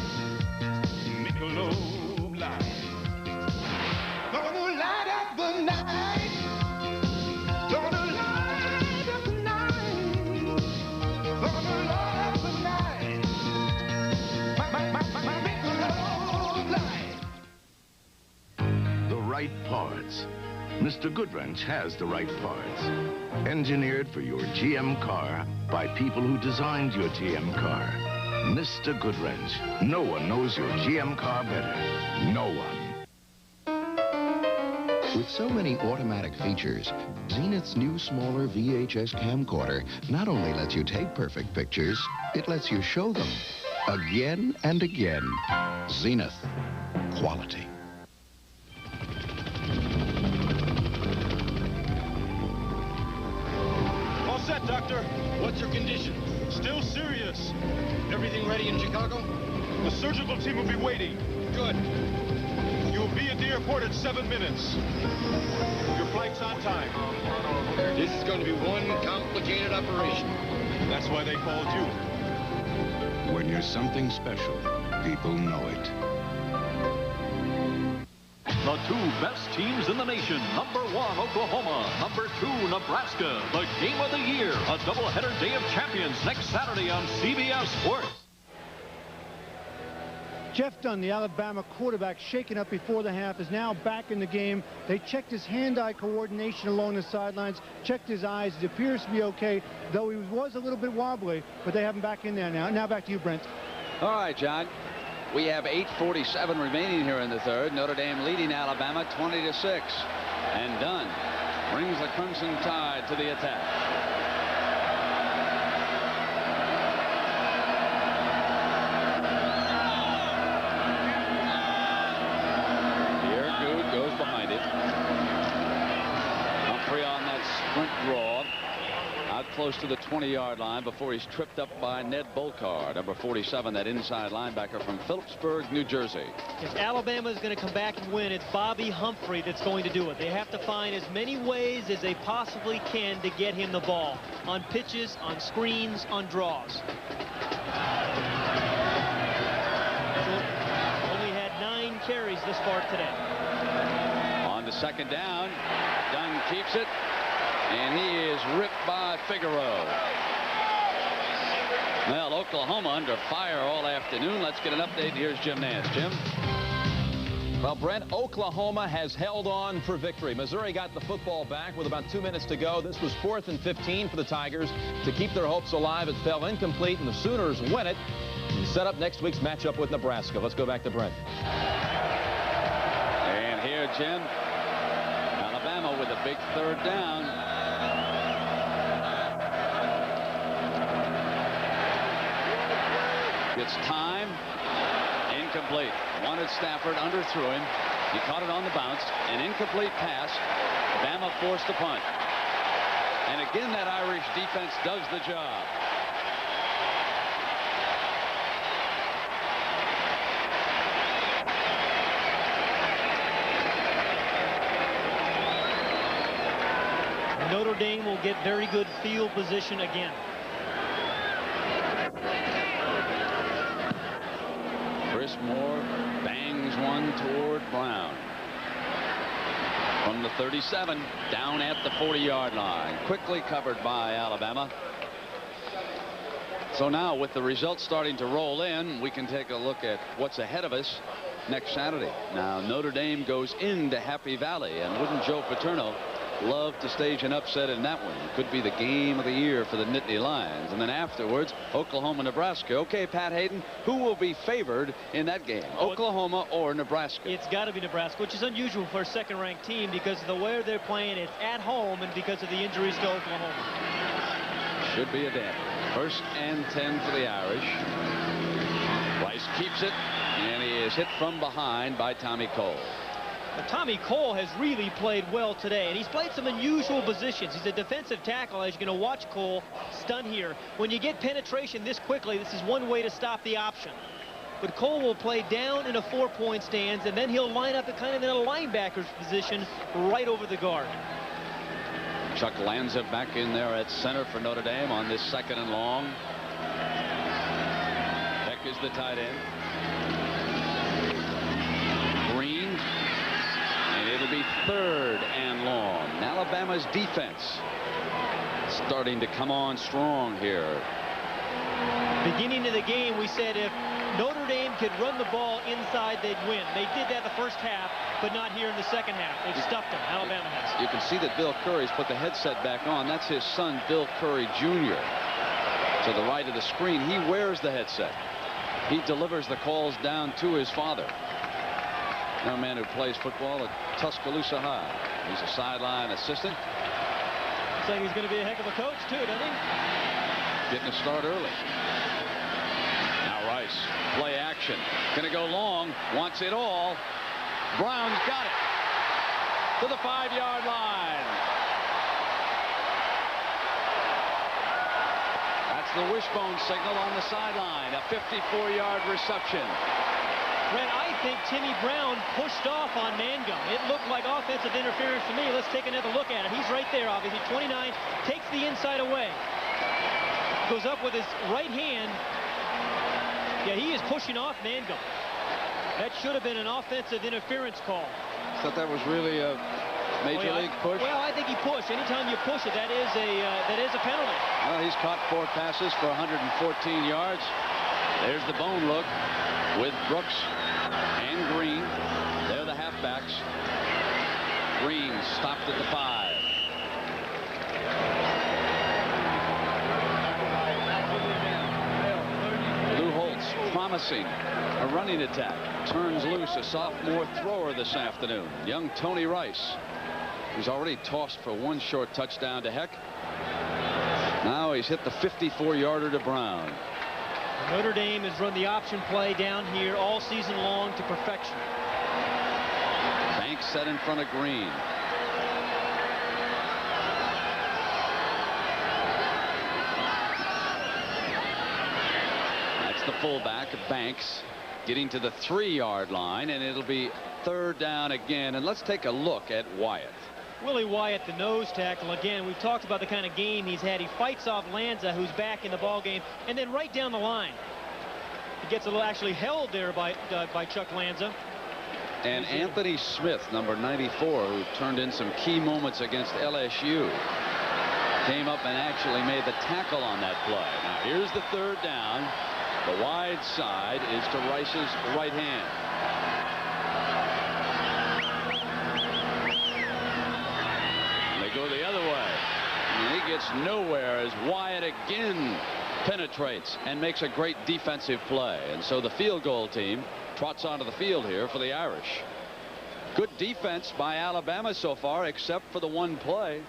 Michelob Light. Gonna light up the night. Gonna light up the night. Gonna light up the night. My Michelob Light. The right parts. Mr. Goodwrench has the right parts. Engineered for your GM car by people who designed your GM car. Mr. Goodwrench. No one knows your GM car better. No one. With so many automatic features, Zenith's new smaller VHS camcorder not only lets you take perfect pictures, it lets you show them again and again. Zenith. Quality. Set, Doctor. What's your condition? Still serious. Everything ready in Chicago? The surgical team will be waiting. Good. You will be at the airport in 7 minutes. Your flight's on time. This is going to be one complicated operation. That's why they called you. When you're something special, people know it. The 2 best teams in the nation. Number 1, Oklahoma. Number 2, Nebraska. The game of the year. A doubleheader day of champions next Saturday on CBS Sports. Jeff Dunn, the Alabama quarterback, shaken up before the half, is now back in the game. They checked his hand-eye coordination along the sidelines, checked his eyes. It appears to be okay, though he was a little bit wobbly, but they have him back in there now. Now back to you, Brent. All right, John. We have 8:47 remaining here in the 3rd. Notre Dame leading Alabama 20-6. And Dunn brings the Crimson Tide to the attack. close to the 20-yard line before he's tripped up by Ned Bolcar, number 47, that inside linebacker from Phillipsburg, New Jersey. If Alabama is going to come back and win, it's Bobby Humphrey that's going to do it. They have to find as many ways as they possibly can to get him the ball, on pitches, on screens, on draws. Only had 9 carries this far today. On to second down. Dunn keeps it, and he is ripped by Figueroa. Well, Oklahoma under fire all afternoon. Let's get an update. Here's Jim Nance. Jim? Well, Brent, Oklahoma has held on for victory. Missouri got the football back with about 2 minutes to go. This was 4th and 15 for the Tigers to keep their hopes alive. It fell incomplete, and the Sooners win it and set up next week's matchup with Nebraska. Let's go back to Brent. And here, Jim, Alabama with a big 3rd down. It's time. Incomplete. Wanted Stafford, underthrew him. He caught it on the bounce. An incomplete pass. Bama forced a punt. And again, that Irish defense does the job. Notre Dame will get very good field position again. Chris Moore bangs one toward Brown. From the 37, down at the 40-yard line. Quickly covered by Alabama. So now, with the results starting to roll in, we can take a look at what's ahead of us next Saturday. Now, Notre Dame goes into Happy Valley, and wouldn't Joe Paterno love to stage an upset in that one? It could be the game of the year for the Nittany Lions. And then afterwards, Oklahoma, Nebraska. Okay, Pat Hayden, who will be favored in that game, Oklahoma or Nebraska? It's got to be Nebraska, which is unusual for a second-ranked team because of the way they're playing. It's at home and because of the injuries to Oklahoma. Should be a damper. 1st and 10 for the Irish. Rice keeps it, and he is hit from behind by Tommy Cole. But Tommy Cole has really played well today, and he's played some unusual positions. He's a defensive tackle, as you're going to watch Cole stun here. When you get penetration this quickly, this is one way to stop the option. But Cole will play down in a 4-point stance, and then he'll line up kind of in a linebacker's position right over the guard. Chuck Lanza back in there at center for Notre Dame on this 2nd and long. Beck is the tight end. Green. And it'll be 3rd and long. Alabama's defense starting to come on strong here. Beginning of the game, we said if Notre Dame could run the ball inside, they'd win. They did that the first half, but not here in the second half. They've stuffed them. Alabama has. You can see that Bill Curry's put the headset back on. That's his son, Bill Curry Jr. To the right of the screen, he wears the headset. He delivers the calls down to his father. Young man who plays football at Tuscaloosa High. He's a sideline assistant. Looks like he's going to be a heck of a coach, too, doesn't he? Getting a start early. Now Rice, play action. Going to go long, wants it all. Brown's got it to the 5-yard line. That's the wishbone signal on the sideline. A 54-yard reception. Brent, I think Timmy Brown pushed off on Mangum. It looked like offensive interference to me. Let's take another look at it. He's right there, obviously. 29, takes the inside away. Goes up with his right hand. Yeah, he is pushing off Mangum. That should have been an offensive interference call. I thought that was really a major league push. Well, I think he pushed. Anytime you push it, that is a penalty. Well, he's caught 4 passes for 114 yards. There's the bone look with Brooks and Green. They're the halfbacks. Green stopped at the 5. Lou Holtz promising a running attack. Turns loose a sophomore thrower this afternoon. Young Tony Rice, who's already tossed for 1 short touchdown to Heck. Now he's hit the 54-yarder to Brown. Notre Dame has run the option play down here all season long to perfection. Banks set in front of Green. the fullback, Banks, getting to the 3-yard line, and it'll be 3rd down again. And let's take a look at Wyatt. Willie Wyatt, the nose tackle. Again, we've talked about the kind of game he's had. He fights off Lanza, who's back in the ball game, and then right down the line. He gets a little actually held there by Chuck Lanza. And Anthony Smith, number 94, who turned in some key moments against LSU, came up and actually made the tackle on that play. Now here's the 3rd down. The wide side is to Rice's right hand. They go the other way. And he gets nowhere as Wyatt again penetrates and makes a great defensive play. And so the field goal team trots onto the field here for the Irish. Good defense by Alabama so far, except for the one play.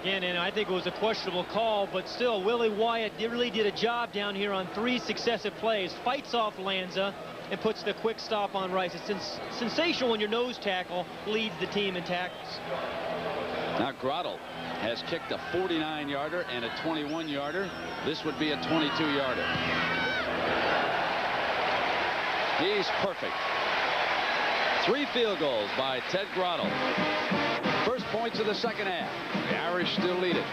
Again, and I think it was a questionable call, but still, Willie Wyatt really did a job down here on 3 successive plays. Fights off Lanza and puts the quick stop on Rice. It's sensational when your nose tackle leads the team in tackles. Now Grottle has kicked a 49-yarder and a 21-yarder. This would be a 22-yarder. He's perfect. 3 field goals by Ted Grottle. First points of the second half. The Irish still lead it.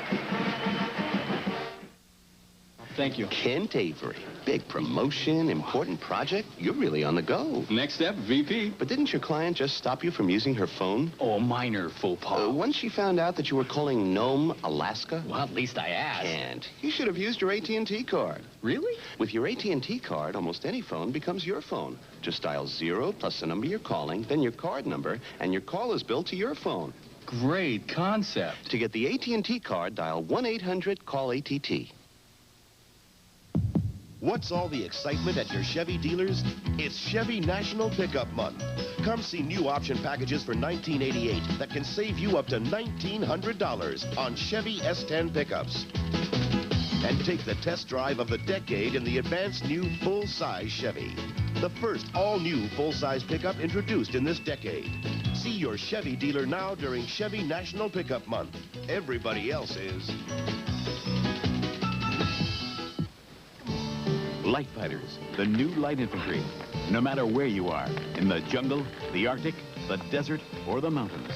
Thank you. Kent Avery. Big promotion, important project. You're really on the go. Next step, VP. But didn't your client just stop you from using her phone? Oh, a minor faux pas. Once she found out that you were calling Nome, Alaska? Well, at least I asked. And you should have used your AT&T card. Really? With your AT&T card, almost any phone becomes your phone. Just dial 0 plus the number you're calling, then your card number, and your call is billed to your phone. Great concept. To get the AT&T card, dial 1-800-CALL-ATT. What's all the excitement at your Chevy dealers? It's Chevy National Pickup Month. Come see new option packages for $1988 that can save you up to $1,900 on Chevy S10 pickups. And take the test drive of the decade in the advanced new full-size Chevy. The first all-new full-size pickup introduced in this decade. See your Chevy dealer now during Chevy National Pickup Month. Everybody else is. Light fighters, the new light infantry. No matter where you are, in the jungle, the Arctic, the desert, or the mountains,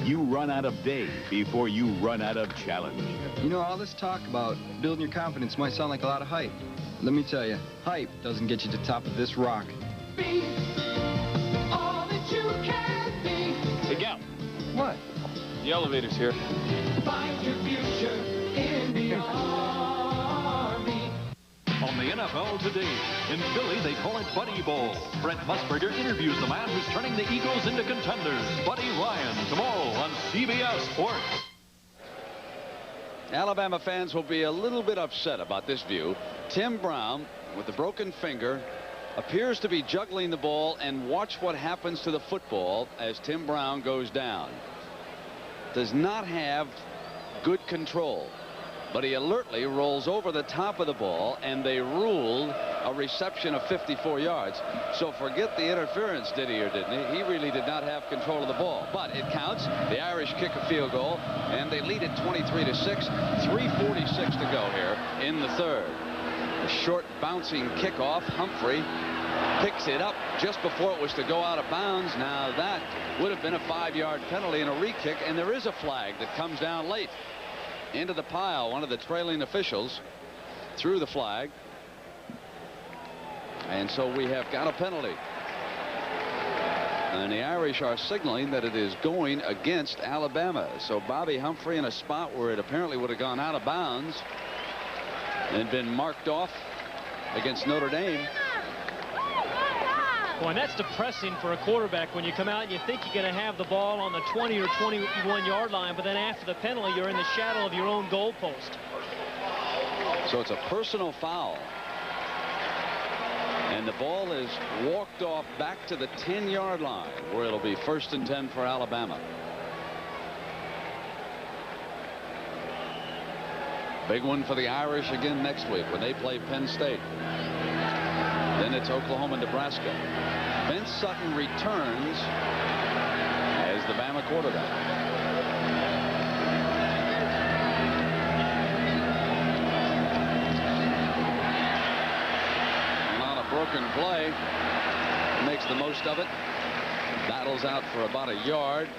you run out of day before you run out of challenge. You know, all this talk about building your confidence might sound like a lot of hype. Let me tell you, hype doesn't get you to the top of this rock. Be all that you can be. Hey, Gal. What? The elevator's here. Find your future in the Army. On the NFL Today, in Philly, they call it Buddy Bowl. Brent Musburger interviews the man who's turning the Eagles into contenders, Buddy Ryan, tomorrow on CBS Sports. Alabama fans will be a little bit upset about this view. Tim Brown, with the broken finger, appears to be juggling the ball, and watch what happens to the football as Tim Brown goes down. Does not have good control, but he alertly rolls over the top of the ball, and they ruled a reception of 54 yards. So forget the interference, did he or didn't he? He really did not have control of the ball, but it counts. The Irish kick a field goal, and they lead it 23-6. 3:46 to go here in the third. A short bouncing kickoff. Humphrey picks it up just before it was to go out of bounds. Now that would have been a 5-yard penalty and a re-kick, and there is a flag that comes down late into the pile. One of the trailing officials threw the flag, and so we have got a penalty, and the Irish are signaling that it is going against Alabama. So Bobby Humphrey in a spot where it apparently would have gone out of bounds and been marked off against Notre Dame. Boy, and that's depressing for a quarterback when you come out and you think you're going to have the ball on the 20 or 21-yard line, but then after the penalty, you're in the shadow of your own goalpost. So it's a personal foul. And the ball is walked off back to the 10-yard line, where it'll be 1st and 10 for Alabama. Big one for the Irish again next week when they play Penn State. Then it's Oklahoma and Nebraska. Vince Sutton returns as the Bama quarterback. broken play. Makes the most of it. Battles out for about a yard.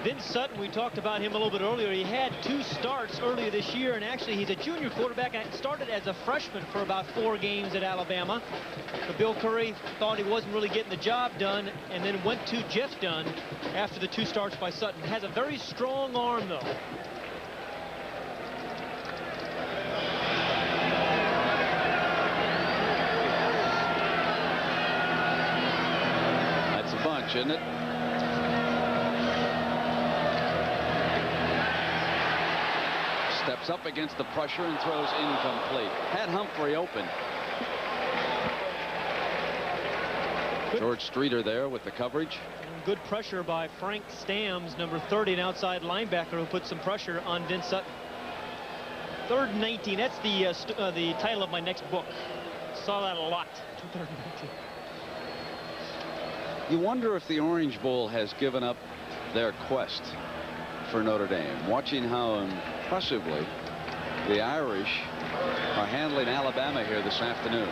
Vince Sutton, we talked about him a little bit earlier. He had 2 starts earlier this year, and actually he's a junior quarterback and started as a freshman for about 4 games at Alabama. But Bill Curry thought he wasn't really getting the job done and then went to Jeff Dunn after the 2 starts by Sutton. Has a very strong arm, though. That's a bunch, isn't it? Steps up against the pressure and throws incomplete. Had Humphrey open. George Streeter there with the coverage. Good pressure by Frank Stams, number 30, an outside linebacker who put some pressure on Vince Sutton. 3rd and 19. That's the title of my next book. Saw that a lot. 3rd and 19. You wonder if the Orange Bowl has given up their quest for Notre Dame. Watching how impressively the Irish are handling Alabama here this afternoon.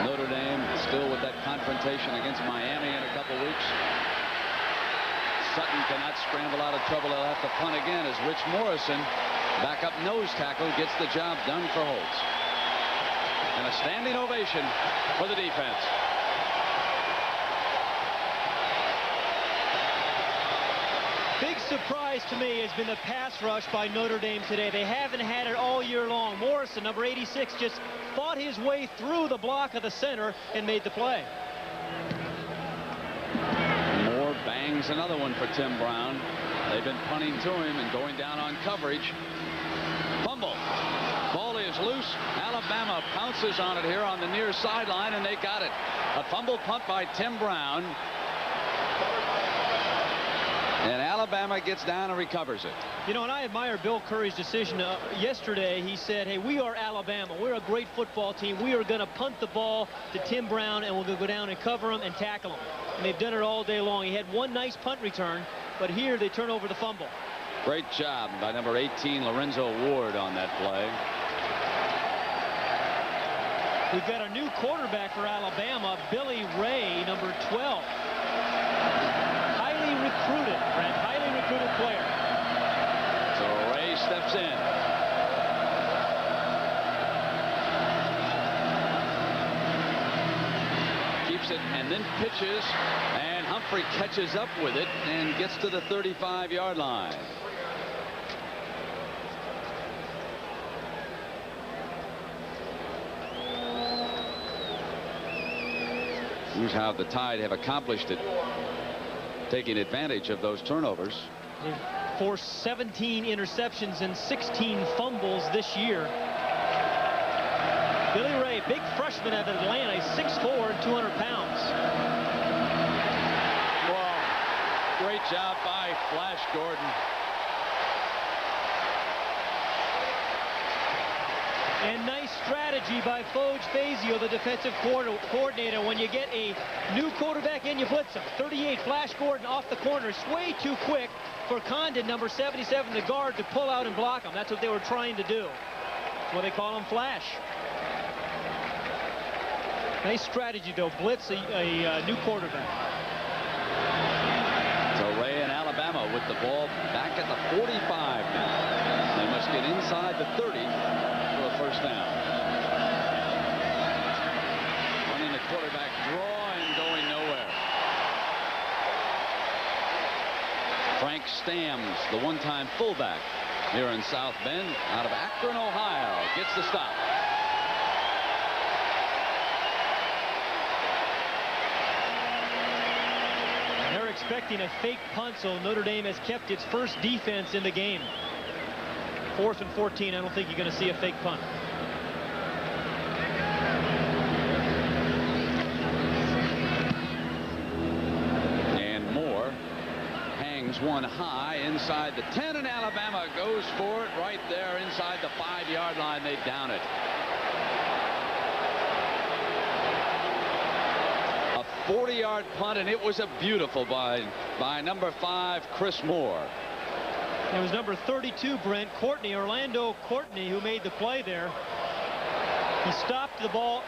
Notre Dame still with that confrontation against Miami in a couple weeks. Sutton cannot scramble out of trouble. He'll have to punt again as Rich Morrison, backup nose tackle, gets the job done for Holtz. And a standing ovation for the defense. Big surprise to me has been the pass rush by Notre Dame today. They haven't had it all year long. Morrison, number 86, just fought his way through the block of the center and made the play. Moore bangs another one for Tim Brown. They've been punting to him and going down on coverage. Fumble. Ball is loose. Alabama pounces on it here on the near sideline, and they got it. A fumble punt by Tim Brown. And Alabama gets down and recovers it. You know, and I admire Bill Curry's decision. Yesterday, he said, hey, we are Alabama. We're a great football team. We are going to punt the ball to Tim Brown, and we're going to go down and cover him and tackle him. And they've done it all day long. He had one nice punt return, but here they turn over the fumble. Great job by number 18, Lorenzo Ward, on that play. We've got a new quarterback for Alabama, Billy Ray, number 12. Highly recruited, Brent, highly recruited player. So Ray steps in. Keeps it and then pitches, and Humphrey catches up with it and gets to the 35-yard line. Here's how the Tide have accomplished it, taking advantage of those turnovers. They've forced 17 interceptions and 16 fumbles this year. Billy Ray, big freshman out of Atlanta, he's 6'4" and 200 pounds. Wow, great job by Flash Gordon. And nice strategy by Foge Fazio, the defensive coordinator. When you get a new quarterback in, you blitz him. 38, Flash Gordon off the corner. It's way too quick for Condon, number 77, the guard, to pull out and block him. That's what they were trying to do. That's why they call him Flash. Nice strategy, though. Blitz a new quarterback. So Ray and Alabama with the ball back at the 45 now. They must get inside the 30 for a first down. Running the quarterback draw and going nowhere. Frank Stams, the one-time fullback here in South Bend, out of Akron, Ohio, gets the stop. They're expecting a fake punt, so Notre Dame has kept its first defense in the game. 4th and 14, I don't think you're going to see a fake punt. And Moore hangs one high inside the 10, and Alabama goes for it right there inside the 5-yard line. They down it. A 40-yard punt, and it was a beautiful by number 5, Chris Moore. It was number 32, Brent, Orlando Courtney, who made the play there. He stopped the ball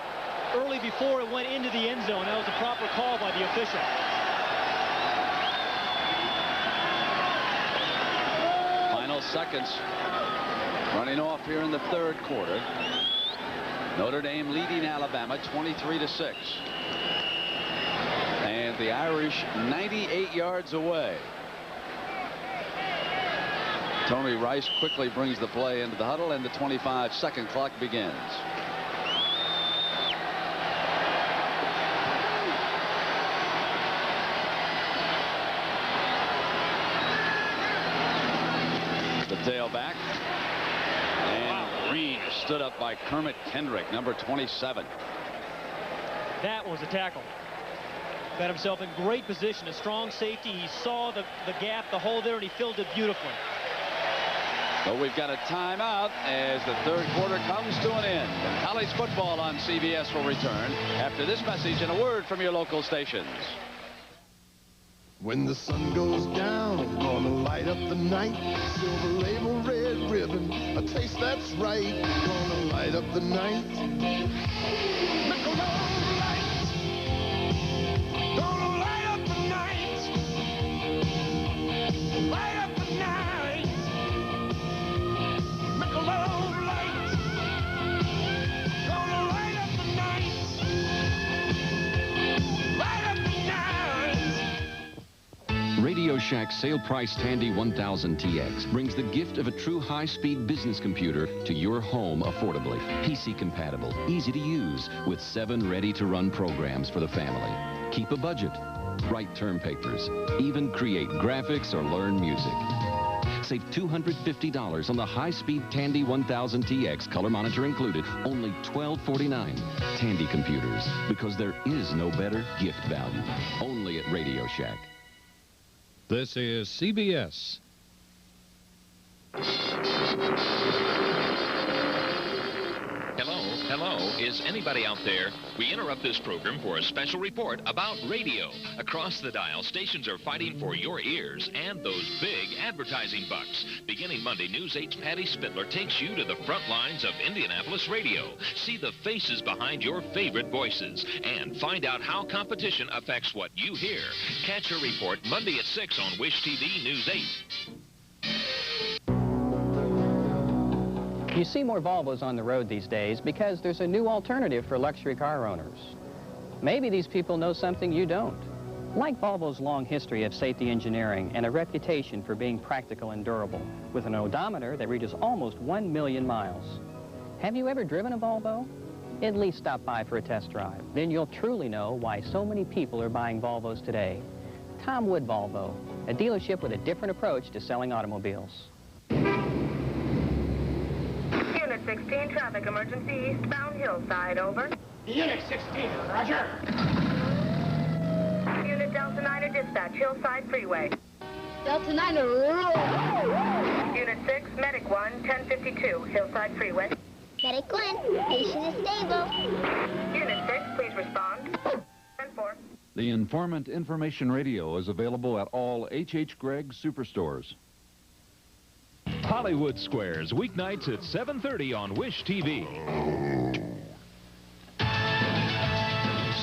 early before it went into the end zone. That was a proper call by the official. Final seconds running off here in the third quarter. Notre Dame leading Alabama 23-6. And the Irish 98 yards away. Tony Rice quickly brings the play into the huddle, and the 25-second clock begins. The tailback. And Green stood up by Kermit Kendrick, number 27. That was a tackle. Got himself in great position, a strong safety. He saw the gap, the hole there, and he filled it beautifully. But we've got a timeout as the third quarter comes to an end. And college football on CBS will return after this message and a word from your local stations. When the sun goes down, gonna light up the night. Silver label, red ribbon, a taste that's right. Gonna light up the night. Michelob Light. Gonna light up the night. Light up the night. Michelob Light. Gonna light up the night. Light up the night. Radio Shack's sale price Tandy 1000 TX brings the gift of a true high-speed business computer to your home affordably. PC compatible, easy to use, with 7 ready-to-run programs for the family. Keep a budget, write term papers, even create graphics or learn music. Save $250 on the high-speed Tandy 1000 TX, color monitor included, only $1249. Tandy computers, because there is no better gift value. Only at Radio Shack. This is CBS. Hello, is anybody out there? We interrupt this program for a special report about radio. Across the dial, stations are fighting for your ears and those big advertising bucks. Beginning Monday, News 8's Patty Spitler takes you to the front lines of Indianapolis radio. See the faces behind your favorite voices and find out how competition affects what you hear. Catch her report Monday at 6 on Wish TV News 8. You see more Volvos on the road these days because there's a new alternative for luxury car owners. Maybe these people know something you don't. Like Volvo's long history of safety engineering and a reputation for being practical and durable, with an odometer that reaches almost 1 million miles. Have you ever driven a Volvo? At least stop by for a test drive. Then you'll truly know why so many people are buying Volvos today. Tom Wood Volvo, a dealership with a different approach to selling automobiles. Unit 16, traffic emergency, eastbound Hillside, over. Unit 16, roger. Unit Delta 9er, dispatch, Hillside Freeway. Delta 9er, Unit 6, Medic 1, 1052, Hillside Freeway. Medic 1, patient is stable. Unit 6, please respond. 10-4. The Informant Information Radio is available at all H.H. Gregg superstores. Hollywood Squares, weeknights at 7:30 on Wish TV.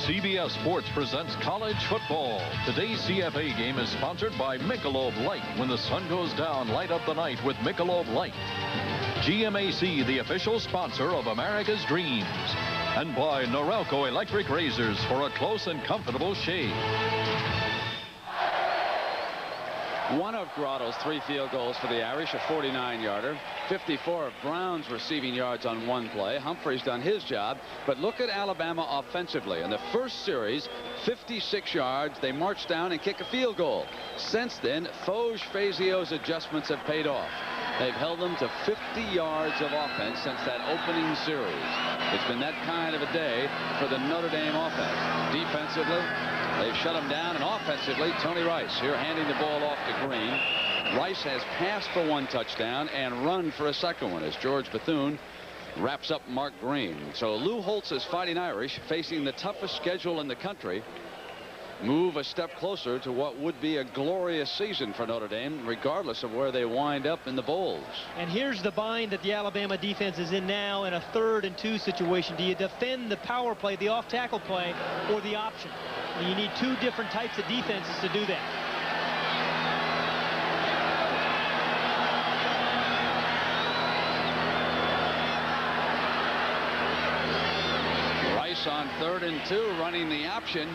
CBS Sports presents college football. Today's CFA game is sponsored by Michelob Light. When the sun goes down, light up the night with Michelob Light. GMAC, the official sponsor of America's Dreams. And by Norelco Electric Razors for a close and comfortable shave. One of Grotto's 3 field goals for the Irish, a 49-yarder. 54 of Brown's receiving yards on one play. Humphrey's done his job, but look at Alabama offensively. In the first series, 56 yards. They marched down and kick a field goal. Since then, Foge-Fazio's adjustments have paid off. They've held them to 50 yards of offense since that opening series. It's been that kind of a day for the Notre Dame offense. Defensively, they've shut them down, and offensively, Tony Rice here handing the ball off to Green. Rice has passed for 1 touchdown and run for a second one as George Bethune wraps up Mark Green. So Lou Holtz's Fighting Irish facing the toughest schedule in the country move a step closer to what would be a glorious season for Notre Dame, regardless of where they wind up in the bowls. And here's the bind that the Alabama defense is in now in a 3rd and 2 situation. Do you defend the power play, the off-tackle play, or the option? And you need 2 different types of defenses to do that. Rice on 3rd and 2, running the option.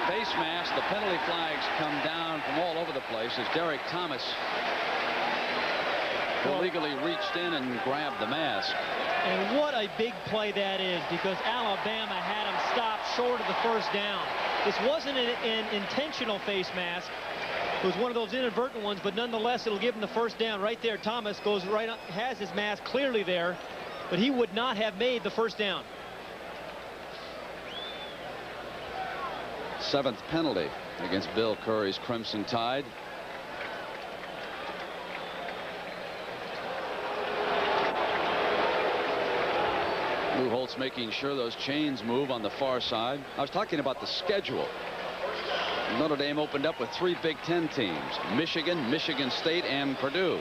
Face mask, the penalty flags come down from all over the place as Derek Thomas illegally reached in and grabbed the mask. And what a big play that is, because Alabama had him stopped short of the 1st down. This wasn't an intentional face mask. It was one of those inadvertent ones, but nonetheless, it'll give him the 1st down right there. Thomas goes right up, has his mask clearly there, but he would not have made the 1st down. 7th penalty against Bill Curry's Crimson Tide. Lou Holtz making sure those chains move on the far side. I was talking about the schedule. Notre Dame opened up with 3 Big Ten teams: Michigan, Michigan State, and Purdue.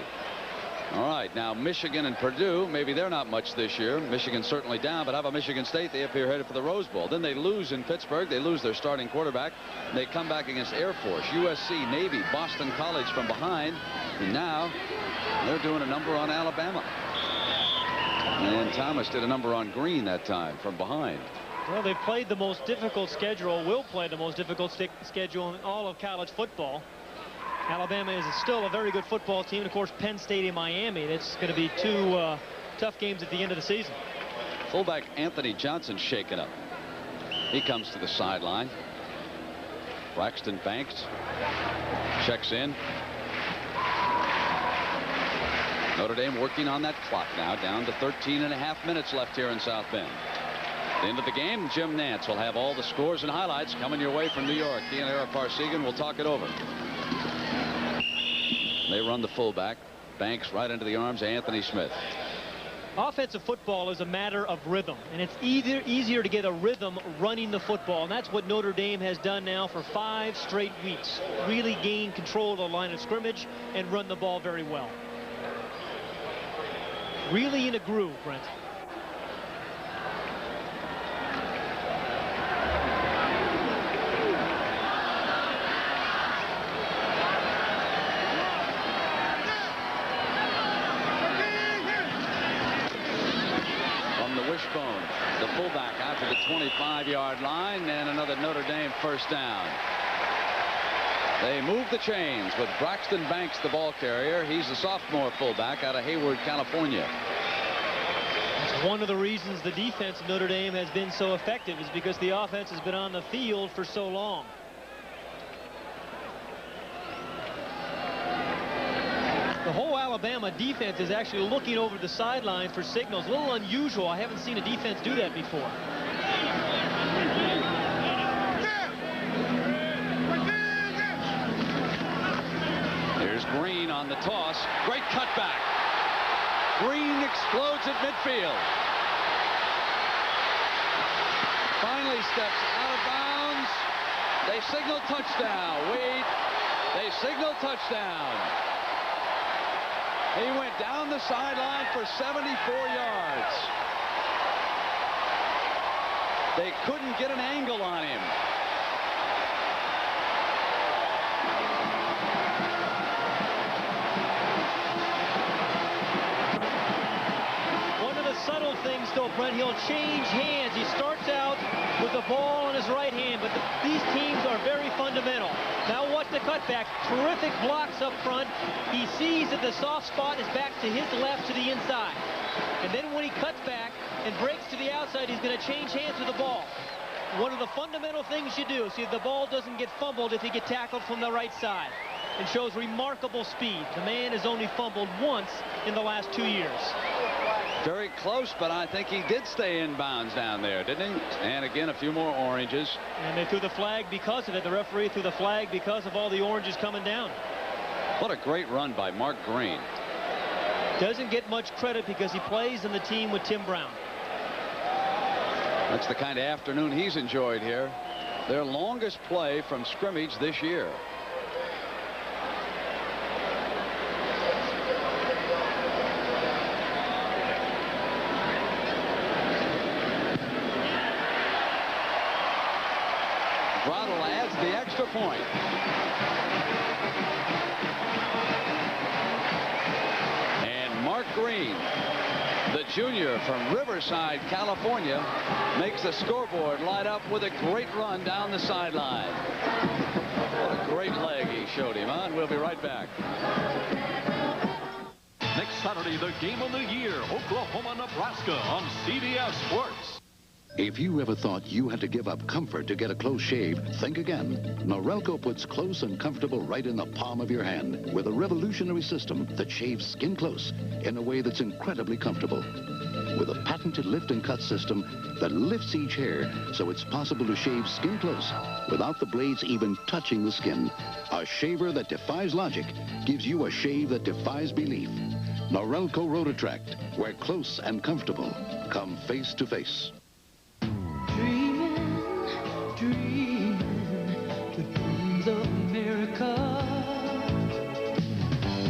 All right, now Michigan and Purdue, maybe they're not much this year. Michigan certainly down, but how about Michigan State? They appear headed for the Rose Bowl. Then they lose in Pittsburgh. They lose their starting quarterback. They come back against Air Force, USC, Navy, Boston College from behind. And now they're doing a number on Alabama. And Thomas did a number on Green that time from behind. Well, they've played the most difficult schedule, will play the most difficult schedule in all of college football. Alabama is still a very good football team. And of course, Penn State and Miami. It's going to be 2 tough games at the end of the season. Fullback Anthony Johnson shaken up. He comes to the sideline. Braxton Banks checks in. Notre Dame working on that clock now, down to 13.5 minutes left here in South Bend. At the end of the game, Jim Nantz will have all the scores and highlights coming your way from New York. He and Eric Parsegan will talk it over. They run the fullback. Banks right into the arms of Anthony Smith. Offensive football is a matter of rhythm, and it's easier to get a rhythm running the football, and that's what Notre Dame has done now for 5 straight weeks. Really gain control of the line of scrimmage and run the ball very well. Really in a groove, Brent. Wishbone, the fullback, out to the 25-yard line, and another Notre Dame 1st down. They move the chains with Braxton Banks, the ball carrier. He's a sophomore fullback out of Hayward, California. That's one of the reasons the defense of Notre Dame has been so effective, is because the offense has been on the field for so long. The whole Alabama defense is actually looking over the sideline for signals. A little unusual. I haven't seen a defense do that before. Here's Green on the toss. Great cutback. Green explodes at midfield. Finally steps out of bounds. They signal touchdown. Wait. They signal touchdown. He went down the sideline for 74 yards. They couldn't get an angle on him. One of the subtle things, though, Brent, he'll change hands. He starts out with the ball in his right hand, but these teams are very fundamental. Now watch the cutback. Terrific blocks up front. He sees that the soft spot is back to his left to the inside. And then when he cuts back and breaks to the outside, he's going to change hands with the ball. One of the fundamental things you do, see, the ball doesn't get fumbled if you get tackled from the right side. It shows remarkable speed. The man has only fumbled once in the last 2 years. Very close, but I think he did stay in bounds down there, didn't he? And again, a few more oranges. And they threw the flag because of it. The referee threw the flag because of all the oranges coming down. What a great run by Mark Green. Doesn't get much credit because he plays in the team with Tim Brown. That's the kind of afternoon he's enjoyed here. Their longest play from scrimmage this year. Throttle adds the extra point. And Mark Green, the junior from Riverside, California, makes the scoreboard light up with a great run down the sideline. What a great leg he showed him, huh? And we'll be right back. Next Saturday, the game of the year, Oklahoma-Nebraska on CBS Sports. If you ever thought you had to give up comfort to get a close shave, think again. Norelco puts close and comfortable right in the palm of your hand with a revolutionary system that shaves skin close in a way that's incredibly comfortable. With a patented lift and cut system that lifts each hair so it's possible to shave skin close without the blades even touching the skin. A shaver that defies logic gives you a shave that defies belief. Norelco Rotatract, where close and comfortable come face to face. Dreaming the dreams of America.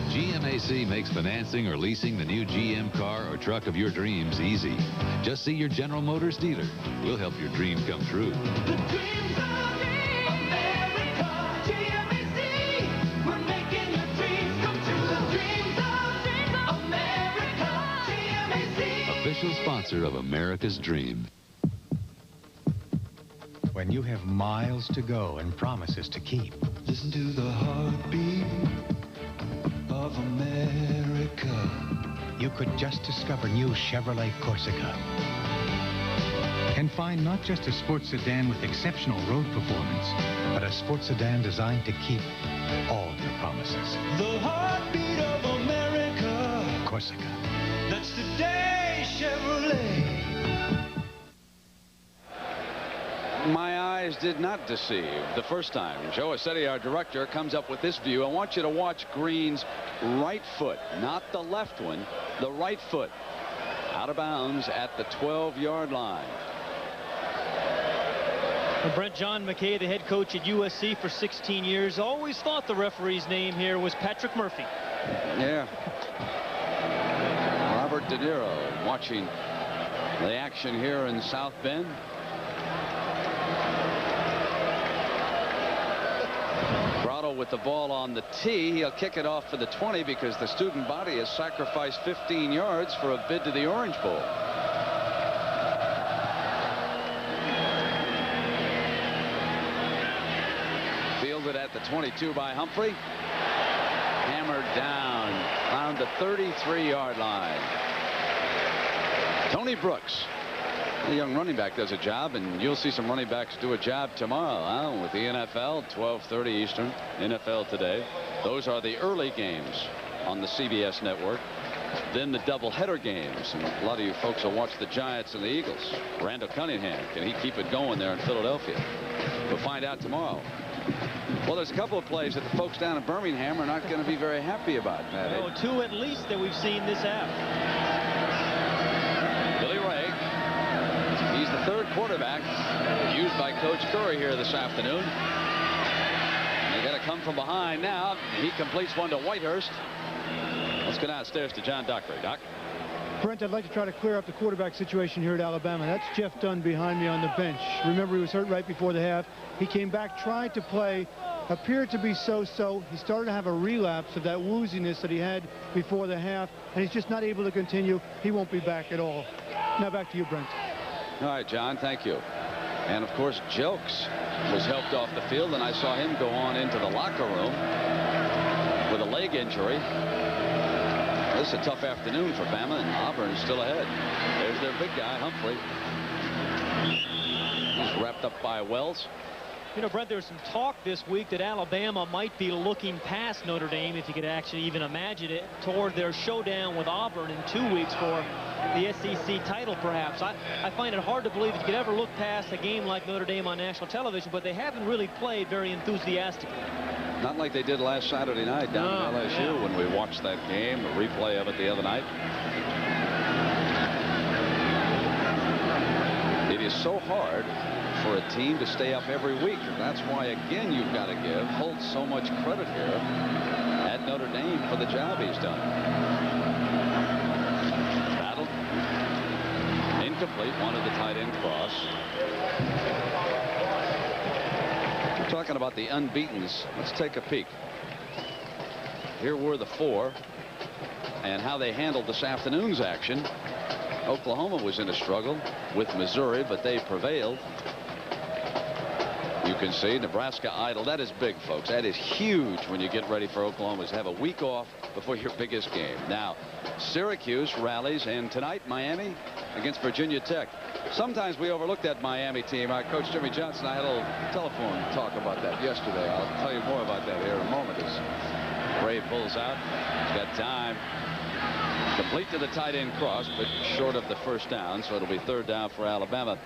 GMAC makes financing or leasing the new GM car or truck of your dreams easy. Just see your General Motors dealer. We'll help your dream come true. The dreams of America. GMAC. We're making your dreams come true. The dreams of America. GMAC. Official sponsor of America's Dream. When you have miles to go and promises to keep. Listen to the heartbeat of America. You could just discover new Chevrolet Corsica. And find not just a sports sedan with exceptional road performance, but a sports sedan designed to keep all your promises. The heartbeat of America. Corsica. That's today Chevrolet. My eyes did not deceive the first time. Joe Assetti, our director, comes up with this view. I want you to watch Green's right foot, not the left one, the right foot. Out of bounds at the 12-yard line. Well, Brent, John McKay, the head coach at USC for 16 years, always thought the referee's name here was Patrick Murphy. Yeah. Robert De Niro watching the action here in South Bend. With the ball on the tee, he'll kick it off for the 20 because the student body has sacrificed 15 yards for a bid to the Orange Bowl. Fielded at the 22 by Humphrey. Hammered down around the 33-yard line. Tony Brooks, the young running back, does a job, and you'll see some running backs do a job tomorrow, huh? With the NFL, 12:30 Eastern, NFL Today. Those are the early games on the CBS network. Then the doubleheader games, and a lot of you folks will watch the Giants and the Eagles. Randall Cunningham, can he keep it going there in Philadelphia? We'll find out tomorrow. Well, there's a couple of plays that the folks down in Birmingham are not going to be very happy about, Patty. Oh, two at least that we've seen this half. Billy Ray. He's the third quarterback used by Coach Curry here this afternoon. They got to come from behind now. He completes one to Whitehurst. Let's go downstairs to John Dockery. Doc. Brent, I'd like to try to clear up the quarterback situation here at Alabama. That's Jeff Dunn behind me on the bench. Remember, he was hurt right before the half. He came back, tried to play, appeared to be so-so. He started to have a relapse of that wooziness that he had before the half, and he's just not able to continue. He won't be back at all. Now back to you, Brent. All right, John, thank you. And, of course, Jelks was helped off the field, and I saw him go on into the locker room with a leg injury. This is a tough afternoon for Bama, and Auburn is still ahead. There's their big guy, Humphrey. He's wrapped up by Wells. You know, Brent, there's some talk this week that Alabama might be looking past Notre Dame, if you could actually even imagine it, toward their showdown with Auburn in 2 weeks for the SEC title, perhaps. I find it hard to believe that you could ever look past a game like Notre Dame on national television, but they haven't really played very enthusiastically. Not like they did last Saturday night down in LSU when we watched that game, a replay of it the other night. is so hard for a team to stay up every week. And that's why, again, you've got to give Holt so much credit here at Notre Dame for the job he's done. Battle. Incomplete. Wanted the tight end cross. We're talking about the unbeatens. Let's take a peek. Here were the 4 and how they handled this afternoon's action. Oklahoma was in a struggle with Missouri, but they prevailed. You can see Nebraska idle. That is big, folks. That is huge when you get ready for Oklahoma to have a week off before your biggest game. Now, Syracuse rallies, and tonight Miami against Virginia Tech. Sometimes we overlook that Miami team. Our coach Jimmy Johnson and I had a little telephone talk about that yesterday. I'll tell you more about that here in a moment as Ray pulls out. He's got time. Complete to the tight end cross, but short of the first down, so it'll be 3rd down for Alabama.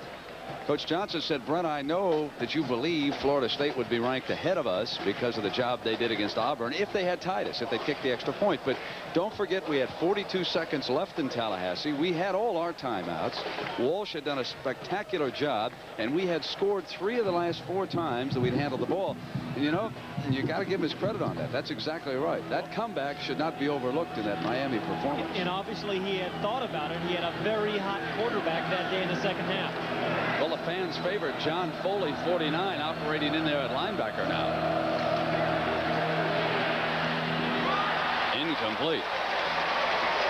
Coach Johnson said, Brent, I know that you believe Florida State would be ranked ahead of us because of the job they did against Auburn if they had tied us, if they kicked the extra point. But don't forget, we had 42 seconds left in Tallahassee. We had all our timeouts. Walsh had done a spectacular job, and we had scored 3 of the last 4 times that we'd handled the ball. And you know, you got to give him his credit on that. That's exactly right. That comeback should not be overlooked in that Miami performance. And obviously he had thought about it. He had a very hot quarterback that day in the second half. Well, the fans favored John Foley, 49, operating in there at linebacker now. Incomplete.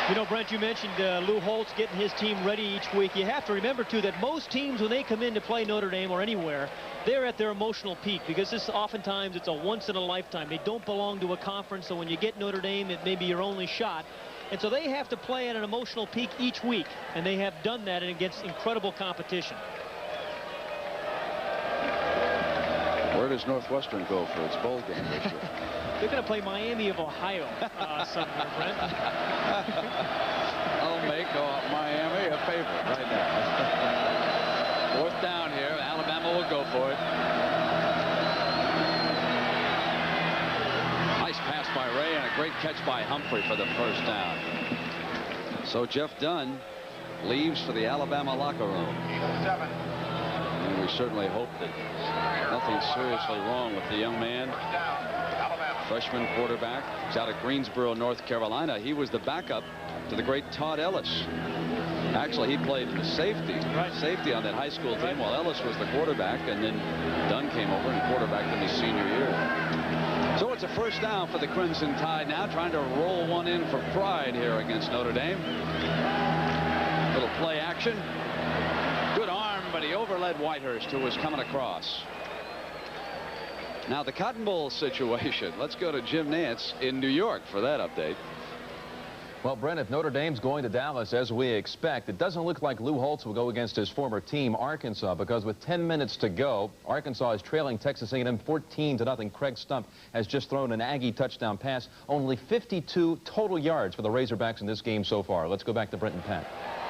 You know, Brent, you mentioned Lou Holtz getting his team ready each week. You have to remember, too, that most teams, when they come in to play Notre Dame or anywhere, they're at their emotional peak because this oftentimes it's a once-in-a-lifetime. They don't belong to a conference, so when you get Notre Dame, it may be your only shot. And so they have to play at an emotional peak each week, and they have done that against incredible competition. Where does Northwestern go for its bowl game this year? They're going to play Miami of Ohio Sunday, Brent. I'll make Miami a favorite right now. 4th down here. Alabama will go for it. Nice pass by Ray and a great catch by Humphrey for the first down. So Jeff Dunn leaves for the Alabama locker room. And we certainly hope that nothing seriously wrong with the young man. Freshman quarterback. He's out of Greensboro, North Carolina. He was the backup to the great Todd Ellis. Actually, he played safety on that high school team while Ellis was the quarterback, and then Dunn came over and quarterbacked him his senior year. So it's a first down for the Crimson Tide now, trying to roll one in for pride here against Notre Dame. Little play action. Good arm, but he overled Whitehurst, who was coming across. Now the Cotton Bowl situation. Let's go to Jim Nantz in New York for that update. Well, Brent, if Notre Dame's going to Dallas as we expect, it doesn't look like Lou Holtz will go against his former team, Arkansas, because with 10 minutes to go, Arkansas is trailing Texas A&M 14-0. Craig Stump has just thrown an Aggie touchdown pass. Only 52 total yards for the Razorbacks in this game so far. Let's go back to Brent and Pat.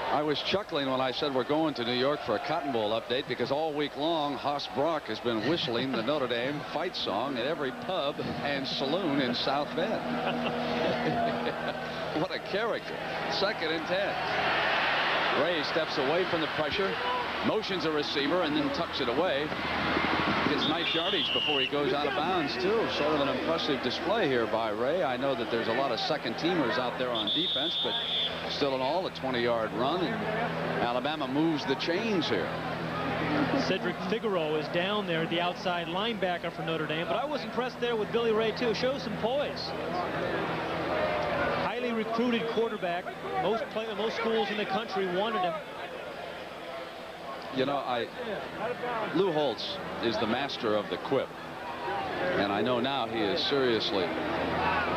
I was chuckling when I said we're going to New York for a Cotton Bowl update because all week long Hoss Brock has been whistling the Notre Dame fight song at every pub and saloon in South Bend. What a character. 2nd and 10. Ray steps away from the pressure, motions a receiver, and then tucks it away. Gets nice yardage before he goes out of bounds, too. Sort of an impressive display here by Ray. I know that there's a lot of second-teamers out there on defense, but still in all, a 20-yard run, and Alabama moves the chains here. Cedric Figaro is down there at the outside linebacker for Notre Dame, but I was impressed there with Billy Ray, too. Shows some poise. Highly recruited quarterback. Most schools in the country wanted him. You know, Lou Holtz is the master of the quip. And I know now he is seriously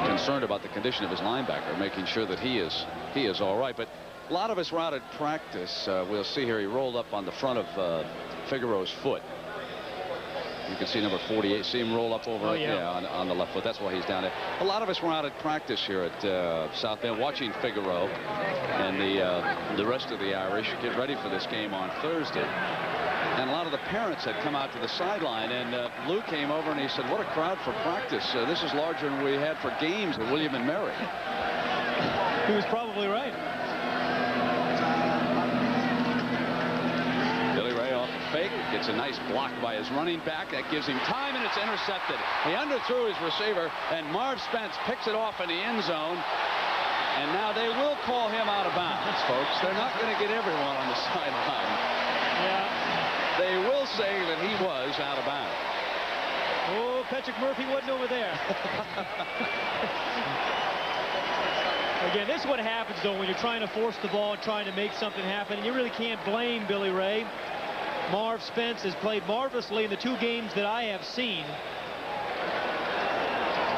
concerned about the condition of his linebacker, making sure that he is all right. But a lot of us were out at practice. We'll see here he rolled up on the front of Figaro's foot. You can see number 48. See him roll up over on the left foot. That's why he's down there. A lot of us were out at practice here at South Bend watching Figaro and the rest of the Irish get ready for this game on Thursday. And a lot of the parents had come out to the sideline, and Lou came over and he said, what a crowd for practice. This is larger than we had for games at William and Mary. He was probably right. Billy Ray It's a nice block by his running back. That gives him time, and it's intercepted. He underthrew his receiver, and Marv Spence picks it off in the end zone. And now they will call him out of bounds, folks. They're not going to get everyone on the sideline. Yeah. They will say that he was out of bounds. Oh, Patrick Murphy wasn't over there. Again, this is what happens, though, when you're trying to force the ball, trying to make something happen. And you really can't blame Billy Ray. Marv Spence has played marvelously in the 2 games that I have seen.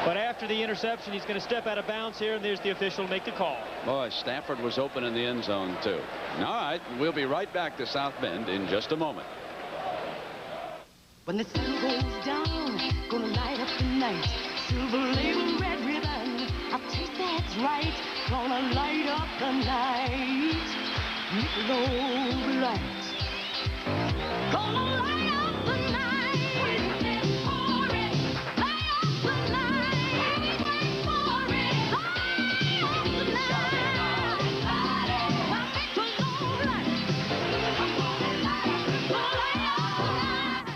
But after the interception, he's going to step out of bounds here, and there's the official to make the call. Boy, Stafford was open in the end zone, too. All right, we'll be right back to South Bend in just a moment. When the sun goes down, gonna light up the night. Silver label, red ribbon, I taste that's right. Gonna light up the night. Michelob Light. Gonna light up the night. Waiting for it. Light up the night. Waiting for it. Light up the night. My Michelob Light. I'm gonna light up the night.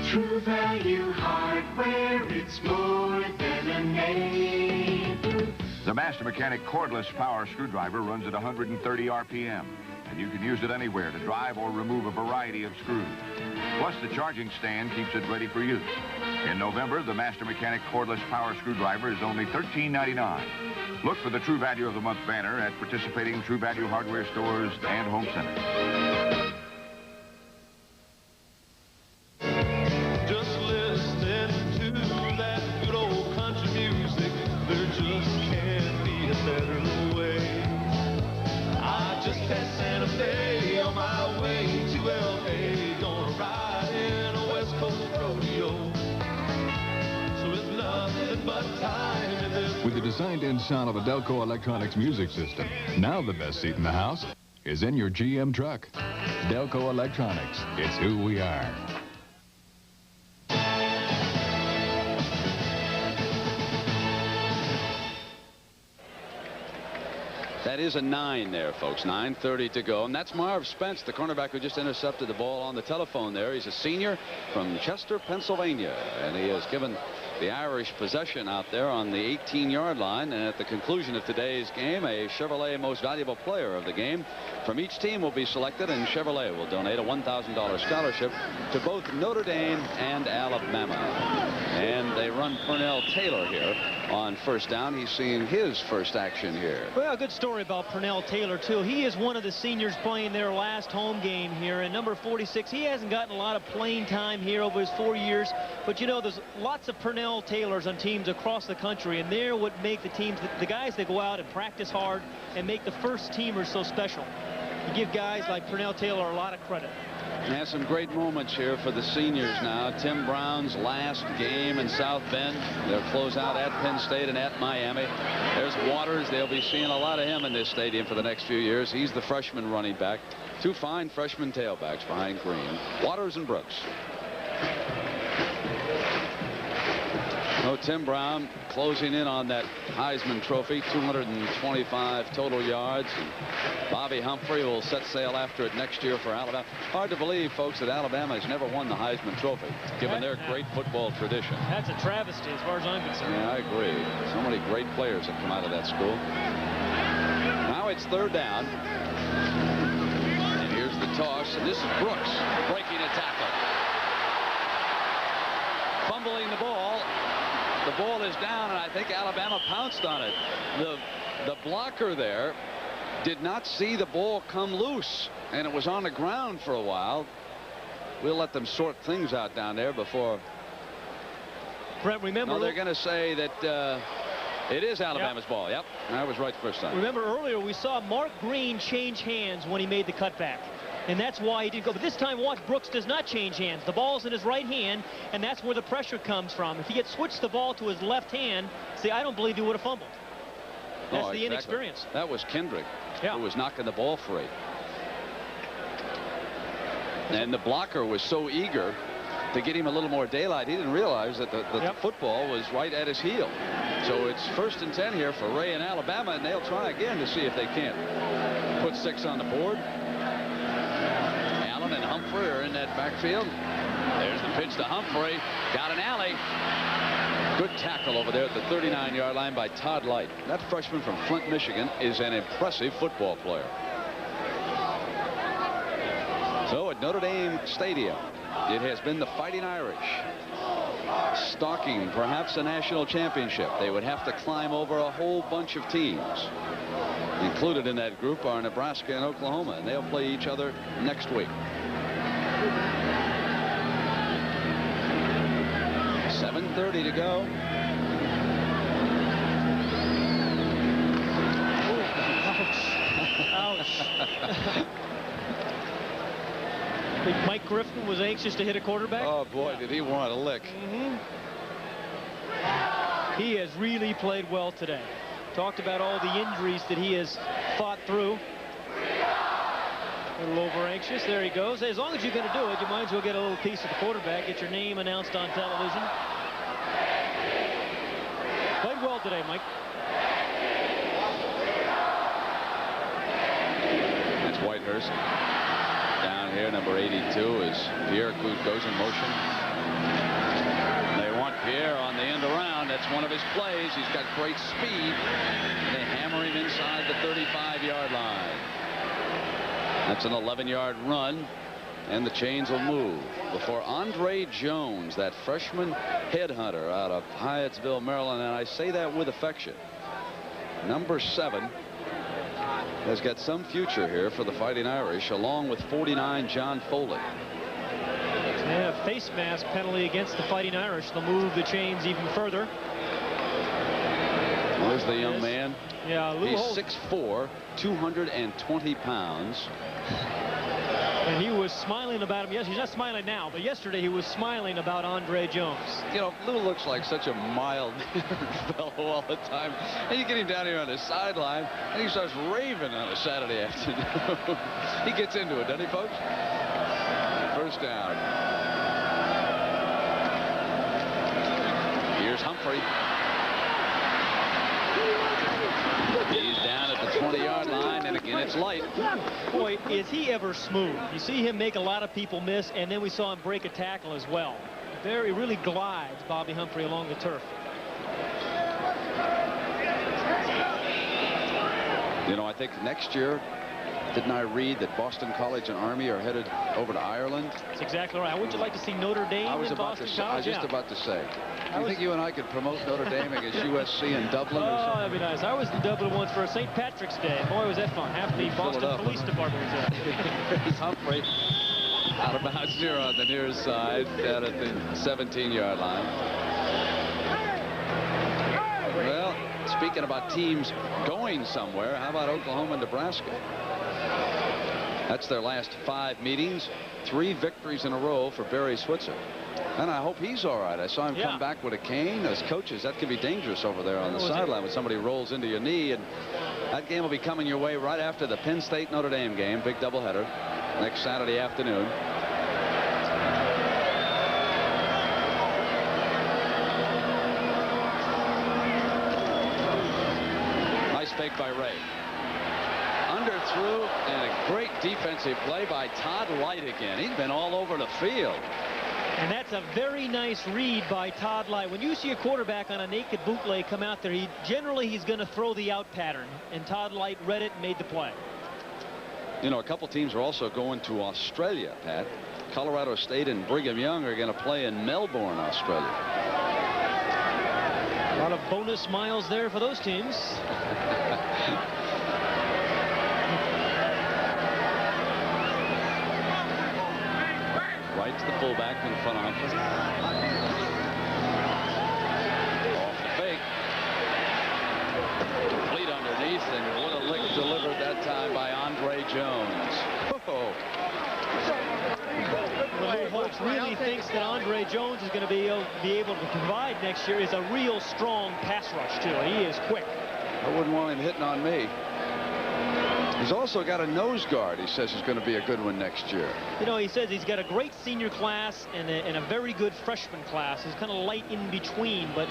True Value Hardware, it's more than a name. The Master Mechanic cordless power screwdriver runs at 130 RPM, and you can use it anywhere to drive or remove a variety of screws. Plus, the charging stand keeps it ready for use. In November, the Master Mechanic cordless power screwdriver is only $13.99. Look for the True Value of the Month banner at participating True Value hardware stores and home centers. Just listen to that good old country music. There just can't be a better way. I just passed Santa Fe on my way to L.A. Gonna ride in a West Coast rodeo. So it's nothing but time in this. With the designed in sound of a Delco Electronics music system, now the best seat in the house is in your GM truck. Delco Electronics, it's who we are. That is a 9 there, folks. 9:30 to go. And that's Marv Spence, the cornerback who just intercepted the ball on the telephone there. He's a senior from Chester, Pennsylvania. And he has given the Irish possession out there on the 18-yard line. And at the conclusion of today's game, a Chevrolet Most Valuable Player of the game from each team will be selected, and Chevrolet will donate a $1,000 scholarship to both Notre Dame and Alabama. And they run Pernell Taylor here on first down. He's seeing his first action here. Well, a good story about Pernell Taylor, too. He is one of the seniors playing their last home game here. And number 46, he hasn't gotten a lot of playing time here over his 4 years. But, you know, there's lots of Pernell Taylors on teams across the country. And they're what make the teams, the guys that go out and practice hard and make the first teamers so special. You give guys like Pernell Taylor a lot of credit. And some great moments here for the seniors now. Tim Brown's last game in South Bend. They'll close out at Penn State and at Miami. There's Waters. They'll be seeing a lot of him in this stadium for the next few years. He's the freshman running back. 2 fine freshman tailbacks behind Green. Waters and Brooks. Oh, Tim Brown closing in on that Heisman Trophy, 225 total yards. And Bobby Humphrey will set sail after it next year for Alabama. Hard to believe, folks, that Alabama has never won the Heisman Trophy, given their great football tradition. That's a travesty as far as I'm concerned. Yeah, I agree. So many great players have come out of that school. Now it's third down. And here's the toss, and this is Brooks breaking a tackle. Fumbling the ball. The ball is down, and I think Alabama pounced on it. The blocker there did not see the ball come loose, and it was on the ground for a while. We'll let them sort things out down there before. Brent, remember. No, they're going to say that it is Alabama's ball. Yep, I was right the first time. Remember earlier we saw Mark Green change hands when he made the cutback. And that's why he didn't go. But this time, watch, Brooks does not change hands. The ball's in his right hand, and that's where the pressure comes from. If he had switched the ball to his left hand, see, I don't believe he would have fumbled. That's the inexperience. That was Kendrick who was knocking the ball free. And the blocker was so eager to get him a little more daylight, he didn't realize that the football was right at his heel. So it's 1st and 10 here for Ray and Alabama, and they'll try again to see if they can't put 6 on the board. Allen and Humphrey are in that backfield. There's the pitch to Humphrey. Got an alley. Good tackle over there at the 39-yard line by Todd Light. That freshman from Flint, Michigan is an impressive football player. So at Notre Dame Stadium, it has been the Fighting Irish stalking perhaps a national championship. They would have to climb over a whole bunch of teams. Included in that group are Nebraska and Oklahoma, and they'll play each other next week. 7:30 to go. Ouch. I think Mike Griffin was anxious to hit a quarterback. Oh, boy, did he want a lick. He has really played well today. Talked about all the injuries that he has fought through. A little over anxious. There he goes. As long as you're going to do it, you might as well get a little piece of the quarterback. Get your name announced on television. Played well today, Mike. That's Whitehurst. Down here, number 82 is Pierre Cruz goes in motion. They want Pierre on the end around. That's one of his plays. He's got great speed. They hammer him inside the 35-yard line. That's an 11-yard run, and the chains will move before Andre Jones, that freshman headhunter out of Hyattsville, Maryland, and I say that with affection. Number 7 has got some future here for the Fighting Irish, along with 49 John Foley. Yeah, face mask penalty against the Fighting Irish. They'll move the chains even further. There's the young man. Yeah, he's 6'4", 220 pounds. And he was smiling about him. Yes, he's not smiling now, but yesterday he was smiling about Andre Jones. You know, Lou looks like such a mild fellow all the time. And you get him down here on the sideline, and he starts raving on a Saturday afternoon. He gets into it, doesn't he, folks? First down. Here's Humphrey. He's down at the 20-yard line, and again it's Light. Boy, is he ever smooth. You see him make a lot of people miss, and then we saw him break a tackle as well. Very, really glides Bobby Humphrey along the turf. You know, I think next year, didn't I read that Boston College and Army are headed over to Ireland? That's exactly right. Would you like to see Notre Dame in Boston College? I was just about to say. Do you think you and I could promote Notre Dame against USC in Dublin or something? Oh, that'd be nice. I was in Dublin once for St. Patrick's Day. Boy, was that fun. Half the Boston Police Department was there. Here's Humphrey. Out of bounds here on the near side, down at the 17-yard line. Well, speaking about teams going somewhere, how about Oklahoma and Nebraska? That's their last 5 meetings. 3 victories in a row for Barry Switzer. And I hope he's all right. I saw him come back with a cane. As coaches, that can be dangerous over there on the sideline when somebody rolls into your knee. And that game will be coming your way right after the Penn State Notre Dame game. Big doubleheader next Saturday afternoon. Nice fake by Ray. Underthrew, and a great defensive play by Todd Light again. He's been all over the field. And that's a very nice read by Todd Light. When you see a quarterback on a naked bootleg come out there, he's going to throw the out pattern. And Todd Light read it and made the play. You know, a couple teams are also going to Australia, Pat. Colorado State and Brigham Young are going to play in Melbourne, Australia. A lot of bonus miles there for those teams. Right to the fullback in front of Humphrey. Off the fake. Complete underneath, and what a lick delivered that time by Andre Jones. Oh. Lou Holtz really thinks that Andre Jones is going to be able to provide next year is a real strong pass rush, too. He is quick. I wouldn't want him hitting on me. He's also got a nose guard. He says is going to be a good one next year. You know, he says he's got a great senior class and a very good freshman class. He's kind of light in between, but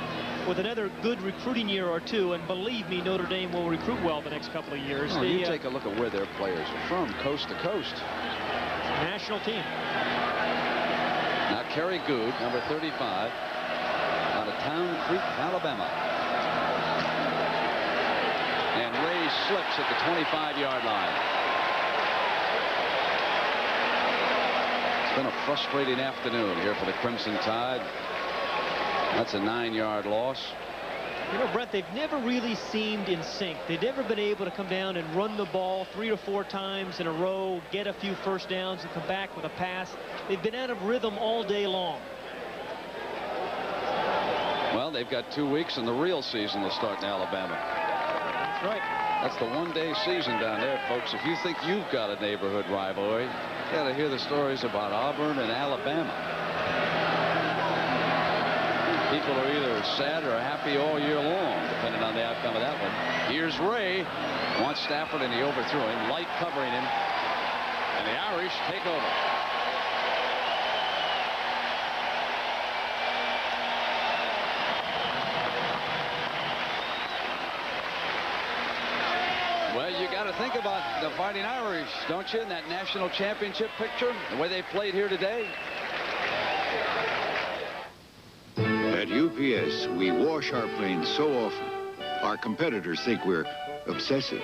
with another good recruiting year or two, and believe me, Notre Dame will recruit well the next couple of years. Oh, you take a look at where their players are from, coast to coast. national team. Now Kerry Good, number 35, out of Town Creek, Alabama. And Ray slips at the 25-yard line. It's been a frustrating afternoon here for the Crimson Tide. That's a 9-yard loss. You know, Brett, they've never really seemed in sync. They've never been able to come down and run the ball 3 or 4 times in a row, get a few first downs, and come back with a pass. They've been out of rhythm all day long. Well, they've got 2 weeks and the real season will start in Alabama. That's right. That's the one-day season down there, folks. If you think you've got a neighborhood rivalry, you got to hear the stories about Auburn and Alabama. People are either sad or happy all year long, depending on the outcome of that one. Here's Ray. Wants Stafford, and he overthrew him. Light covering him. And the Irish take over. Well, you got to think about the Fighting Irish, don't you, in that national championship picture, the way they played here today. At UPS, we wash our planes so often, our competitors think we're obsessive.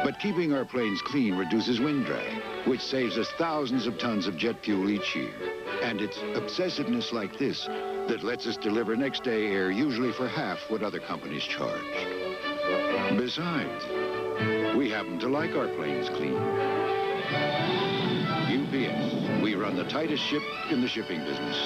But keeping our planes clean reduces wind drag, which saves us thousands of tons of jet fuel each year. And it's obsessiveness like this that lets us deliver next-day air usually for half what other companies charge. Besides, we happen to like our planes clean. UPS, we run the tightest ship in the shipping business.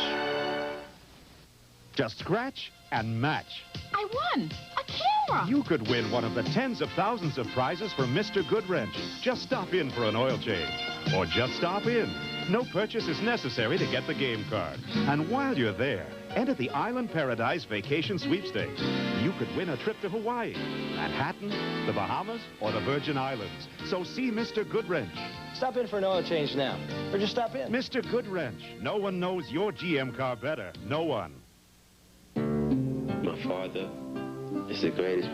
Just scratch and match. I won! A camera! You could win one of the tens of thousands of prizes from Mr. Goodwrench. Just stop in for an oil change. Or just stop in. No purchase is necessary to get the game card. And while you're there, enter the Island Paradise Vacation Sweepstakes. You could win a trip to Hawaii, Manhattan, the Bahamas, or the Virgin Islands. So see Mr. Goodwrench. Stop in for an oil change now. Or just stop in. Mr. Goodwrench. No one knows your GM car better. No one. My father is the greatest.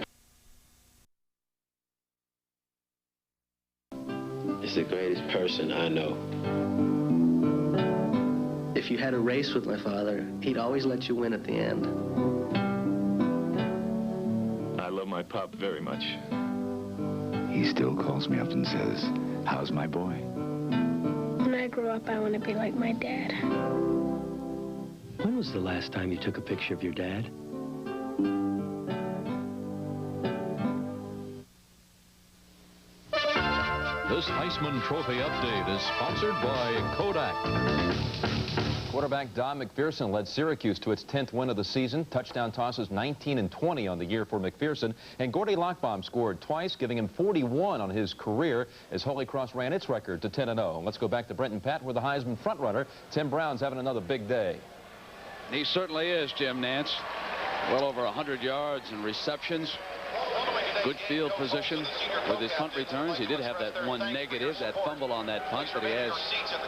Is the greatest person I know. If you had a race with my father, he'd always let you win at the end. I love my pop very much. He still calls me up and says, "How's my boy?" When I grow up, I want to be like my dad. When was the last time you took a picture of your dad? This Heisman Trophy update is sponsored by Kodak. Quarterback Don McPherson led Syracuse to its 10th win of the season. Touchdown tosses 19 and 20 on the year for McPherson. And Gordy Lockbaum scored twice, giving him 41 on his career as Holy Cross ran its record to 10-0. Let's go back to Brent and Pat, where the Heisman frontrunner, Tim Brown's having another big day. He certainly is, Jim Nance. Well over 100 yards and receptions. Good field position with his punt returns. He did have that one negative, that fumble on that punt, but he has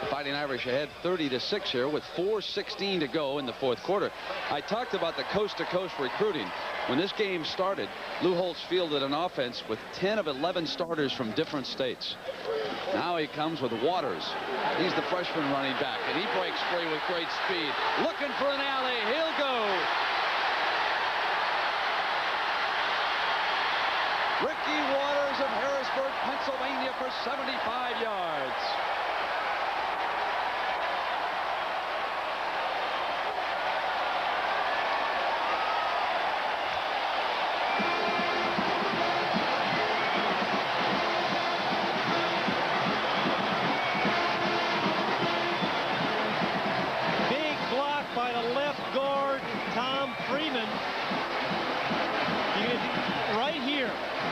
the Fighting Irish ahead 30-6 here with 4:16 to go in the fourth quarter. I talked about the coast-to-coast recruiting. When this game started, Lou Holtz fielded an offense with 10 of 11 starters from different states. Now he comes with Waters. He's the freshman running back, and he breaks free with great speed. Looking for an alley. He'll go. Ricky Waters of Harrisburg, Pennsylvania for 75 yards. Big block by the left guard, Tom Freeman. Right here.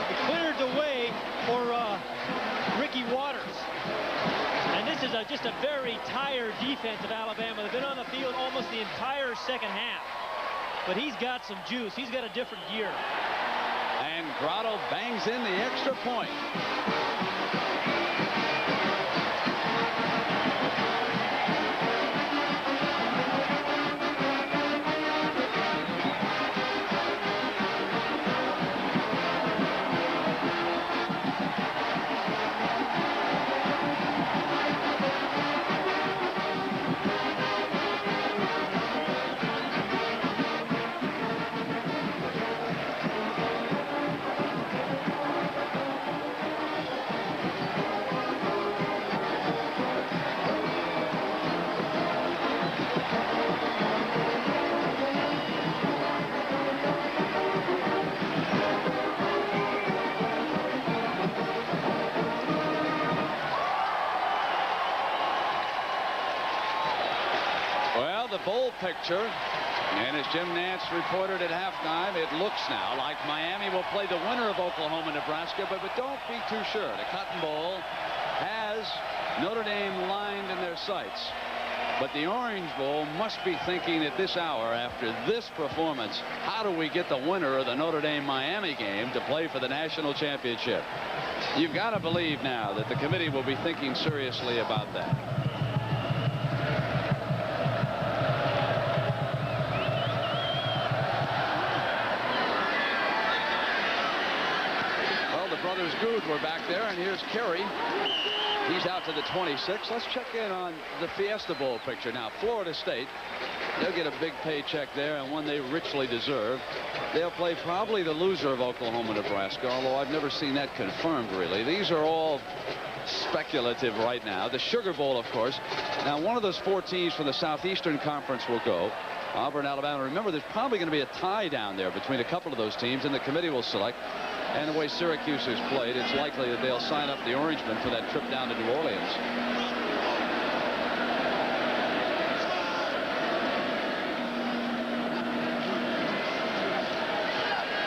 It cleared the way for Ricky Waters. And this is just a very tired defense of Alabama. They've been on the field almost the entire second half. But he's got some juice. He's got a different gear. And Grotto bangs in the extra point. picture. And as Jim Nance reported at halftime, it looks now like Miami will play the winner of Oklahoma-Nebraska, but don't be too sure. The Cotton Bowl has Notre Dame lined in their sights. But the Orange Bowl must be thinking at this hour, after this performance, how do we get the winner of the Notre Dame-Miami game to play for the national championship? You've got to believe now that the committee will be thinking seriously about that. Well, the brothers Good were back there, and here's Kerry. He's out to the 26. Let's check in on the Fiesta Bowl picture. Now, Florida State, they'll get a big paycheck there, and one they richly deserve. They'll play probably the loser of Oklahoma-Nebraska, although I've never seen that confirmed, really. These are all speculative right now. The Sugar Bowl, of course. Now, one of those 4 teams from the Southeastern Conference will go. Auburn, Alabama. Remember, there's probably going to be a tie down there between a couple of those teams, and the committee will select. And the way Syracuse has played, it's likely that they'll sign up the Orangemen for that trip down to New Orleans.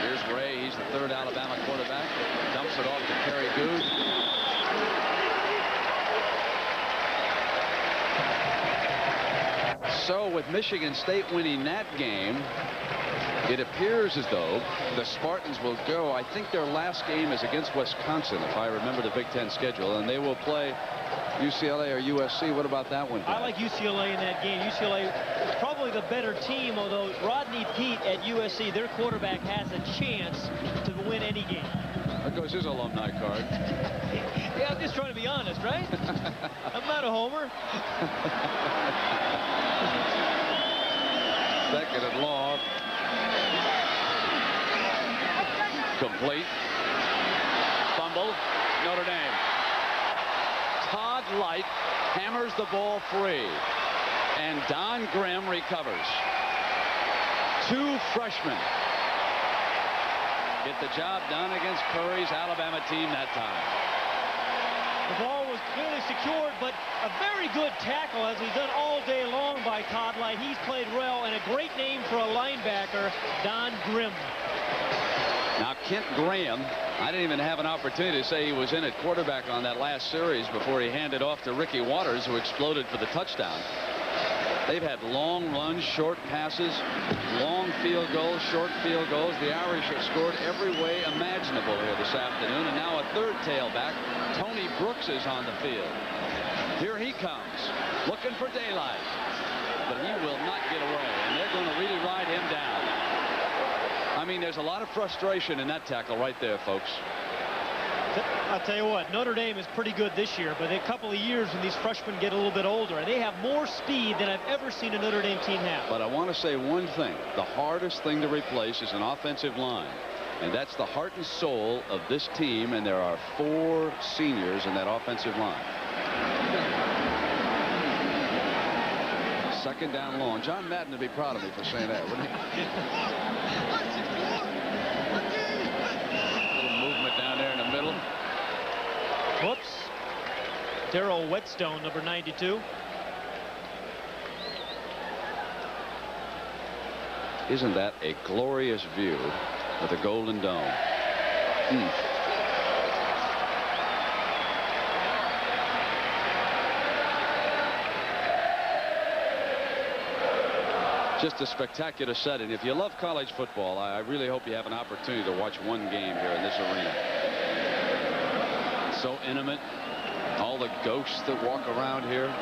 Here's Ray. He's the 3rd Alabama quarterback. Dumps it off to Kerry Good. So with Michigan State winning that game, it appears as though the Spartans will go. I think their last game is against Wisconsin, if I remember the Big Ten schedule, and they will play UCLA or USC. What about that one, Tom? I like UCLA in that game. UCLA is probably the better team, although Rodney Peete at USC, their quarterback, has a chance to win any game. There goes his alumni card. Yeah, I'm just trying to be honest, right? I'm not a homer. Second and long. Complete. Fumble. Notre Dame. Todd Light hammers the ball free. And Don Grimm recovers. 2 freshmen get the job done against Curry's Alabama team that time. The ball was clearly secured, but a very good tackle, as he's done all day long by Todd Light. He's played well, and a great name for a linebacker, Don Grimm. Now, Kent Graham, I didn't even have an opportunity to say he was in at quarterback on that last series before he handed off to Ricky Waters, who exploded for the touchdown. They've had long runs, short passes, long field goals, short field goals. The Irish have scored every way imaginable here this afternoon, and now a 3rd tailback. Tony Brooks is on the field. Here he comes, looking for daylight, but he will not get away, and they're going to really ride him down. I mean, there's a lot of frustration in that tackle right there, folks. I'll tell you what, Notre Dame is pretty good this year, but in a couple of years when these freshmen get a little bit older, and they have more speed than I've ever seen a Notre Dame team have. But I want to say one thing. The hardest thing to replace is an offensive line. And that's the heart and soul of this team, and there are 4 seniors in that offensive line. 2nd down long. John Madden would be proud of me for saying that, wouldn't he? Little movement down there in the middle. Whoops. Darrell Whetstone, number 92. Isn't that a glorious view of the Golden Dome? Just a spectacular setting. If you love college football, I really hope you have an opportunity to watch one game here in this arena. It's so intimate. All the ghosts that walk around here.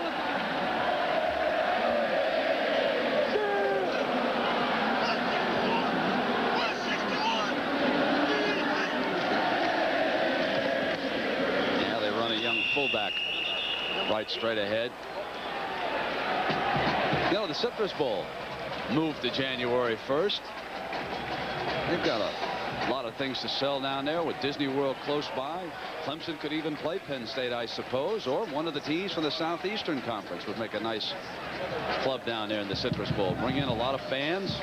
Yeah, they run a young fullback right straight ahead. You know, the Citrus Bowl moved to January 1st. They've got a lot of things to sell down there with Disney World close by. Clemson could even play Penn State, I suppose, or one of the teams from the Southeastern Conference would make a nice club down there in the Citrus Bowl. Bring in a lot of fans.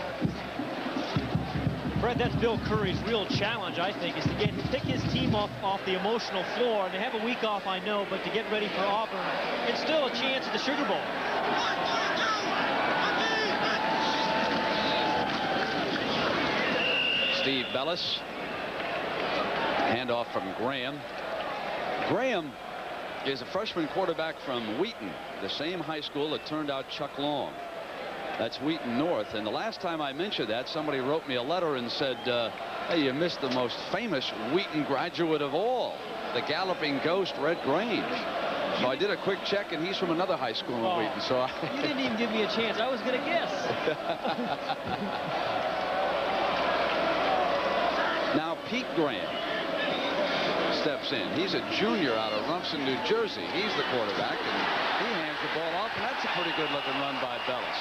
Fred, that's Bill Curry's real challenge, I think, is to pick his team off the emotional floor. And they have a week off, I know, but to get ready for Auburn, it's still a chance at the Sugar Bowl. Steve Bellis. Handoff from Graham. Graham is a freshman quarterback from Wheaton, the same high school that turned out Chuck Long. That's Wheaton North. And the last time I mentioned that, somebody wrote me a letter and said, hey, you missed the most famous Wheaton graduate of all, the galloping ghost, Red Grange. So I did a quick check, and he's from another high school in Wheaton. So you didn't even give me a chance. I was going to guess. Now Pete Graham steps in. He's a junior out of Rumson, New Jersey. He's the quarterback, and he hands the ball off, and that's a pretty good-looking run by Bellis.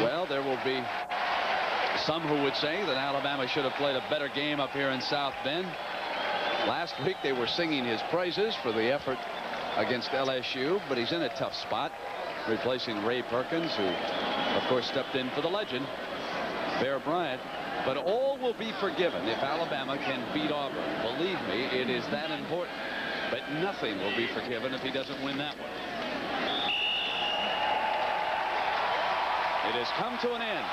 Well, there will be some who would say that Alabama should have played a better game up here in South Bend. Last week they were singing his praises for the effort against LSU, but he's in a tough spot, replacing Ray Perkins, who, of course, stepped in for the legend, Bear Bryant. But all will be forgiven if Alabama can beat Auburn. Believe me, it is that important. But nothing will be forgiven if he doesn't win that one. It has come to an end.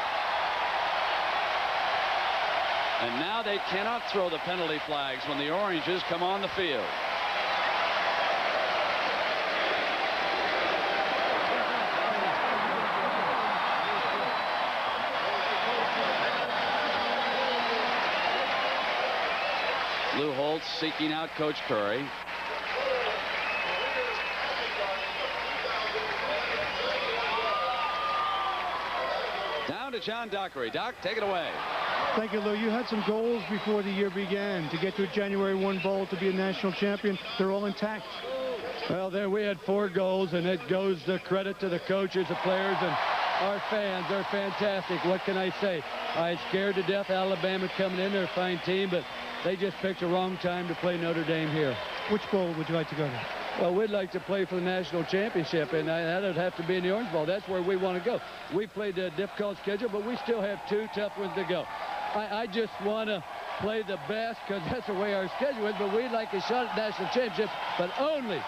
And now they cannot throw the penalty flags when the Oranges come on the field. Lou Holtz seeking out Coach Curry. Down to John Dockery. Doc, take it away. Thank you, Lou. You had some goals before the year began to get to a January 1 bowl to be a national champion. They're all intact. Well, there we had 4 goals, and it goes the credit to the coaches, the players, and our fans. They're fantastic. What can I say? I scared to death Alabama coming in. They're a fine team, but they just picked the wrong time to play Notre Dame here. Which bowl would you like to go to? Well, we'd like to play for the national championship, and that would have to be in the Orange Bowl. That's where we want to go. We played a difficult schedule, but we still have 2 tough ones to go. I just want to play the best because that's the way our schedule is, but we'd like a shot at national championship, but only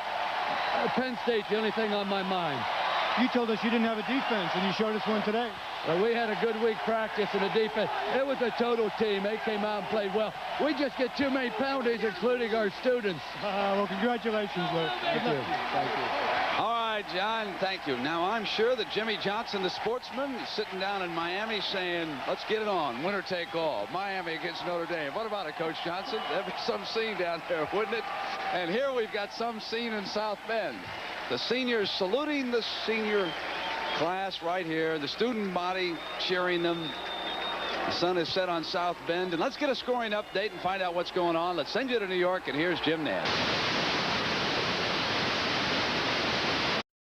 Penn State's the only thing on my mind. You told us you didn't have a defense, and you showed us one today. Well, we had a good week practice in the defense. It was a total team. They came out and played well. We just get too many penalties, including our students. Well, congratulations, Lou. Thank you. Thank you. All right, John, thank you. Now, I'm sure that Jimmy Johnson, the sportsman, is sitting down in Miami saying, let's get it on, winner take all. Miami against Notre Dame. What about it, Coach Johnson? There'd be some scene down there, wouldn't it? And here we've got some scene in South Bend. The seniors saluting the senior class right here. The student body cheering them. The sun is set on South Bend. And let's get a scoring update and find out what's going on. Let's send you to New York, and here's Jim Nance.